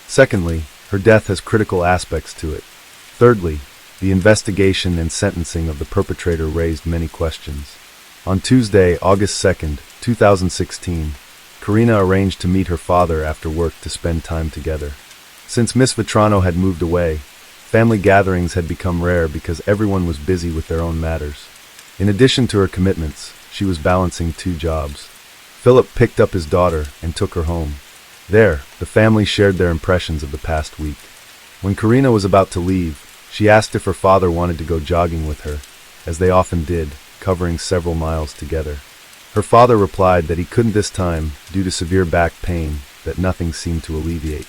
Secondly, her death has critical aspects to it. Thirdly, the investigation and sentencing of the perpetrator raised many questions. On Tuesday, August 2nd, 2016, Karina arranged to meet her father after work to spend time together. Since Miss Vetrano had moved away, family gatherings had become rare because everyone was busy with their own matters. In addition to her commitments, she was balancing 2 jobs. Philip picked up his daughter and took her home. There, the family shared their impressions of the past week. When Karina was about to leave, she asked if her father wanted to go jogging with her, as they often did, covering several miles together. Her father replied that he couldn't this time due to severe back pain that nothing seemed to alleviate.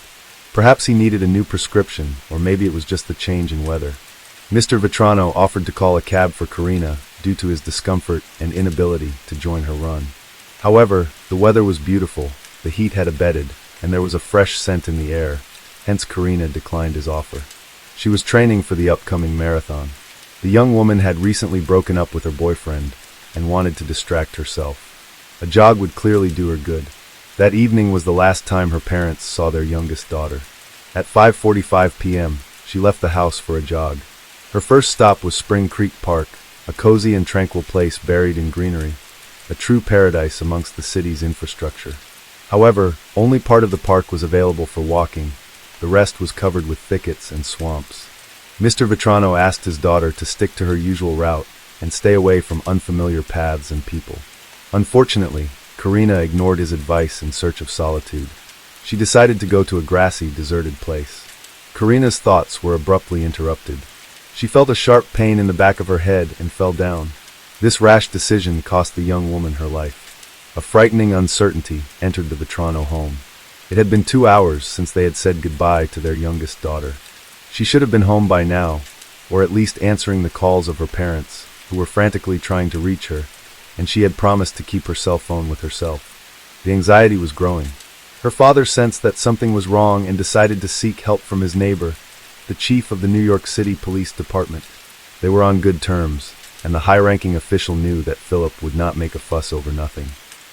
Perhaps he needed a new prescription, or maybe it was just the change in weather. Mr. Vetrano offered to call a cab for Karina due to his discomfort and inability to join her run. However, the weather was beautiful, the heat had abated, and there was a fresh scent in the air, hence Karina declined his offer. She was training for the upcoming marathon. The young woman had recently broken up with her boyfriend and wanted to distract herself. A jog would clearly do her good. That evening was the last time her parents saw their youngest daughter. At 5:45 p.m., she left the house for a jog. Her first stop was Spring Creek Park, a cozy and tranquil place buried in greenery, a true paradise amongst the city's infrastructure. However, only part of the park was available for walking. The rest was covered with thickets and swamps. Mr. Vetrano asked his daughter to stick to her usual route and stay away from unfamiliar paths and people. Unfortunately, Karina ignored his advice in search of solitude. She decided to go to a grassy, deserted place. Karina's thoughts were abruptly interrupted. She felt a sharp pain in the back of her head and fell down. This rash decision cost the young woman her life. A frightening uncertainty entered the Vetrano home. It had been 2 hours since they had said goodbye to their youngest daughter. She should have been home by now, or at least answering the calls of her parents, who were frantically trying to reach her, and she had promised to keep her cell phone with herself. The anxiety was growing. Her father sensed that something was wrong and decided to seek help from his neighbor, the chief of the New York City Police Department. They were on good terms, and the high-ranking official knew that Philip would not make a fuss over nothing.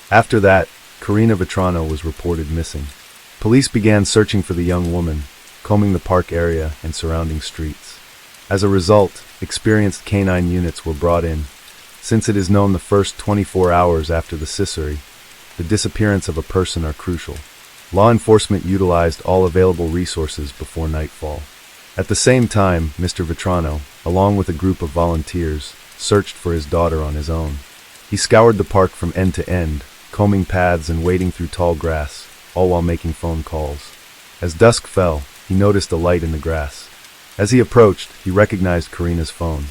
After that, Karina Vetrano was reported missing. Police began searching for the young woman, combing the park area and surrounding streets. As a result, experienced canine units were brought in. Since it is known the first 24 hours after the scissory, the disappearance of a person are crucial. Law enforcement utilized all available resources before nightfall. At the same time, Mr. Vetrano, along with a group of volunteers, searched for his daughter on his own. He scoured the park from end to end, combing paths and wading through tall grass, all while making phone calls. As dusk fell, he noticed a light in the grass. As he approached, he recognized Karina's phone.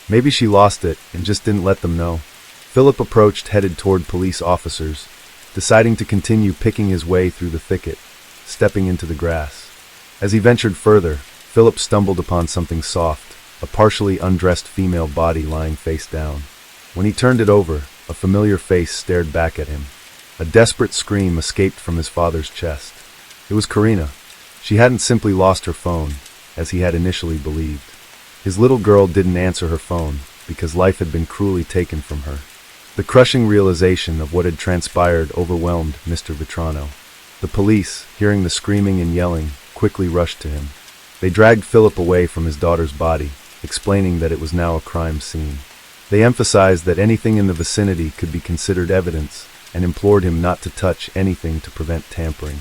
Maybe she lost it and just didn't let them know. Philip approached, headed toward police officers, deciding to continue picking his way through the thicket, stepping into the grass. As he ventured further, Philip stumbled upon something soft, a partially undressed female body lying face down. When he turned it over, a familiar face stared back at him. A desperate scream escaped from his father's chest. It was Karina. She hadn't simply lost her phone, as he had initially believed. His little girl didn't answer her phone, because life had been cruelly taken from her. The crushing realization of what had transpired overwhelmed Mr. Vetrano. The police, hearing the screaming and yelling, quickly rushed to him. They dragged Philip away from his daughter's body, explaining that it was now a crime scene. They emphasized that anything in the vicinity could be considered evidence, and implored him not to touch anything to prevent tampering.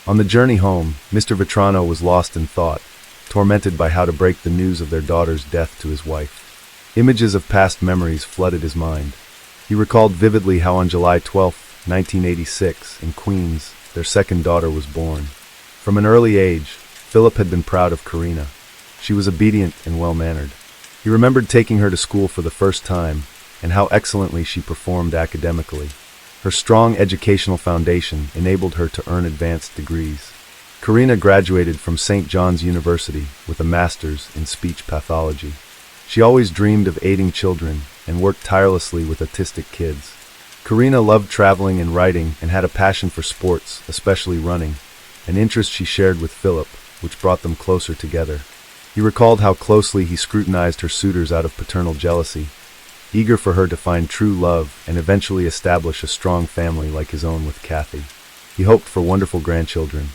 On the journey home, Mr. Vetrano was lost in thought, tormented by how to break the news of their daughter's death to his wife. Images of past memories flooded his mind. He recalled vividly how on July 12, 1986, in Queens, their second daughter was born. From an early age, Philip had been proud of Karina. She was obedient and well-mannered. He remembered taking her to school for the first time, and how excellently she performed academically. Her strong educational foundation enabled her to earn advanced degrees. Karina graduated from St. John's University with a master's in speech pathology. She always dreamed of aiding children and worked tirelessly with autistic kids. Karina loved traveling and writing and had a passion for sports, especially running, an interest she shared with Philip, which brought them closer together. He recalled how closely he scrutinized her suitors out of paternal jealousy, eager for her to find true love and eventually establish a strong family like his own with Kathy. He hoped for wonderful grandchildren.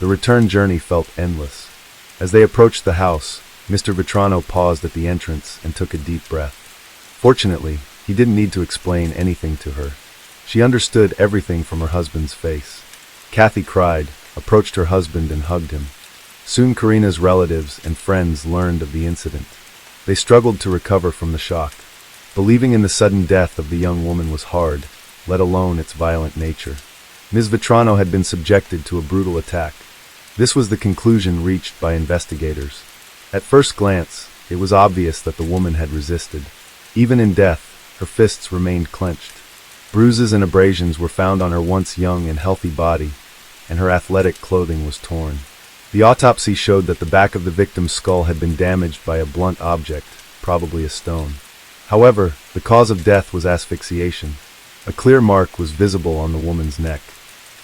The return journey felt endless. As they approached the house, Mr. Vetrano paused at the entrance and took a deep breath. Fortunately, he didn't need to explain anything to her. She understood everything from her husband's face. Kathy cried, approached her husband and hugged him. Soon Karina's relatives and friends learned of the incident. They struggled to recover from the shock. Believing in the sudden death of the young woman was hard, let alone its violent nature. Ms. Vetrano had been subjected to a brutal attack. This was the conclusion reached by investigators. At first glance, it was obvious that the woman had resisted. Even in death, her fists remained clenched. Bruises and abrasions were found on her once young and healthy body, and her athletic clothing was torn. The autopsy showed that the back of the victim's skull had been damaged by a blunt object, probably a stone. However, the cause of death was asphyxiation. A clear mark was visible on the woman's neck.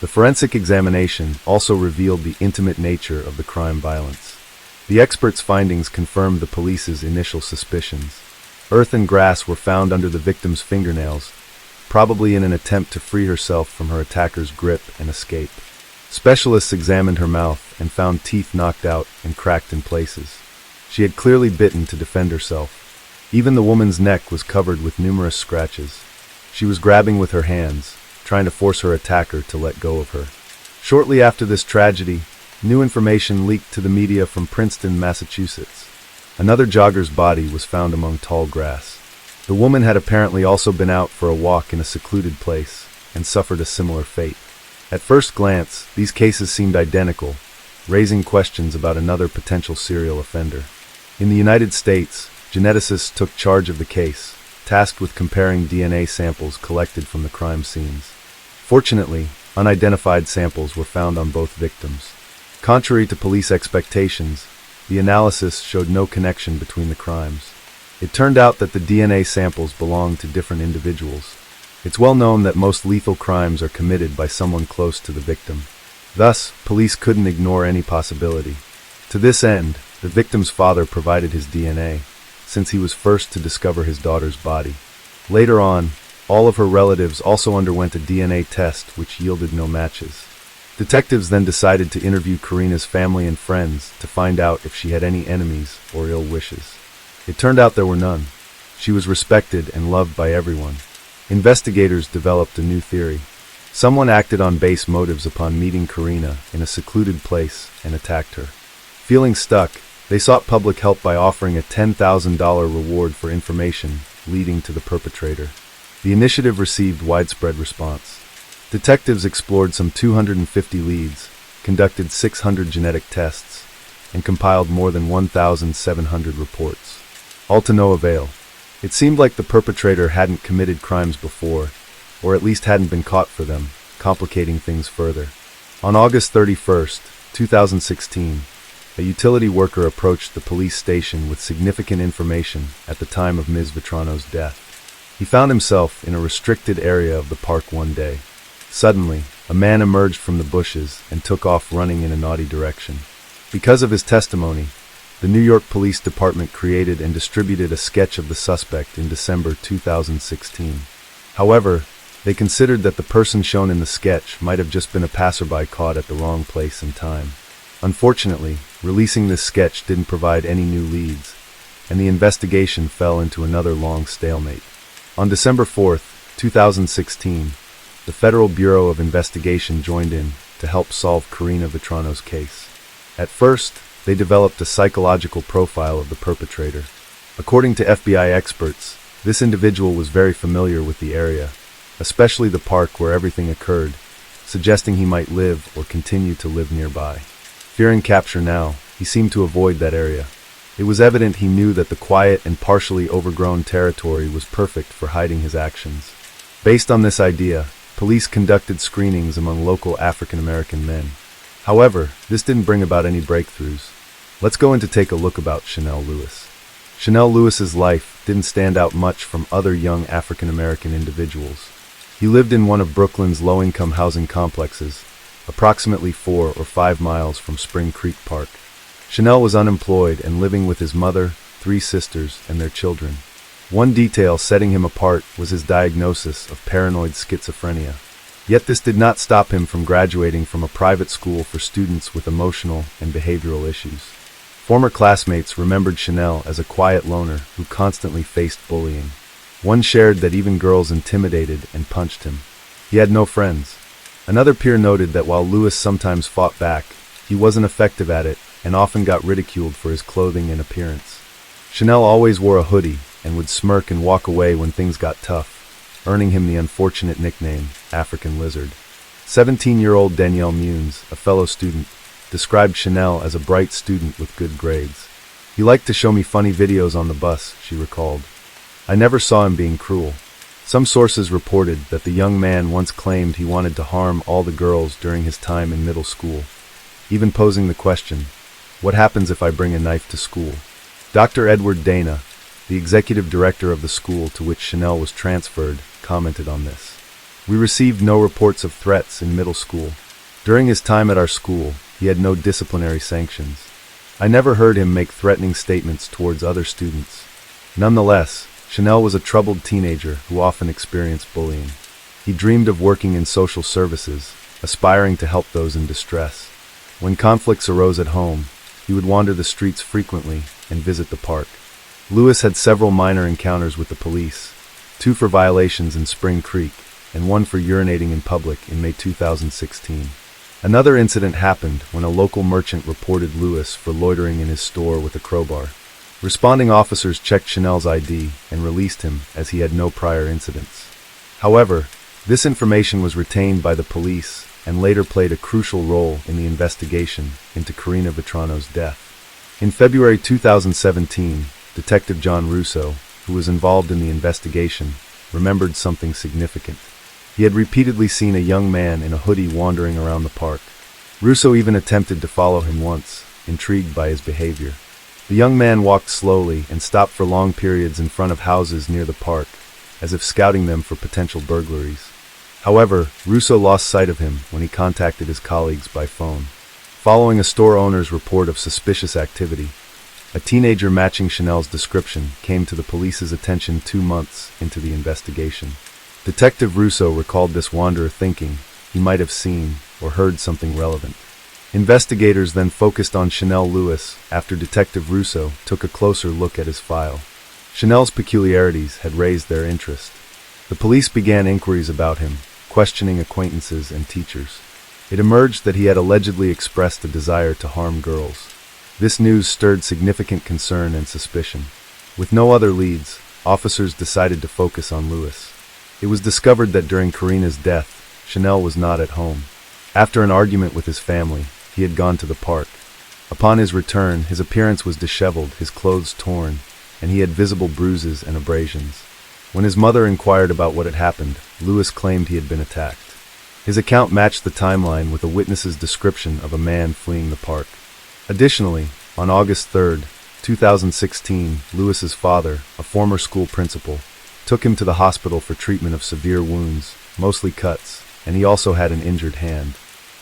The forensic examination also revealed the intimate nature of the crime violence. The experts' findings confirmed the police's initial suspicions. Earth and grass were found under the victim's fingernails, probably in an attempt to free herself from her attacker's grip and escape. Specialists examined her mouth and found teeth knocked out and cracked in places. She had clearly bitten to defend herself. Even the woman's neck was covered with numerous scratches. She was grabbing with her hands, trying to force her attacker to let go of her. Shortly after this tragedy, new information leaked to the media from Princeton, Massachusetts. Another jogger's body was found among tall grass. The woman had apparently also been out for a walk in a secluded place and suffered a similar fate. At first glance, these cases seemed identical, raising questions about another potential serial offender. In the United States, geneticists took charge of the case, tasked with comparing DNA samples collected from the crime scenes. Fortunately, unidentified samples were found on both victims. Contrary to police expectations, the analysis showed no connection between the crimes. It turned out that the DNA samples belonged to different individuals. It's well known that most lethal crimes are committed by someone close to the victim. Thus, police couldn't ignore any possibility. To this end, the victim's father provided his DNA, since he was first to discover his daughter's body. Later on, all of her relatives also underwent a DNA test which yielded no matches. Detectives then decided to interview Karina's family and friends to find out if she had any enemies or ill wishes. It turned out there were none. She was respected and loved by everyone. Investigators developed a new theory. Someone acted on base motives upon meeting Karina in a secluded place and attacked her. Feeling stuck, they sought public help by offering a $10,000 reward for information leading to the perpetrator. The initiative received widespread response. Detectives explored some 250 leads, conducted 600 genetic tests, and compiled more than 1,700 reports. All to no avail. It seemed like the perpetrator hadn't committed crimes before, or at least hadn't been caught for them, complicating things further. On August 31st, 2016, a utility worker approached the police station with significant information at the time of Ms. Vetrano's death. He found himself in a restricted area of the park one day. Suddenly, a man emerged from the bushes and took off running in a naughty direction. Because of his testimony, the New York Police Department created and distributed a sketch of the suspect in December 2016. However, they considered that the person shown in the sketch might have just been a passerby caught at the wrong place and time. Unfortunately, releasing this sketch didn't provide any new leads, and the investigation fell into another long stalemate. On December 4th, 2016, the Federal Bureau of Investigation joined in to help solve Karina Vetrano's case. At first, they developed a psychological profile of the perpetrator. According to FBI experts, this individual was very familiar with the area, especially the park where everything occurred, suggesting he might live or continue to live nearby. Fearing capture now, he seemed to avoid that area. It was evident he knew that the quiet and partially overgrown territory was perfect for hiding his actions. Based on this idea, police conducted screenings among local African American men. However, this didn't bring about any breakthroughs. Let's go in to take a look about Chanel Lewis. Chanel Lewis's life didn't stand out much from other young African American individuals. He lived in one of Brooklyn's low-income housing complexes, approximately 4 or 5 miles from Spring Creek Park. Chanel was unemployed and living with his mother, 3 sisters, and their children. One detail setting him apart was his diagnosis of paranoid schizophrenia. Yet this did not stop him from graduating from a private school for students with emotional and behavioral issues. Former classmates remembered Chanel as a quiet loner who constantly faced bullying. One shared that even girls intimidated and punched him. He had no friends. Another peer noted that while Lewis sometimes fought back, he wasn't effective at it and often got ridiculed for his clothing and appearance. Chanel always wore a hoodie and would smirk and walk away when things got tough, earning him the unfortunate nickname, African Lizard. 17-year-old Danielle Munes, a fellow student, described Chanel as a bright student with good grades. He liked to show me funny videos on the bus, she recalled. I never saw him being cruel. Some sources reported that the young man once claimed he wanted to harm all the girls during his time in middle school, even posing the question, what happens if I bring a knife to school? Dr. Edward Dana, the executive director of the school to which Chanel was transferred, commented on this. We received no reports of threats in middle school. During his time at our school, he had no disciplinary sanctions. I never heard him make threatening statements towards other students. Nonetheless, Chanel was a troubled teenager who often experienced bullying. He dreamed of working in social services, aspiring to help those in distress. When conflicts arose at home, he would wander the streets frequently and visit the park. Lewis had several minor encounters with the police, 2 for violations in Spring Creek, and 1 for urinating in public in May 2016. Another incident happened when a local merchant reported Lewis for loitering in his store with a crowbar. Responding officers checked Chanel's ID and released him as he had no prior incidents. However, this information was retained by the police and later played a crucial role in the investigation into Karina Vetrano's death. In February 2017, Detective John Russo, who was involved in the investigation, remembered something significant. He had repeatedly seen a young man in a hoodie wandering around the park. Russo even attempted to follow him once, intrigued by his behavior. The young man walked slowly and stopped for long periods in front of houses near the park, as if scouting them for potential burglaries. However, Russo lost sight of him when he contacted his colleagues by phone. Following a store owner's report of suspicious activity, a teenager matching Chanel's description came to the police's attention 2 months into the investigation. Detective Russo recalled this wanderer thinking he might have seen or heard something relevant. Investigators then focused on Chanel Lewis after Detective Russo took a closer look at his file. Chanel's peculiarities had raised their interest. The police began inquiries about him, questioning acquaintances and teachers. It emerged that he had allegedly expressed a desire to harm girls. This news stirred significant concern and suspicion. With no other leads, officers decided to focus on Lewis. It was discovered that during Karina's death, Chanel was not at home. After an argument with his family, he had gone to the park. Upon his return, his appearance was disheveled, his clothes torn, and he had visible bruises and abrasions. When his mother inquired about what had happened, Lewis claimed he had been attacked. His account matched the timeline with a witness's description of a man fleeing the park. Additionally, on August 3, 2016, Lewis's father, a former school principal, took him to the hospital for treatment of severe wounds, mostly cuts, and he also had an injured hand.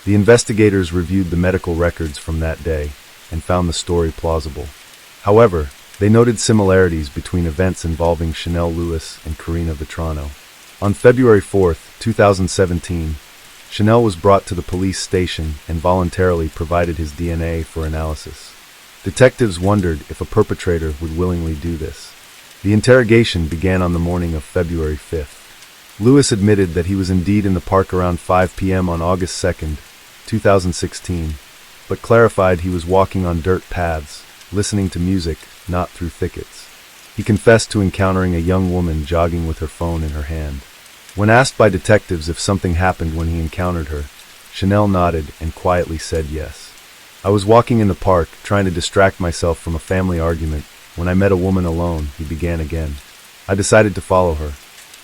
The investigators reviewed the medical records from that day and found the story plausible. However, they noted similarities between events involving Chanel Lewis and Karina Vetrano. On February 4, 2017, Chanel was brought to the police station and voluntarily provided his DNA for analysis. Detectives wondered if a perpetrator would willingly do this. The interrogation began on the morning of February 5th. Lewis admitted that he was indeed in the park around 5 p.m. on August 2, 2016, but clarified he was walking on dirt paths, listening to music, not through thickets. He confessed to encountering a young woman jogging with her phone in her hand. When asked by detectives if something happened when he encountered her, Chanel nodded and quietly said yes. I was walking in the park, trying to distract myself from a family argument, when I met a woman alone," he began again. "I decided to follow her.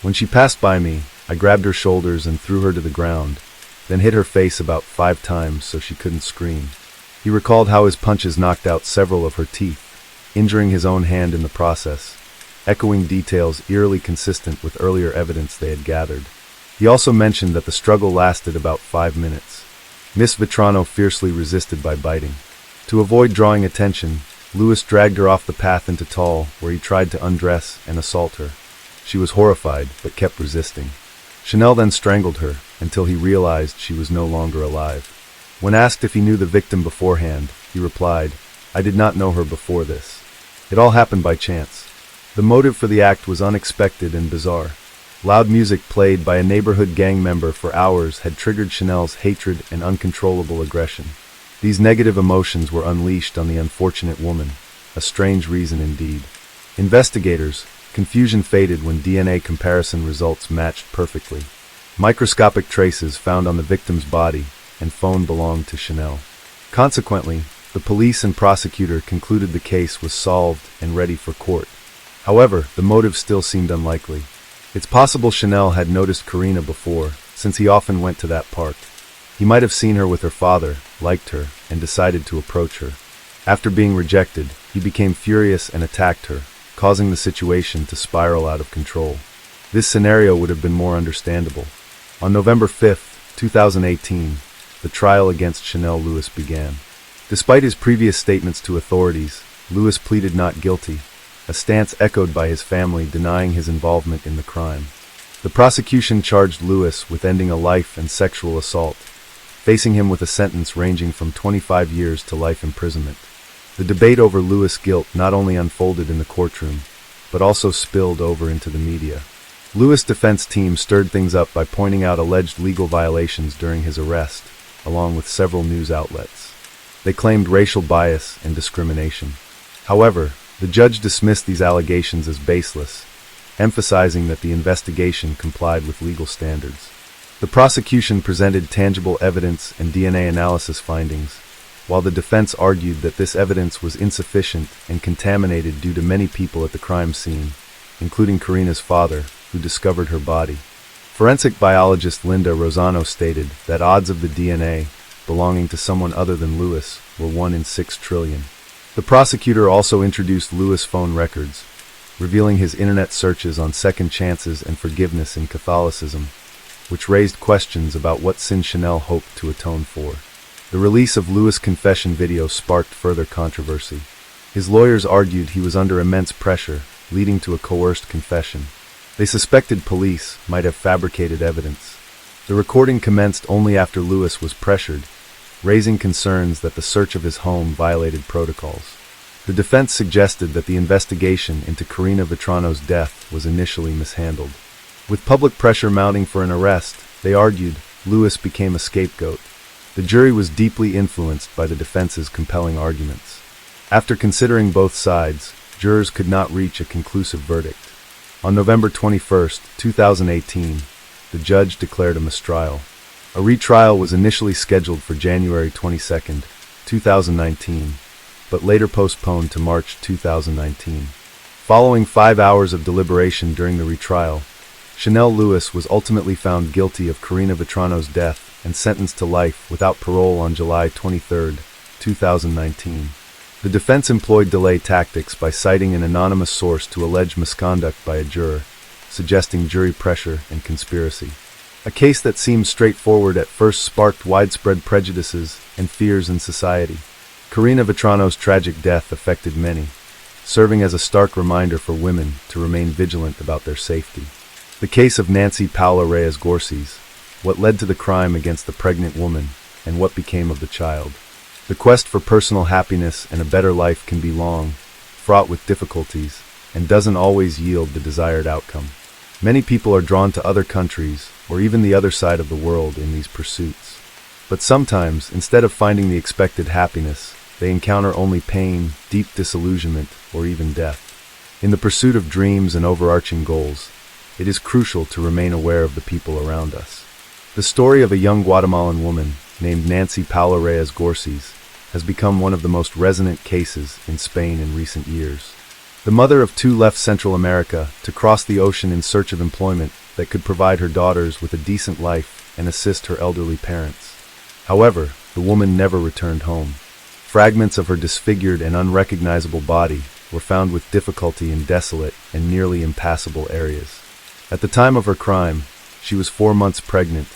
When she passed by me, I grabbed her shoulders and threw her to the ground, then hit her face about 5 times so she couldn't scream." He recalled how his punches knocked out several of her teeth, injuring his own hand in the process, echoing details eerily consistent with earlier evidence they had gathered. He also mentioned that the struggle lasted about 5 minutes. Miss Vetrano fiercely resisted by biting. To avoid drawing attention, Lewis dragged her off the path into Tall, where he tried to undress and assault her. She was horrified, but kept resisting. Chanel then strangled her, until he realized she was no longer alive. When asked if he knew the victim beforehand, he replied, "I did not know her before this. It all happened by chance." The motive for the act was unexpected and bizarre. Loud music played by a neighborhood gang member for hours had triggered Chanel's hatred and uncontrollable aggression. These negative emotions were unleashed on the unfortunate woman, a strange reason indeed. Investigators, confusion faded when DNA comparison results matched perfectly. Microscopic traces found on the victim's body and phone belonged to Chanel. Consequently, the police and prosecutor concluded the case was solved and ready for court. However, the motive still seemed unlikely. It's possible Chanel had noticed Karina before, since he often went to that park. He might have seen her with her father, liked her, and decided to approach her. After being rejected, he became furious and attacked her, causing the situation to spiral out of control. This scenario would have been more understandable. On November 5, 2018, the trial against Chanel Lewis began. Despite his previous statements to authorities, Lewis pleaded not guilty, a stance echoed by his family denying his involvement in the crime. The prosecution charged Lewis with ending a life and sexual assault, facing him with a sentence ranging from 25 years to life imprisonment. The debate over Lewis' guilt not only unfolded in the courtroom, but also spilled over into the media. Lewis' defense team stirred things up by pointing out alleged legal violations during his arrest, along with several news outlets. They claimed racial bias and discrimination. However, the judge dismissed these allegations as baseless, emphasizing that the investigation complied with legal standards. The prosecution presented tangible evidence and DNA analysis findings, while the defense argued that this evidence was insufficient and contaminated due to many people at the crime scene, including Karina's father, who discovered her body. Forensic biologist Linda Rosano stated that odds of the DNA belonging to someone other than Lewis were 1 in 6 trillion. The prosecutor also introduced Lewis' phone records, revealing his internet searches on second chances and forgiveness in Catholicism, which raised questions about what sin Chanel hoped to atone for. The release of Lewis' confession video sparked further controversy. His lawyers argued he was under immense pressure, leading to a coerced confession. They suspected police might have fabricated evidence. The recording commenced only after Lewis was pressured, raising concerns that the search of his home violated protocols. The defense suggested that the investigation into Karina Vetrano's death was initially mishandled. With public pressure mounting for an arrest, they argued, Lewis became a scapegoat. The jury was deeply influenced by the defense's compelling arguments. After considering both sides, jurors could not reach a conclusive verdict. On November 21, 2018, the judge declared a mistrial. A retrial was initially scheduled for January 22, 2019, but later postponed to March 2019. Following 5 hours of deliberation during the retrial, Chanel Lewis was ultimately found guilty of Karina Vetrano's death and sentenced to life without parole on July 23, 2019. The defense employed delay tactics by citing an anonymous source to allege misconduct by a juror, suggesting jury pressure and conspiracy. A case that seemed straightforward at first sparked widespread prejudices and fears in society. Karina Vetrano's tragic death affected many, serving as a stark reminder for women to remain vigilant about their safety. The case of Nancy Gores, what led to the crime against the pregnant woman, and what became of the child. The quest for personal happiness and a better life can be long, fraught with difficulties, and doesn't always yield the desired outcome. Many people are drawn to other countries, or even the other side of the world in these pursuits. But sometimes, instead of finding the expected happiness, they encounter only pain, deep disillusionment, or even death. In the pursuit of dreams and overarching goals, it is crucial to remain aware of the people around us. The story of a young Guatemalan woman, named Nancy Gores, has become one of the most resonant cases in Spain in recent years. The mother of two left Central America to cross the ocean in search of employment that could provide her daughters with a decent life and assist her elderly parents. However, the woman never returned home. Fragments of her disfigured and unrecognizable body were found with difficulty in desolate and nearly impassable areas. At the time of her crime, she was 4 months pregnant,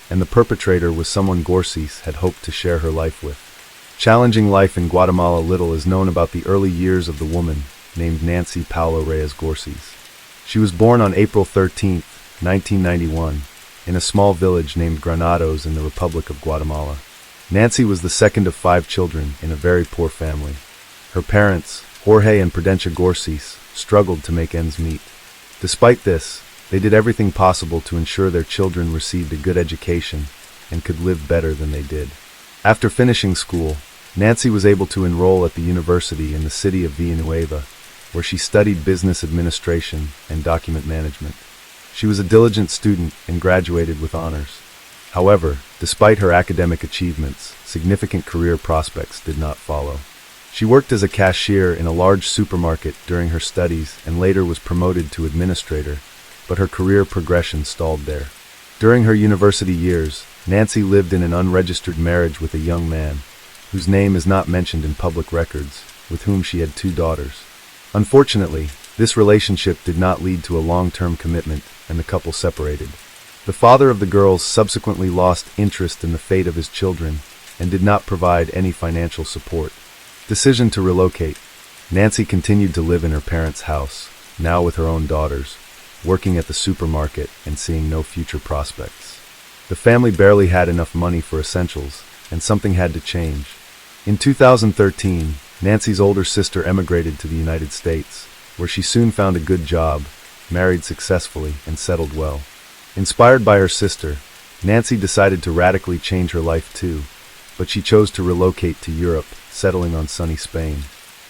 and the perpetrator was someone Gores had hoped to share her life with. Challenging life in Guatemala, little is known about the early years of the woman, named Nancy Paula Reyes Gores. She was born on April 13, 1991, in a small village named Granados in the Republic of Guatemala. Nancy was the second of 5 children in a very poor family. Her parents, Jorge and Prudencia Gores, struggled to make ends meet. Despite this, they did everything possible to ensure their children received a good education and could live better than they did. After finishing school, Nancy was able to enroll at the university in the city of Villanueva, where she studied business administration and document management. She was a diligent student and graduated with honors. However, despite her academic achievements, significant career prospects did not follow. She worked as a cashier in a large supermarket during her studies and later was promoted to administrator, but her career progression stalled there. During her university years, Nancy lived in an unregistered marriage with a young man, whose name is not mentioned in public records, with whom she had 2 daughters. Unfortunately, this relationship did not lead to a long-term commitment, and the couple separated. The father of the girls subsequently lost interest in the fate of his children and did not provide any financial support. Decision to relocate. Nancy continued to live in her parents' house, now with her own daughters, working at the supermarket and seeing no future prospects. The family barely had enough money for essentials, and something had to change. In 2013, Nancy's older sister emigrated to the United States, where she soon found a good job, married successfully, and settled well. Inspired by her sister, Nancy decided to radically change her life too, but she chose to relocate to Europe, settling on sunny Spain.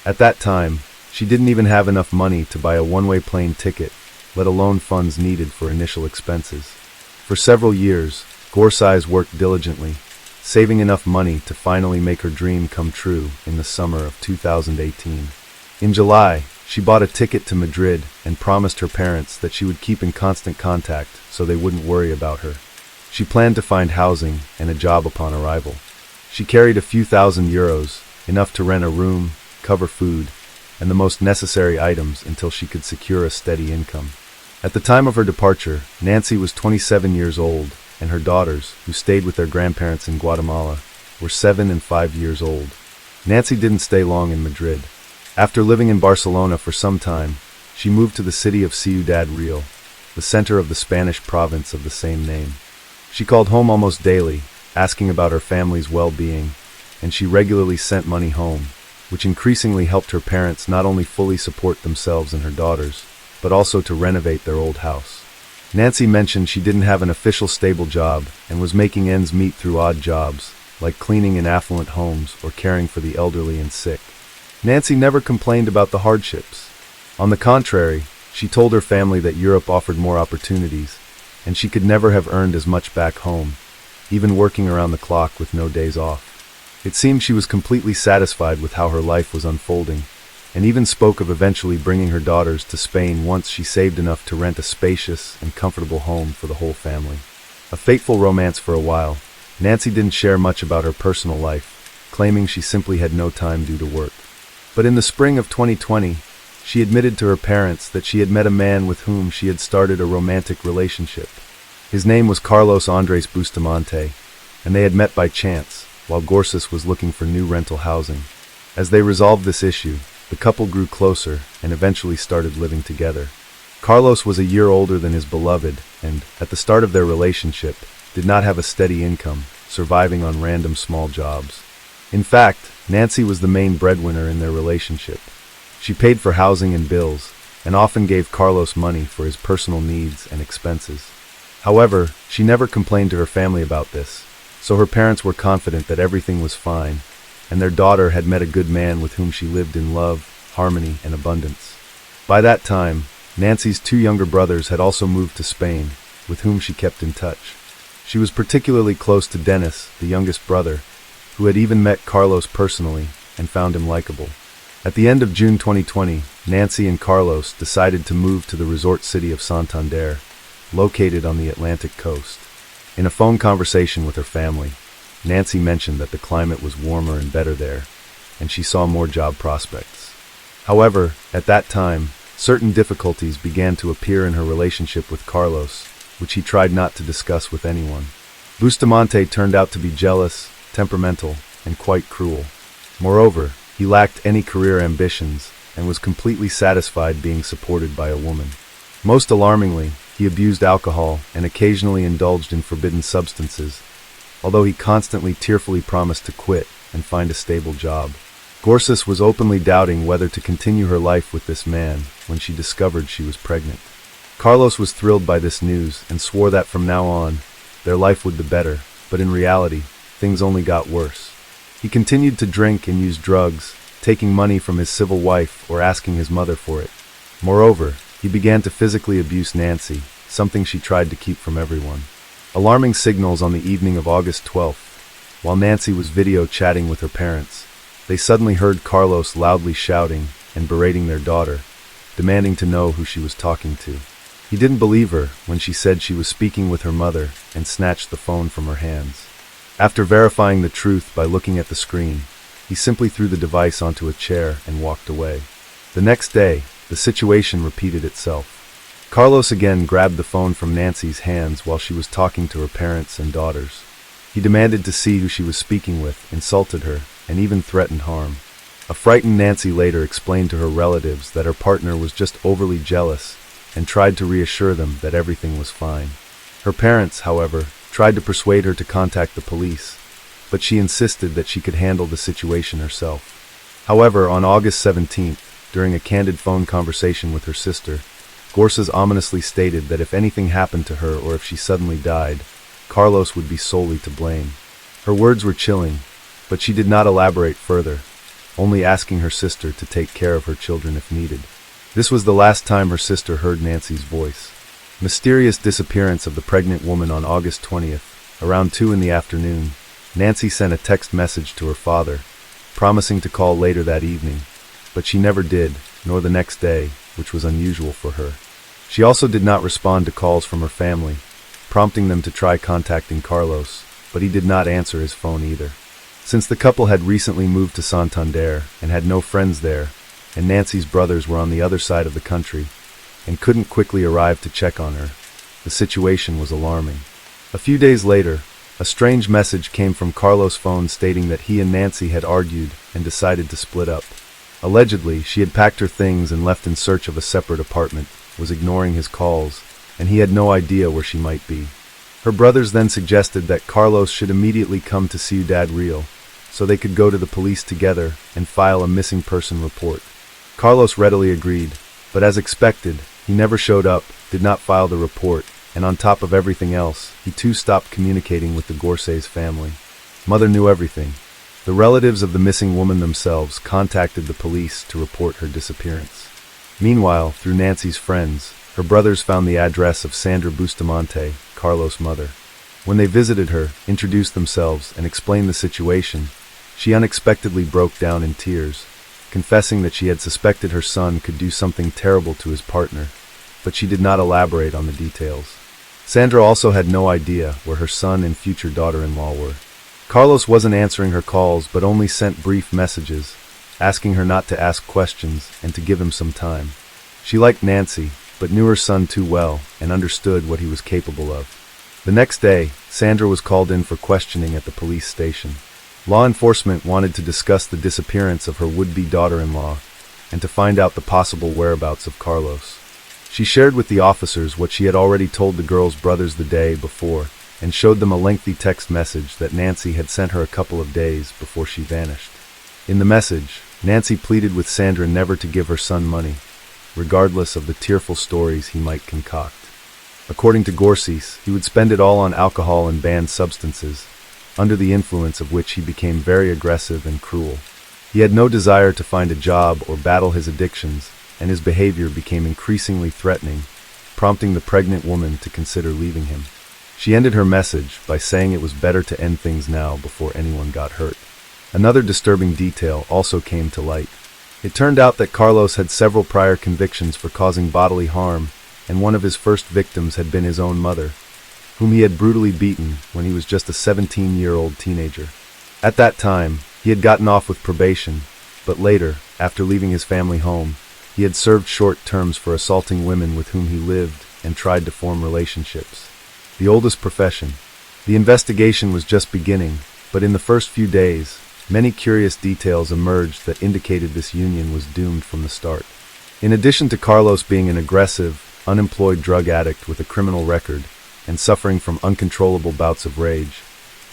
At that time, she didn't even have enough money to buy a one-way plane ticket, let alone funds needed for initial expenses. For several years, Gores worked diligently, saving enough money to finally make her dream come true in the summer of 2018. In July, she bought a ticket to Madrid and promised her parents that she would keep in constant contact so they wouldn't worry about her. She planned to find housing and a job upon arrival. She carried a few €1,000, enough to rent a room, cover food, and the most necessary items until she could secure a steady income. At the time of her departure, Nancy was 27 years old, and her daughters, who stayed with their grandparents in Guatemala, were 7 and 5 years old. Nancy didn't stay long in Madrid. After living in Barcelona for some time, she moved to the city of Ciudad Real, the center of the Spanish province of the same name. She called home almost daily, asking about her family's well-being, and she regularly sent money home, which increasingly helped her parents not only fully support themselves and her daughters, but also to renovate their old house. Nancy mentioned she didn't have an official stable job and was making ends meet through odd jobs, like cleaning in affluent homes or caring for the elderly and sick. Nancy never complained about the hardships. On the contrary, she told her family that Europe offered more opportunities, and she could never have earned as much back home, even working around the clock with no days off. It seemed she was completely satisfied with how her life was unfolding, and even spoke of eventually bringing her daughters to Spain once she saved enough to rent a spacious and comfortable home for the whole family. A fateful romance for a while, Nancy didn't share much about her personal life, claiming she simply had no time due to work. But in the spring of 2020, she admitted to her parents that she had met a man with whom she had started a romantic relationship. His name was Carlos Andres Bustamante, and they had met by chance, while Gores was looking for new rental housing. As they resolved this issue, the couple grew closer and eventually started living together. Carlos was a year older than his beloved and, at the start of their relationship, did not have a steady income, surviving on random small jobs. In fact, Nancy was the main breadwinner in their relationship. She paid for housing and bills, and often gave Carlos money for his personal needs and expenses. However, she never complained to her family about this, so her parents were confident that everything was fine, and their daughter had met a good man with whom she lived in love, harmony, and abundance. By that time, Nancy's 2 younger brothers had also moved to Spain, with whom she kept in touch. She was particularly close to Dennis, the youngest brother, who had even met Carlos personally and found him likable. At the end of June 2020, Nancy and Carlos decided to move to the resort city of Santander, located on the Atlantic coast. In a phone conversation with her family, Nancy mentioned that the climate was warmer and better there, and she saw more job prospects. However, at that time, certain difficulties began to appear in her relationship with Carlos, which he tried not to discuss with anyone. Bustamante turned out to be jealous, temperamental, and quite cruel. Moreover, he lacked any career ambitions and was completely satisfied being supported by a woman. Most alarmingly, he abused alcohol and occasionally indulged in forbidden substances, although he constantly tearfully promised to quit and find a stable job. Gores was openly doubting whether to continue her life with this man when she discovered she was pregnant. Carlos was thrilled by this news and swore that from now on, their life would be better, but in reality, things only got worse. He continued to drink and use drugs, taking money from his civil wife or asking his mother for it. Moreover, he began to physically abuse Nancy, something she tried to keep from everyone. Alarming signals on the evening of August 12th. While Nancy was video chatting with her parents, they suddenly heard Carlos loudly shouting and berating their daughter, demanding to know who she was talking to. He didn't believe her when she said she was speaking with her mother and snatched the phone from her hands. After verifying the truth by looking at the screen, he simply threw the device onto a chair and walked away. The next day, the situation repeated itself. Carlos again grabbed the phone from Nancy's hands while she was talking to her parents and daughters. He demanded to see who she was speaking with, insulted her, and even threatened harm. A frightened Nancy later explained to her relatives that her partner was just overly jealous and tried to reassure them that everything was fine. Her parents, however, tried to persuade her to contact the police, but she insisted that she could handle the situation herself. However, on August 17th, during a candid phone conversation with her sister, Gores ominously stated that if anything happened to her or if she suddenly died, Carlos would be solely to blame. Her words were chilling, but she did not elaborate further, only asking her sister to take care of her children if needed. This was the last time her sister heard Nancy's voice. Mysterious disappearance of the pregnant woman on August 20th, around 2 in the afternoon. Nancy sent a text message to her father, promising to call later that evening, but she never did, nor the next day, which was unusual for her. She also did not respond to calls from her family, prompting them to try contacting Carlos, but he did not answer his phone either. Since the couple had recently moved to Santander and had no friends there, and Nancy's brothers were on the other side of the country and couldn't quickly arrive to check on her, the situation was alarming. A few days later, a strange message came from Carlos' phone stating that he and Nancy had argued and decided to split up. Allegedly, she had packed her things and left in search of a separate apartment, was ignoring his calls, and he had no idea where she might be. Her brothers then suggested that Carlos should immediately come to Ciudad Real, so they could go to the police together and file a missing person report. Carlos readily agreed, but as expected, he never showed up, did not file the report, and on top of everything else, he too stopped communicating with the Gores family. Mother knew everything. The relatives of the missing woman themselves contacted the police to report her disappearance. Meanwhile, through Nancy's friends, her brothers found the address of Sandra Bustamante, Carlos' mother. When they visited her, introduced themselves, and explained the situation, she unexpectedly broke down in tears, confessing that she had suspected her son could do something terrible to his partner, but she did not elaborate on the details. Sandra also had no idea where her son and future daughter-in-law were. Carlos wasn't answering her calls but only sent brief messages, asking her not to ask questions and to give him some time. She liked Nancy, but knew her son too well and understood what he was capable of. The next day, Sandra was called in for questioning at the police station. Law enforcement wanted to discuss the disappearance of her would-be daughter-in-law and to find out the possible whereabouts of Carlos. She shared with the officers what she had already told the girls' brothers the day before and showed them a lengthy text message that Nancy had sent her a couple of days before she vanished. In the message, Nancy pleaded with Sandra never to give her son money, regardless of the tearful stories he might concoct. According to Gores, he would spend it all on alcohol and banned substances, under the influence of which he became very aggressive and cruel. He had no desire to find a job or battle his addictions, and his behavior became increasingly threatening, prompting the pregnant woman to consider leaving him. She ended her message by saying it was better to end things now before anyone got hurt. Another disturbing detail also came to light. It turned out that Carlos had several prior convictions for causing bodily harm, and one of his first victims had been his own mother, whom he had brutally beaten when he was just a 17-year-old teenager. At that time, he had gotten off with probation, but later, after leaving his family home, he had served short terms for assaulting women with whom he lived and tried to form relationships. The oldest profession. The investigation was just beginning, but in the first few days, many curious details emerged that indicated this union was doomed from the start. In addition to Carlos being an aggressive, unemployed drug addict with a criminal record and suffering from uncontrollable bouts of rage,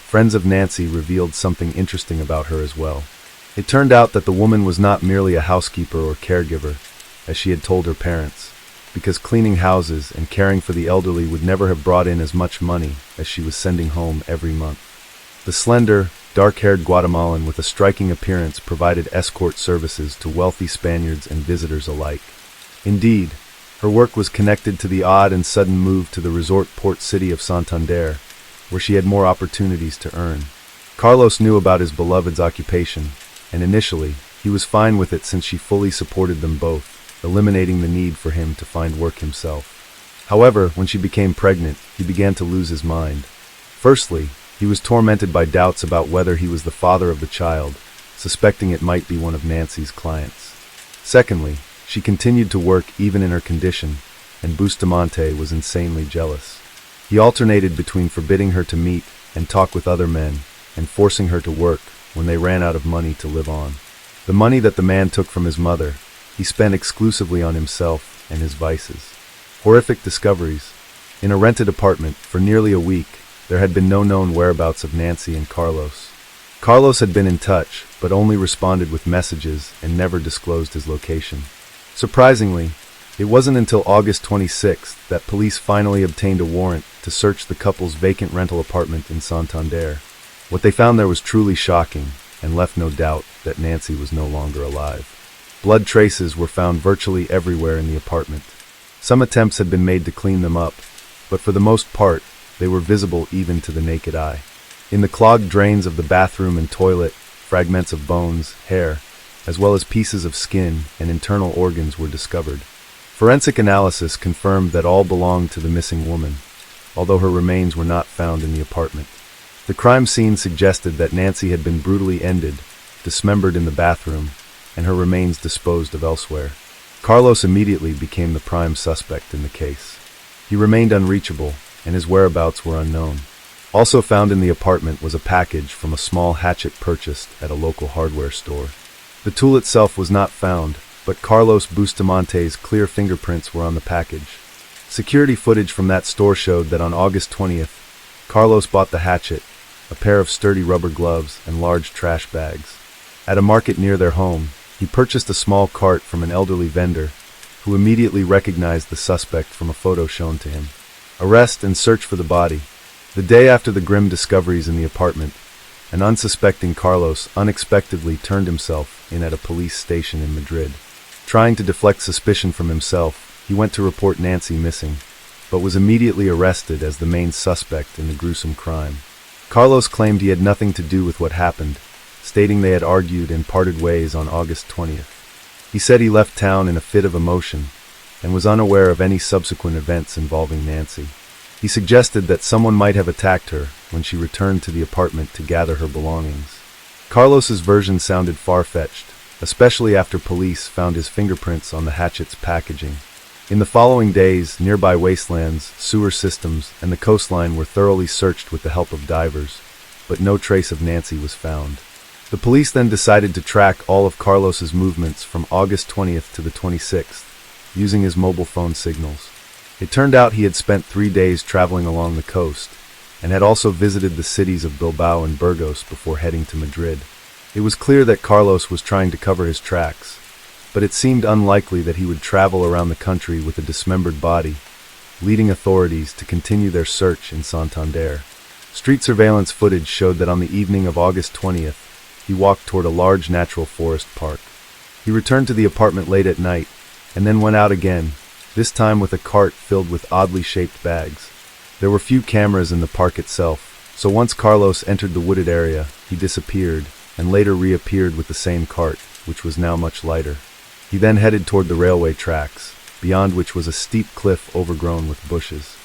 friends of Nancy revealed something interesting about her as well. It turned out that the woman was not merely a housekeeper or caregiver, as she had told her parents, because cleaning houses and caring for the elderly would never have brought in as much money as she was sending home every month. The slender, dark-haired Guatemalan with a striking appearance provided escort services to wealthy Spaniards and visitors alike. Indeed, her work was connected to the odd and sudden move to the resort port city of Santander, where she had more opportunities to earn. Carlos knew about his beloved's occupation, and initially, he was fine with it since she fully supported them both, eliminating the need for him to find work himself. However, when she became pregnant, he began to lose his mind. Firstly, he was tormented by doubts about whether he was the father of the child, suspecting it might be one of Nancy's clients. Secondly, she continued to work even in her condition, and Bustamante was insanely jealous. He alternated between forbidding her to meet and talk with other men, and forcing her to work when they ran out of money to live on. The money that the man took from his mother, he spent exclusively on himself and his vices. Horrific discoveries. In a rented apartment, for nearly a week, there had been no known whereabouts of Nancy and Carlos. Carlos had been in touch, but only responded with messages and never disclosed his location. Surprisingly, it wasn't until August 26th that police finally obtained a warrant to search the couple's vacant rental apartment in Santander. What they found there was truly shocking, and left no doubt that Nancy was no longer alive. Blood traces were found virtually everywhere in the apartment. Some attempts had been made to clean them up, but for the most part, they were visible even to the naked eye. In the clogged drains of the bathroom and toilet, fragments of bones, hair, as well as pieces of skin and internal organs were discovered. Forensic analysis confirmed that all belonged to the missing woman, although her remains were not found in the apartment. The crime scene suggested that Nancy had been brutally ended, dismembered in the bathroom, and her remains disposed of elsewhere. Carlos immediately became the prime suspect in the case. He remained unreachable, and his whereabouts were unknown. Also found in the apartment was a package from a small hatchet purchased at a local hardware store. The tool itself was not found, but Carlos Bustamante's clear fingerprints were on the package. Security footage from that store showed that on August 20th, Carlos bought the hatchet, a pair of sturdy rubber gloves, and large trash bags. At a market near their home, he purchased a small cart from an elderly vendor, who immediately recognized the suspect from a photo shown to him. Arrest and search for the body. The day after the grim discoveries in the apartment, an unsuspecting Carlos unexpectedly turned himself in at a police station in Madrid. Trying to deflect suspicion from himself, he went to report Nancy missing, but was immediately arrested as the main suspect in the gruesome crime. Carlos claimed he had nothing to do with what happened, stating they had argued and parted ways on August 20th. He said he left town in a fit of emotion and was unaware of any subsequent events involving Nancy. He suggested that someone might have attacked her when she returned to the apartment to gather her belongings. Carlos's version sounded far-fetched, especially after police found his fingerprints on the hatchet's packaging. In the following days, nearby wastelands, sewer systems, and the coastline were thoroughly searched with the help of divers, but no trace of Nancy was found. The police then decided to track all of Carlos's movements from August 20th to the 26th, using his mobile phone signals. It turned out he had spent 3 days traveling along the coast, and had also visited the cities of Bilbao and Burgos before heading to Madrid. It was clear that Carlos was trying to cover his tracks, but it seemed unlikely that he would travel around the country with a dismembered body, leading authorities to continue their search in Santander. Street surveillance footage showed that on the evening of August 20th, he walked toward a large natural forest park. He returned to the apartment late at night, and then went out again, this time with a cart filled with oddly shaped bags. There were few cameras in the park itself, so once Carlos entered the wooded area, he disappeared, and later reappeared with the same cart, which was now much lighter. He then headed toward the railway tracks, beyond which was a steep cliff overgrown with bushes.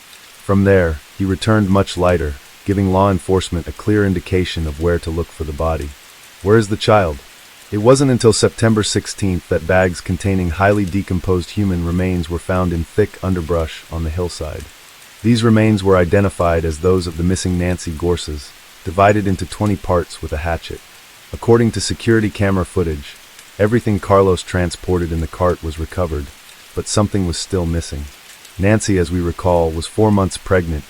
From there, he returned much lighter, giving law enforcement a clear indication of where to look for the body. Where is the child? It wasn't until September 16th that bags containing highly decomposed human remains were found in thick underbrush on the hillside. These remains were identified as those of the missing Nancy Gores, divided into 20 parts with a hatchet. According to security camera footage, everything Carlos transported in the cart was recovered, but something was still missing. Nancy, as we recall, was 4 months pregnant,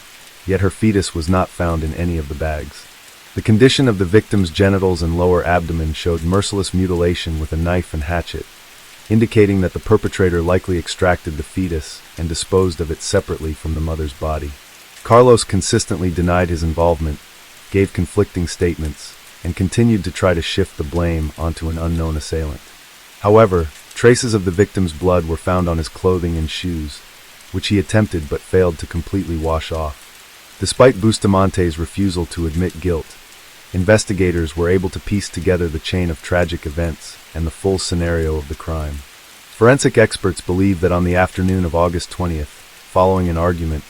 yet her fetus was not found in any of the bags. The condition of the victim's genitals and lower abdomen showed merciless mutilation with a knife and hatchet, indicating that the perpetrator likely extracted the fetus and disposed of it separately from the mother's body. Carlos consistently denied his involvement, gave conflicting statements, and continued to try to shift the blame onto an unknown assailant. However, traces of the victim's blood were found on his clothing and shoes, which he attempted but failed to completely wash off. Despite Bustamante's refusal to admit guilt, investigators were able to piece together the chain of tragic events and the full scenario of the crime. Forensic experts believe that on the afternoon of August 20th, following an argument,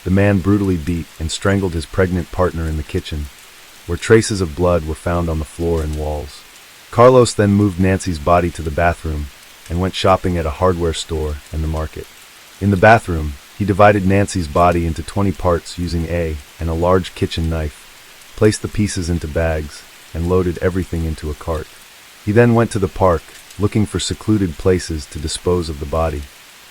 the man brutally beat and strangled his pregnant partner in the kitchen, where traces of blood were found on the floor and walls. Carlos then moved Nancy's body to the bathroom and went shopping at a hardware store and the market. In the bathroom, he divided Nancy's body into 20 parts using and a large kitchen knife, placed the pieces into bags, and loaded everything into a cart. He then went to the park, looking for secluded places to dispose of the body.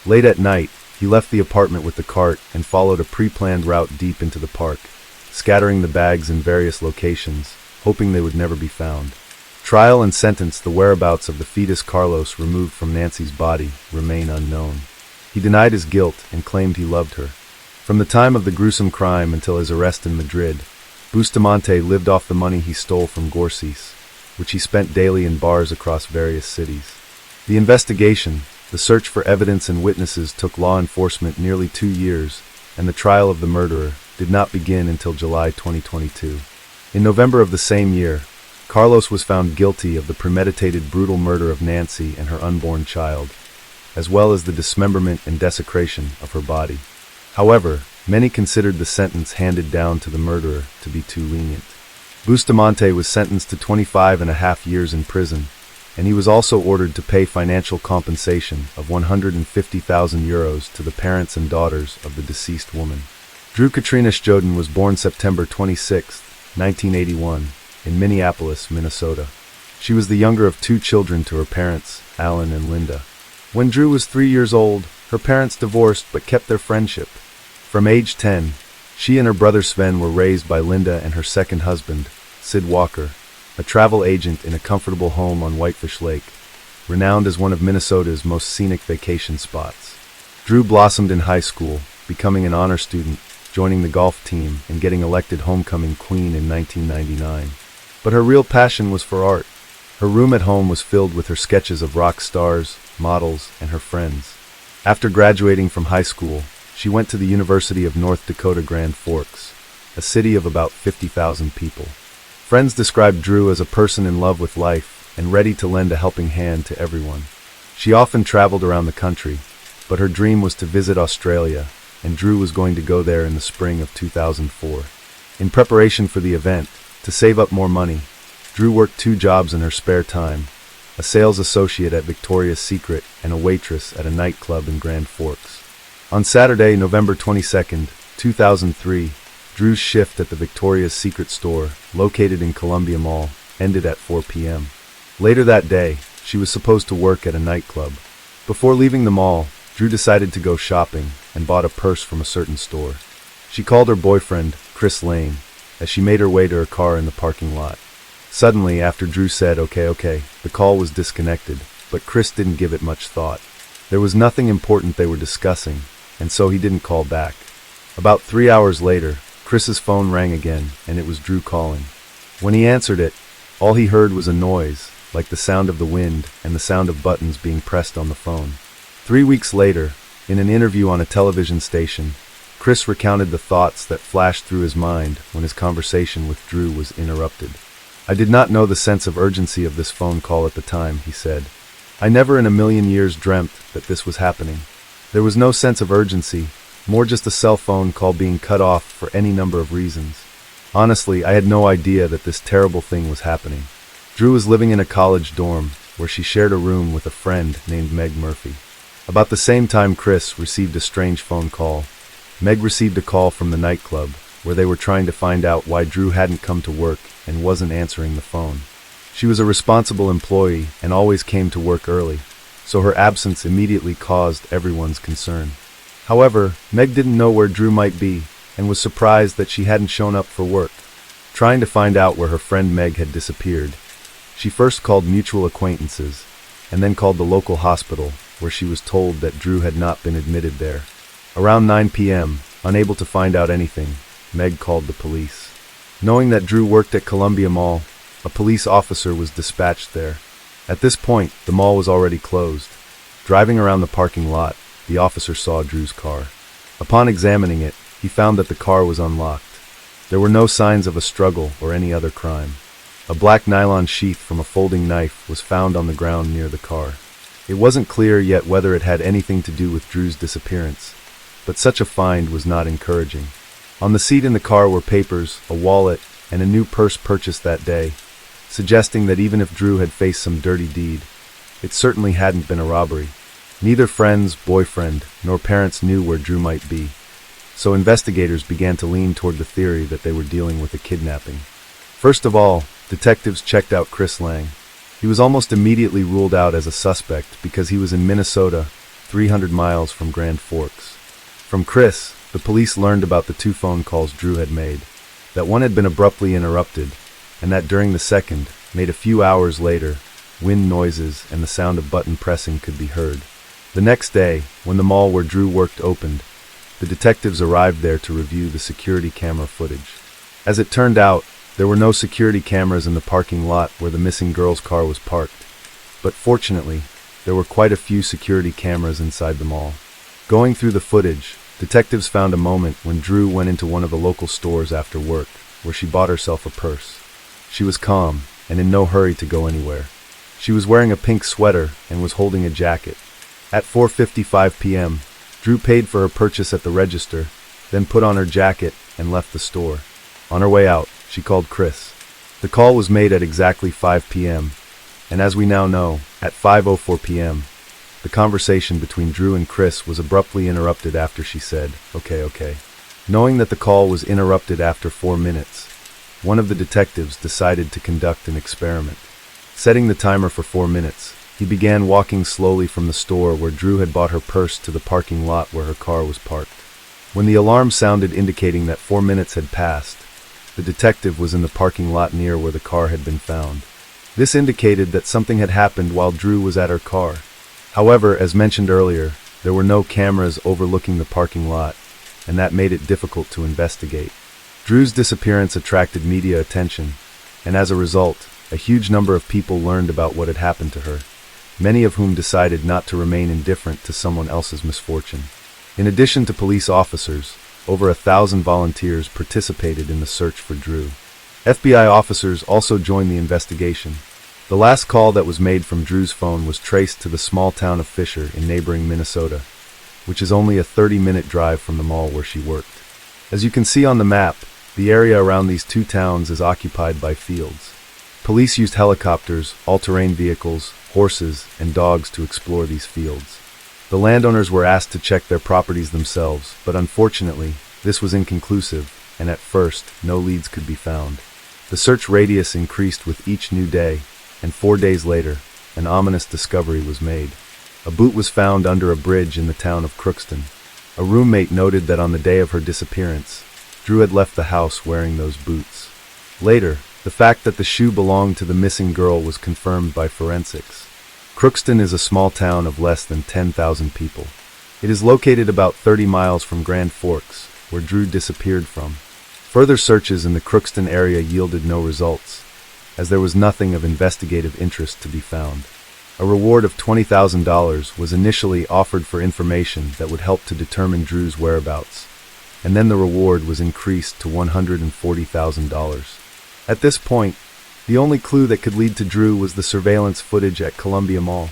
Late at night, he left the apartment with the cart and followed a pre-planned route deep into the park, scattering the bags in various locations, hoping they would never be found. Trial and sentence: the whereabouts of the fetus Carlos removed from Nancy's body remain unknown. He denied his guilt and claimed he loved her. From the time of the gruesome crime until his arrest in Madrid, Bustamante lived off the money he stole from Gores, which he spent daily in bars across various cities. The investigation, the search for evidence and witnesses, took law enforcement nearly 2 years, and the trial of the murderer did not begin until July 2022. In November of the same year, Carlos was found guilty of the premeditated brutal murder of Nancy and her unborn child, as well as the dismemberment and desecration of her body. However, many considered the sentence handed down to the murderer to be too lenient. Bustamante was sentenced to 25.5 years in prison, and he was also ordered to pay financial compensation of 150,000 euros to the parents and daughters of the deceased woman. Drew Katrina Sjoden was born September 26, 1981, in Minneapolis, Minnesota. She was the younger of 2 children to her parents, Alan and Linda. When Drew was 3 years old, her parents divorced but kept their friendship. From age 10, she and her brother Sven were raised by Linda and her second husband, Sid Walker, a travel agent in a comfortable home on Whitefish Lake, renowned as one of Minnesota's most scenic vacation spots. Drew blossomed in high school, becoming an honor student, joining the golf team, and getting elected homecoming queen in 1999. But her real passion was for art. Her room at home was filled with her sketches of rock stars, models, and her friends. After graduating from high school, she went to the University of North Dakota Grand Forks, a city of about 50,000 people. Friends described Drew as a person in love with life and ready to lend a helping hand to everyone. She often traveled around the country, but her dream was to visit Australia, and Drew was going to go there in the spring of 2004. In preparation for the event, to save up more money, Drew worked 2 jobs in her spare time: a sales associate at Victoria's Secret and a waitress at a nightclub in Grand Forks. On Saturday, November 22, 2003, Drew's shift at the Victoria's Secret store, located in Columbia Mall, ended at 4 p.m. Later that day, she was supposed to work at a nightclub. Before leaving the mall, Drew decided to go shopping and bought a purse from a certain store. She called her boyfriend, Chris Lane, as she made her way to her car in the parking lot. Suddenly, after Drew said, okay, the call was disconnected, but Chris didn't give it much thought. There was nothing important they were discussing, and so he didn't call back. About 3 hours later, Chris's phone rang again, and it was Drew calling. When he answered it, all he heard was a noise, like the sound of the wind and the sound of buttons being pressed on the phone. 3 weeks later, in an interview on a television station, Chris recounted the thoughts that flashed through his mind when his conversation with Drew was interrupted. I did not know the sense of urgency of this phone call at the time, he said. I never in a million years dreamt that this was happening. There was no sense of urgency, more just a cell phone call being cut off for any number of reasons. Honestly, I had no idea that this terrible thing was happening. Drew was living in a college dorm, where she shared a room with a friend named Meg Murphy. About the same time Chris received a strange phone call. Meg received a call from the nightclub, where they were trying to find out why Drew hadn't come to work and wasn't answering the phone. She was a responsible employee and always came to work early, so her absence immediately caused everyone's concern. However, Meg didn't know where Drew might be and was surprised that she hadn't shown up for work. Trying to find out where her friend Meg had disappeared, she first called mutual acquaintances and then called the local hospital, where she was told that Drew had not been admitted there. Around 9 p.m., unable to find out anything, Meg called the police. Knowing that Drew worked at Columbia Mall, a police officer was dispatched there. At this point, the mall was already closed. Driving around the parking lot, the officer saw Drew's car. Upon examining it, he found that the car was unlocked. There were no signs of a struggle or any other crime. A black nylon sheath from a folding knife was found on the ground near the car. It wasn't clear yet whether it had anything to do with Drew's disappearance, but such a find was not encouraging. On the seat in the car were papers, a wallet, and a new purse purchased that day, suggesting that even if Drew had faced some dirty deed, it certainly hadn't been a robbery. Neither friends, boyfriend, nor parents knew where Drew might be, so investigators began to lean toward the theory that they were dealing with a kidnapping. First of all, detectives checked out Chris Lang. He was almost immediately ruled out as a suspect because he was in Minnesota, 300 miles from Grand Forks. From Chris, the police learned about the 2 phone calls Drew had made, that one had been abruptly interrupted, and that during the second, made a few hours later, wind noises and the sound of button pressing could be heard. The next day, when the mall where Drew worked opened, the detectives arrived there to review the security camera footage. As it turned out, there were no security cameras in the parking lot where the missing girl's car was parked, but fortunately, there were quite a few security cameras inside the mall. Going through the footage, detectives found a moment when Drew went into one of the local stores after work, where she bought herself a purse. She was calm and in no hurry to go anywhere. She was wearing a pink sweater and was holding a jacket. At 4:55 p.m., Drew paid for her purchase at the register, then put on her jacket and left the store. On her way out, she called Chris. The call was made at exactly 5 p.m., and as we now know, at 5:04 p.m., the conversation between Drew and Chris was abruptly interrupted after she said, okay. Knowing that the call was interrupted after 4 minutes, one of the detectives decided to conduct an experiment. Setting the timer for 4 minutes, he began walking slowly from the store where Drew had bought her purse to the parking lot where her car was parked. When the alarm sounded indicating that 4 minutes had passed, the detective was in the parking lot near where the car had been found. This indicated that something had happened while Drew was at her car. However, as mentioned earlier, there were no cameras overlooking the parking lot, and that made it difficult to investigate. Drew's disappearance attracted media attention, and as a result, a huge number of people learned about what had happened to her, many of whom decided not to remain indifferent to someone else's misfortune. In addition to police officers, over 1,000 volunteers participated in the search for Drew. FBI officers also joined the investigation. The last call that was made from Drew's phone was traced to the small town of Fisher in neighboring Minnesota, which is only a 30-minute drive from the mall where she worked. As you can see on the map, the area around these 2 towns is occupied by fields. Police used helicopters, all-terrain vehicles, horses, and dogs to explore these fields. The landowners were asked to check their properties themselves, but unfortunately, this was inconclusive, and at first, no leads could be found. The search radius increased with each new day, and 4 days later, an ominous discovery was made. A boot was found under a bridge in the town of Crookston. A roommate noted that on the day of her disappearance, Drew had left the house wearing those boots. Later, the fact that the shoe belonged to the missing girl was confirmed by forensics. Crookston is a small town of less than 10,000 people. It is located about 30 miles from Grand Forks, where Drew disappeared from. Further searches in the Crookston area yielded no results, as there was nothing of investigative interest to be found. A reward of $20,000 was initially offered for information that would help to determine Drew's whereabouts, and then the reward was increased to $140,000. At this point, The only clue that could lead to Drew was the surveillance footage at Columbia Mall.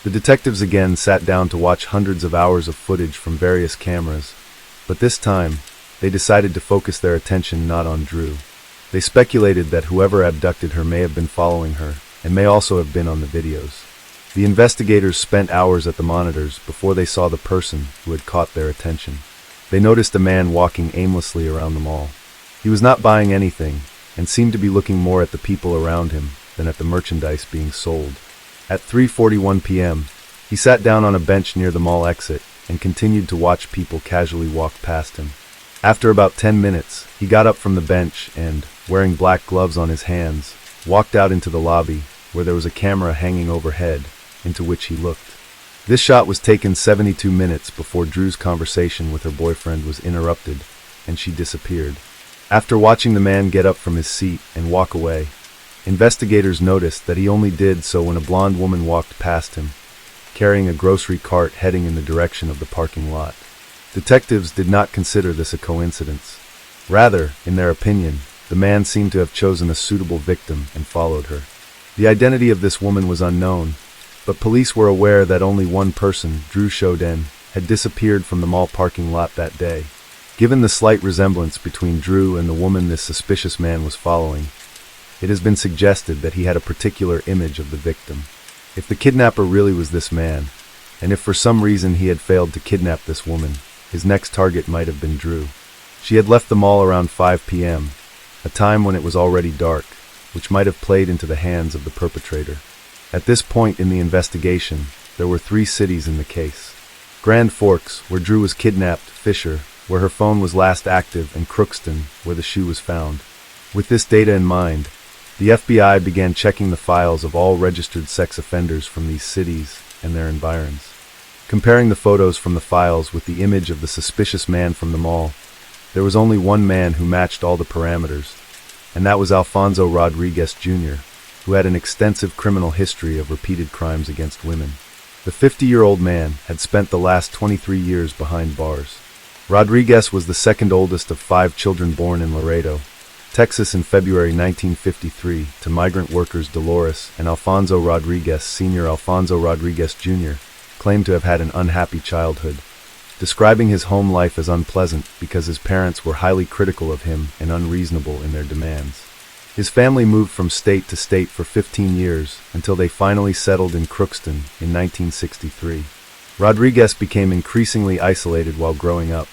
The detectives again sat down to watch hundreds of hours of footage from various cameras, but this time, they decided to focus their attention not on Drew. They speculated that whoever abducted her may have been following her, and may also have been on the videos. The investigators spent hours at the monitors before they saw the person who had caught their attention. They noticed a man walking aimlessly around the mall. He was not buying anything, and seemed to be looking more at the people around him than at the merchandise being sold. At 3:41 p.m., he sat down on a bench near the mall exit and continued to watch people casually walk past him. After about 10 minutes, he got up from the bench and, wearing black gloves on his hands, walked out into the lobby, where there was a camera hanging overhead, into which he looked. This shot was taken 72 minutes before Drew's conversation with her boyfriend was interrupted, and she disappeared. After watching the man get up from his seat and walk away, investigators noticed that he only did so when a blonde woman walked past him, carrying a grocery cart heading in the direction of the parking lot. Detectives did not consider this a coincidence. Rather, in their opinion, the man seemed to have chosen a suitable victim and followed her. The identity of this woman was unknown, but police were aware that only one person, Drew Shoden, had disappeared from the mall parking lot that day. Given the slight resemblance between Drew and the woman this suspicious man was following, it has been suggested that he had a particular image of the victim. If the kidnapper really was this man, and if for some reason he had failed to kidnap this woman, his next target might have been Drew. She had left the mall around 5 p.m., a time when it was already dark, which might have played into the hands of the perpetrator. At this point in the investigation, there were 3 cities in the case. Grand Forks, where Drew was kidnapped, Fisher, where her phone was last active, and Crookston, where the shoe was found. With this data in mind, the FBI began checking the files of all registered sex offenders from these cities and their environs. Comparing the photos from the files with the image of the suspicious man from the mall, there was only one man who matched all the parameters, and that was Alfonso Rodriguez Jr., who had an extensive criminal history of repeated crimes against women. The 50-year-old man had spent the last 23 years behind bars. Rodriguez was the second oldest of 5 children born in Laredo, Texas in February 1953 to migrant workers Dolores and Alfonso Rodriguez Sr. Alfonso Rodriguez Jr. claimed to have had an unhappy childhood, describing his home life as unpleasant because his parents were highly critical of him and unreasonable in their demands. His family moved from state to state for 15 years until they finally settled in Crookston in 1963. Rodriguez became increasingly isolated while growing up,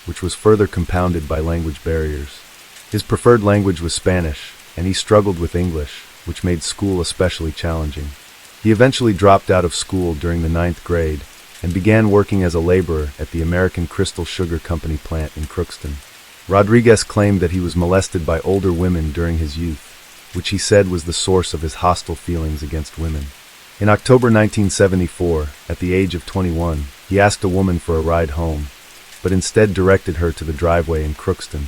which was further compounded by language barriers. His preferred language was Spanish, and he struggled with English, which made school especially challenging. He eventually dropped out of school during the 9th grade and began working as a laborer at the American Crystal Sugar Company plant in Crookston. Rodriguez claimed that he was molested by older women during his youth, which he said was the source of his hostile feelings against women. In October 1974, at the age of 21, he asked a woman for a ride home, but instead directed her to the driveway in Crookston,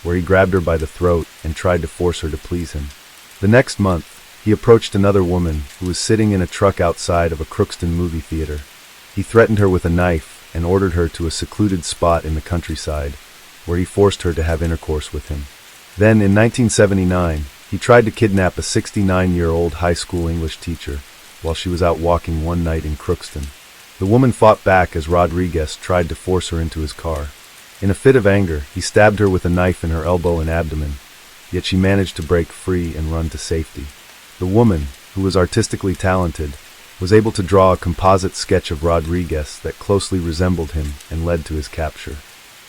where he grabbed her by the throat and tried to force her to please him. The next month, he approached another woman who was sitting in a truck outside of a Crookston movie theater. He threatened her with a knife and ordered her to a secluded spot in the countryside, where he forced her to have intercourse with him. Then, in 1979, he tried to kidnap a 69-year-old high school English teacher while she was out walking one night in Crookston. The woman fought back as Rodriguez tried to force her into his car. In a fit of anger, he stabbed her with a knife in her elbow and abdomen, yet she managed to break free and run to safety. The woman, who was artistically talented, was able to draw a composite sketch of Rodriguez that closely resembled him and led to his capture.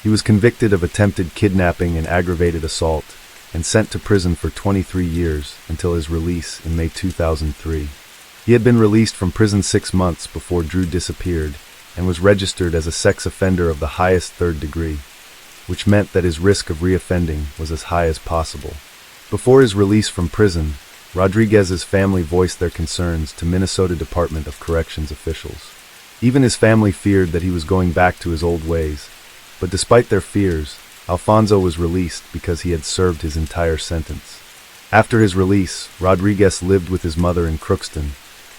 He was convicted of attempted kidnapping and aggravated assault, and sent to prison for 23 years until his release in May 2003. He had been released from prison 6 months before Drew disappeared, and was registered as a sex offender of the highest 3rd degree, which meant that his risk of reoffending was as high as possible. Before his release from prison, Rodriguez's family voiced their concerns to Minnesota Department of Corrections officials. Even his family feared that he was going back to his old ways, but despite their fears, Alfonso was released because he had served his entire sentence. After his release, Rodriguez lived with his mother in Crookston,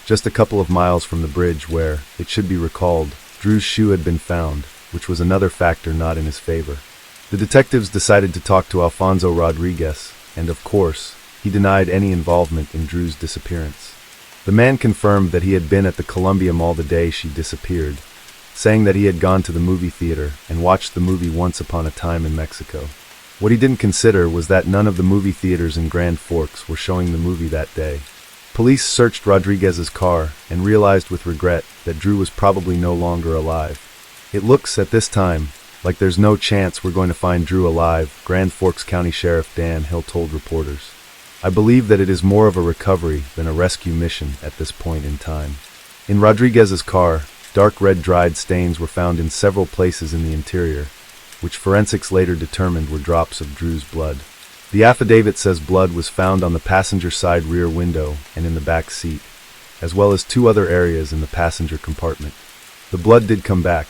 just a couple of miles from the bridge where, it should be recalled, Drew's shoe had been found, which was another factor not in his favor. The detectives decided to talk to Alfonso Rodriguez, and of course, he denied any involvement in Drew's disappearance. The man confirmed that he had been at the Columbia Mall the day she disappeared, saying that he had gone to the movie theater and watched the movie Once Upon a Time in Mexico. What he didn't consider was that none of the movie theaters in Grand Forks were showing the movie that day. Police searched Rodriguez's car and realized with regret that Drew was probably no longer alive. "It looks, at this time, like there's no chance we're going to find Drew alive," Grand Forks County Sheriff Dan Hill told reporters. "I believe that it is more of a recovery than a rescue mission at this point in time." In Rodriguez's car, dark red dried stains were found in several places in the interior, which forensics later determined were drops of Drew's blood. The affidavit says blood was found on the passenger side rear window and in the back seat, as well as 2 other areas in the passenger compartment. The blood did come back.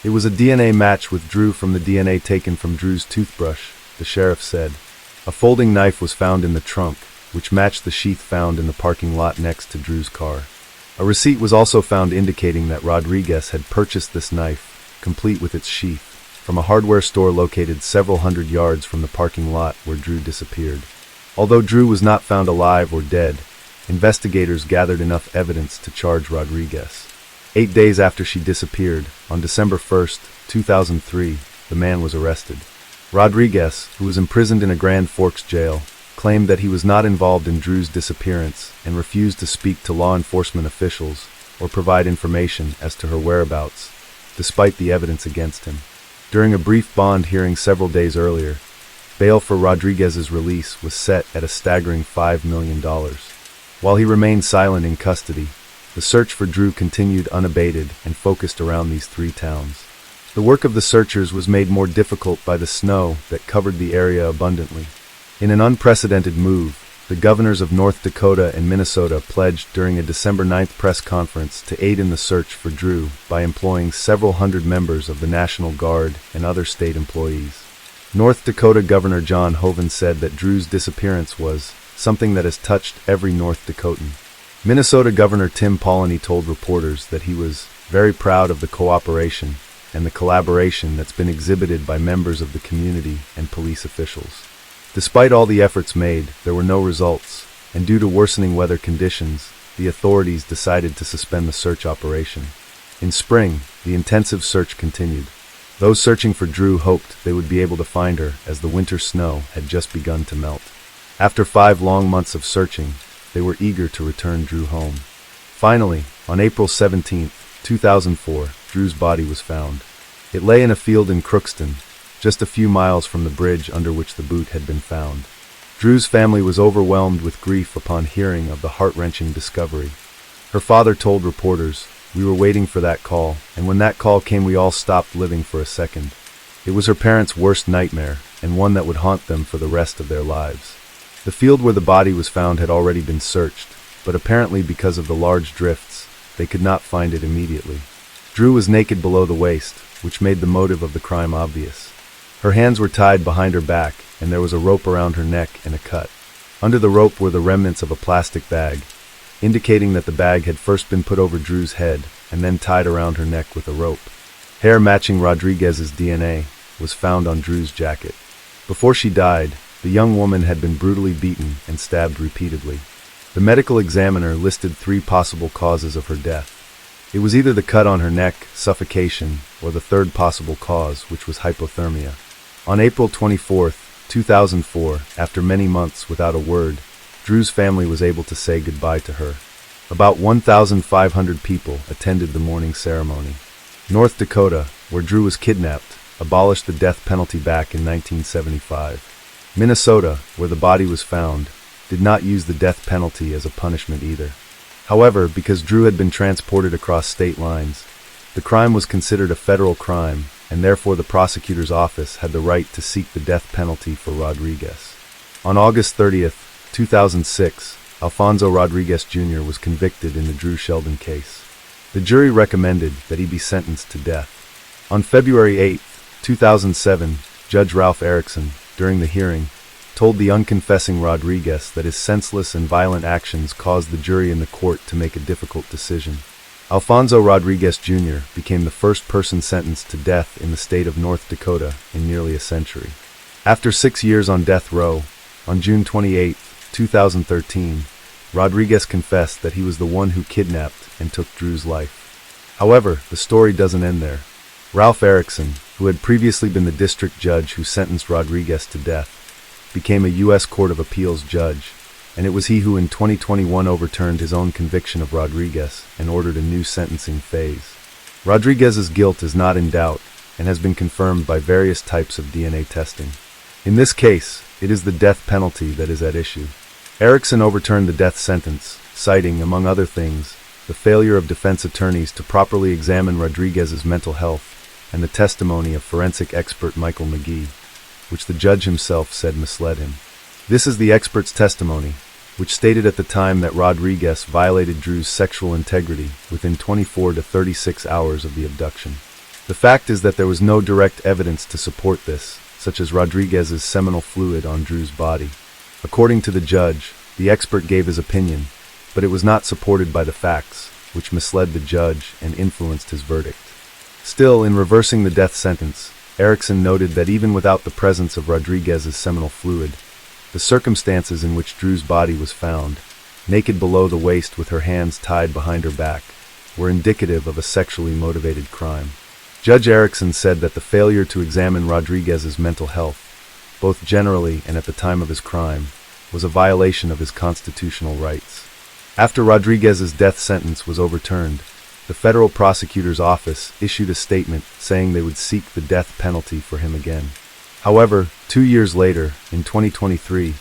It was a DNA match with Drew from the DNA taken from Drew's toothbrush, the sheriff said. A folding knife was found in the trunk, which matched the sheath found in the parking lot next to Drew's car. A receipt was also found indicating that Rodriguez had purchased this knife, complete with its sheath, from a hardware store located several hundred yards from the parking lot where Drew disappeared. Although Drew was not found alive or dead, investigators gathered enough evidence to charge Rodriguez. 8 days after she disappeared, on December 1, 2003, the man was arrested. Rodriguez, who was imprisoned in a Grand Forks jail, claimed that he was not involved in Drew's disappearance and refused to speak to law enforcement officials or provide information as to her whereabouts, despite the evidence against him. During a brief bond hearing several days earlier, bail for Rodriguez's release was set at a staggering $5 million. While he remained silent in custody, the search for Drew continued unabated and focused around these 3 towns. The work of the searchers was made more difficult by the snow that covered the area abundantly. In an unprecedented move, the governors of North Dakota and Minnesota pledged during a December 9th press conference to aid in the search for Drew by employing several hundred members of the National Guard and other state employees. North Dakota Governor John Hoeven said that Drew's disappearance was something that has touched every North Dakotan. Minnesota Governor Tim Polleny told reporters that he was very proud of the cooperation and the collaboration that's been exhibited by members of the community and police officials. Despite all the efforts made, there were no results, and due to worsening weather conditions, the authorities decided to suspend the search operation. In spring, the intensive search continued. Those searching for Drew hoped they would be able to find her as the winter snow had just begun to melt. After 5 long months of searching, they were eager to return Drew home. Finally, on April 17, 2004, Drew's body was found. It lay in a field in Crookston, just a few miles from the bridge under which the boot had been found. Drew's family was overwhelmed with grief upon hearing of the heart-wrenching discovery. Her father told reporters, "We were waiting for that call, and when that call came we all stopped living for a second." It was her parents' worst nightmare, and one that would haunt them for the rest of their lives. The field where the body was found had already been searched, but apparently because of the large drifts, they could not find it immediately. Drew was naked below the waist, which made the motive of the crime obvious. Her hands were tied behind her back, and there was a rope around her neck and a cut. Under the rope were the remnants of a plastic bag, indicating that the bag had first been put over Drew's head and then tied around her neck with a rope. Hair matching Rodriguez's DNA was found on Drew's jacket. Before she died, the young woman had been brutally beaten and stabbed repeatedly. The medical examiner listed 3 possible causes of her death. It was either the cut on her neck, suffocation, or the third possible cause, which was hypothermia. On April 24, 2004, after many months without a word, Drew's family was able to say goodbye to her. About 1,500 people attended the mourning ceremony. North Dakota, where Drew was kidnapped, abolished the death penalty back in 1975. Minnesota, where the body was found, did not use the death penalty as a punishment either. However, because Drew had been transported across state lines, the crime was considered a federal crime, and therefore the prosecutor's office had the right to seek the death penalty for Rodriguez. On August 30, 2006, Alfonso Rodriguez Jr. was convicted in the Drew Sheldon case. The jury recommended that he be sentenced to death. On February 8, 2007, Judge Ralph Erickson, during the hearing, told the unconfessing Rodriguez that his senseless and violent actions caused the jury in the court to make a difficult decision. Alfonso Rodriguez Jr. became the first person sentenced to death in the state of North Dakota in nearly a century. After 6 years on death row, on June 28, 2013, Rodriguez confessed that he was the one who kidnapped and took Drew's life. However, the story doesn't end there. Ralph Erickson, who had previously been the district judge who sentenced Rodriguez to death, became a U.S. Court of Appeals judge, and it was he who in 2021 overturned his own conviction of Rodriguez and ordered a new sentencing phase. Rodriguez's guilt is not in doubt and has been confirmed by various types of DNA testing. In this case, it is the death penalty that is at issue. Erickson overturned the death sentence, citing, among other things, the failure of defense attorneys to properly examine Rodriguez's mental health and the testimony of forensic expert Michael McGee, which the judge himself said misled him. This is the expert's testimony, which stated at the time that Rodriguez violated Drew's sexual integrity within 24 to 36 hours of the abduction. The fact is that there was no direct evidence to support this, such as Rodriguez's seminal fluid on Drew's body. According to the judge, the expert gave his opinion, but it was not supported by the facts, which misled the judge and influenced his verdict. Still, in reversing the death sentence, Erickson noted that even without the presence of Rodriguez's seminal fluid, the circumstances in which Drew's body was found, naked below the waist with her hands tied behind her back, were indicative of a sexually motivated crime. Judge Erickson said that the failure to examine Rodriguez's mental health, both generally and at the time of his crime, was a violation of his constitutional rights. After Rodriguez's death sentence was overturned, the federal prosecutor's office issued a statement saying they would seek the death penalty for him again. However, 2 years later, in 2023,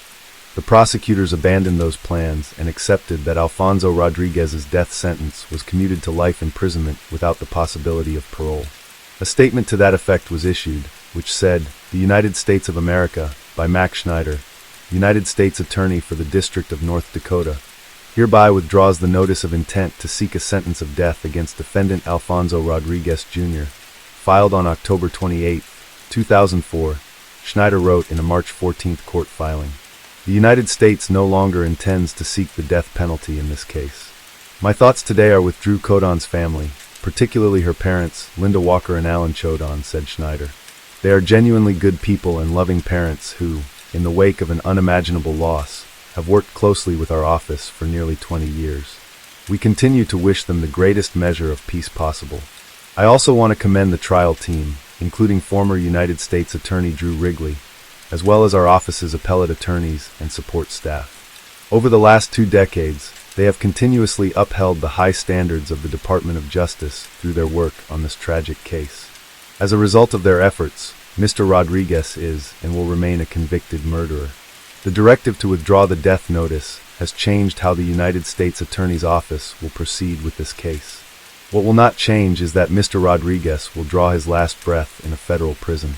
the prosecutors abandoned those plans and accepted that Alfonso Rodriguez's death sentence was commuted to life imprisonment without the possibility of parole. A statement to that effect was issued, which said, "The United States of America, by Mac Schneider, United States Attorney for the District of North Dakota, hereby withdraws the notice of intent to seek a sentence of death against defendant Alfonso Rodriguez Jr., filed on October 28, 2004, Schneider wrote in a March 14 court filing. The United States no longer intends to seek the death penalty in this case. My thoughts today are with Drew Chodon's family, particularly her parents, Linda Walker and Alan Chodon, said Schneider. They are genuinely good people and loving parents who, in the wake of an unimaginable loss, have worked closely with our office for nearly 20 years. We continue to wish them the greatest measure of peace possible. I also want to commend the trial team, including former United States Attorney Drew Wrigley, as well as our office's appellate attorneys and support staff. Over the last 2 decades, they have continuously upheld the high standards of the Department of Justice through their work on this tragic case. As a result of their efforts, Mr. Rodriguez is and will remain a convicted murderer. The directive to withdraw the death notice has changed how the United States Attorney's Office will proceed with this case. What will not change is that Mr. Rodriguez will draw his last breath in a federal prison.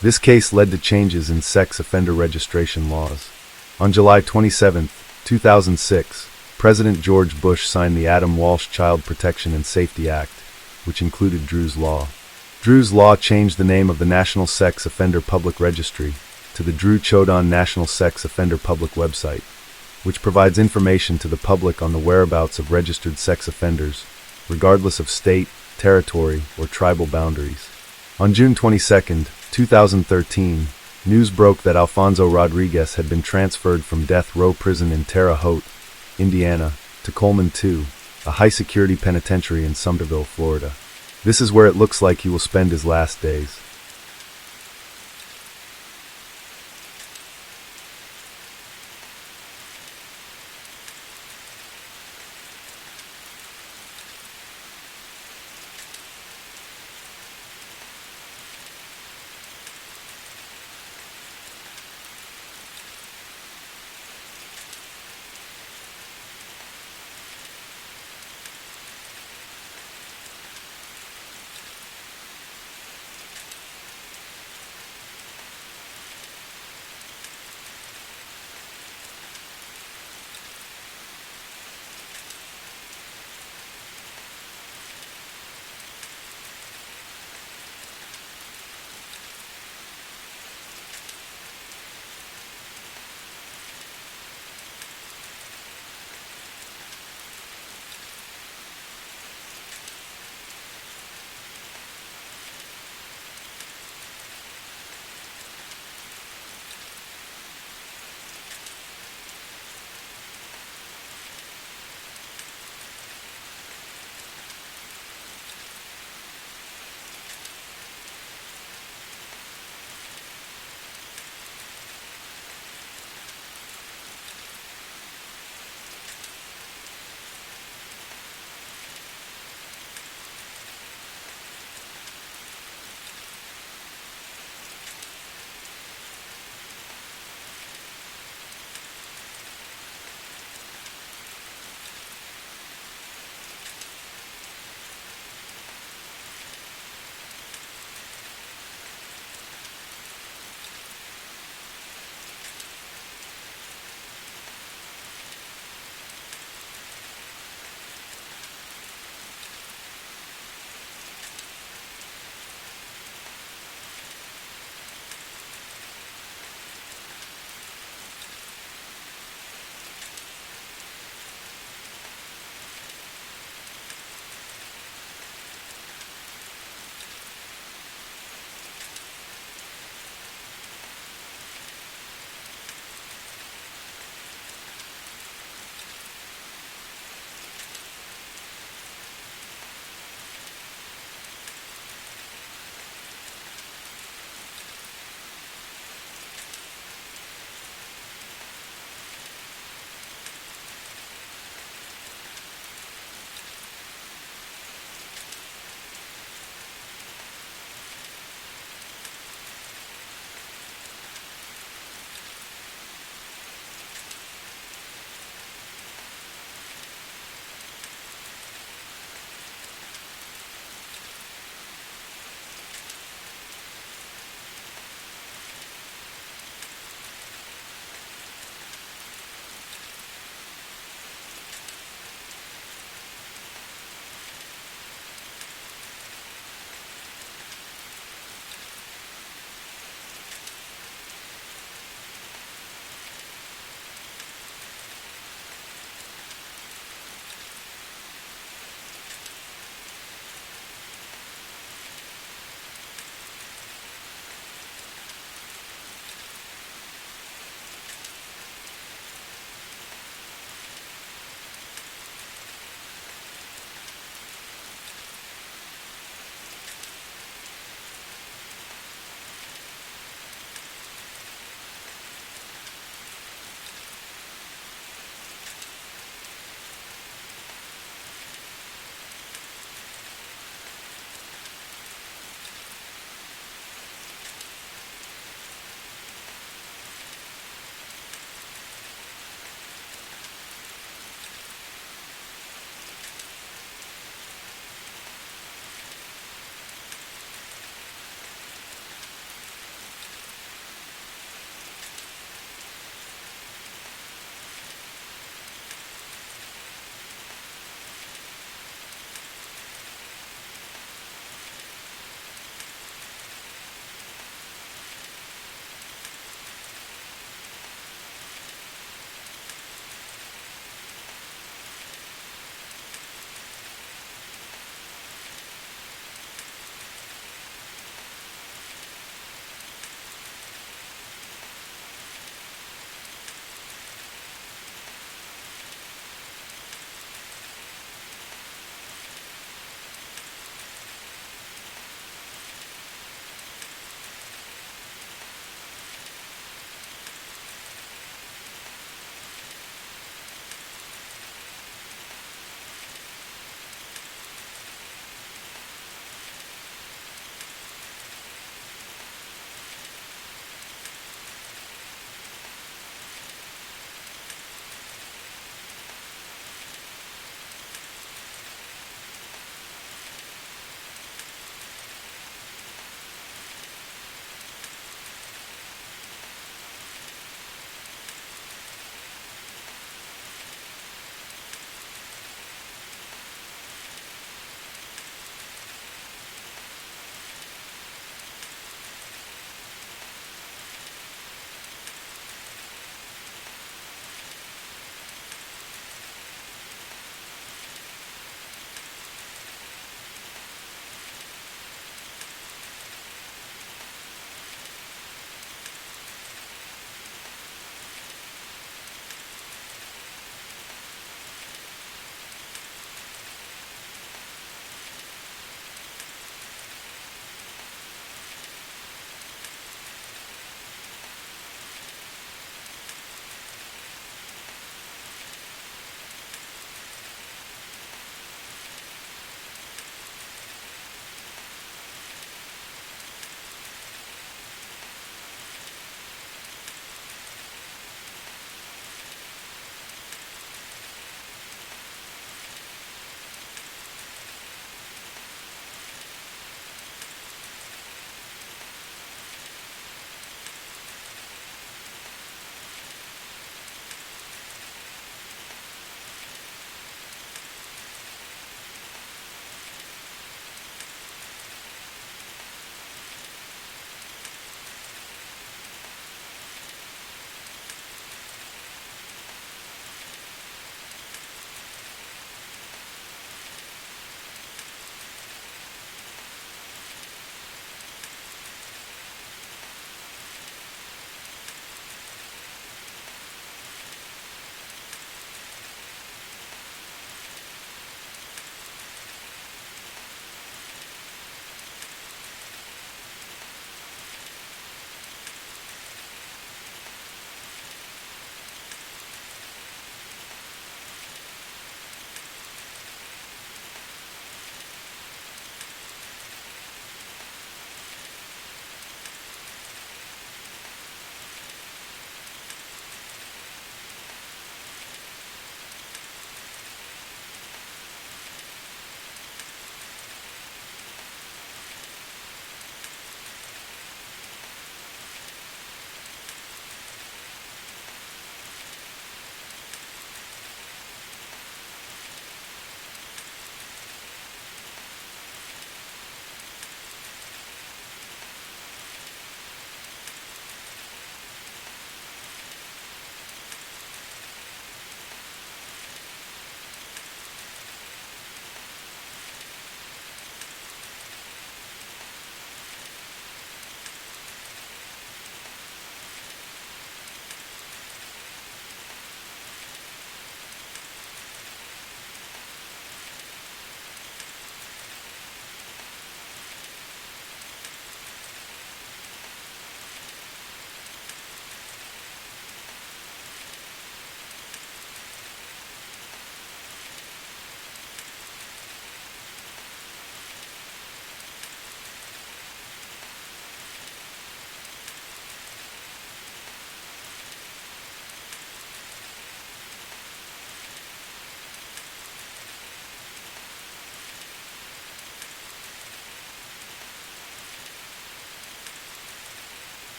This case led to changes in sex offender registration laws. On July 27, 2006, President George Bush signed the Adam Walsh Child Protection and Safety Act, which included Drew's Law. Drew's Law changed the name of the National Sex Offender Public Registry to the Drew Chodon National Sex Offender Public website, which provides information to the public on the whereabouts of registered sex offenders, regardless of state, territory, or tribal boundaries. On June 22, 2013, news broke that Alfonso Rodriguez had been transferred from death row prison in Terre Haute, Indiana, to Coleman II, a high-security penitentiary in Sumterville, Florida. This is where it looks like he will spend his last days.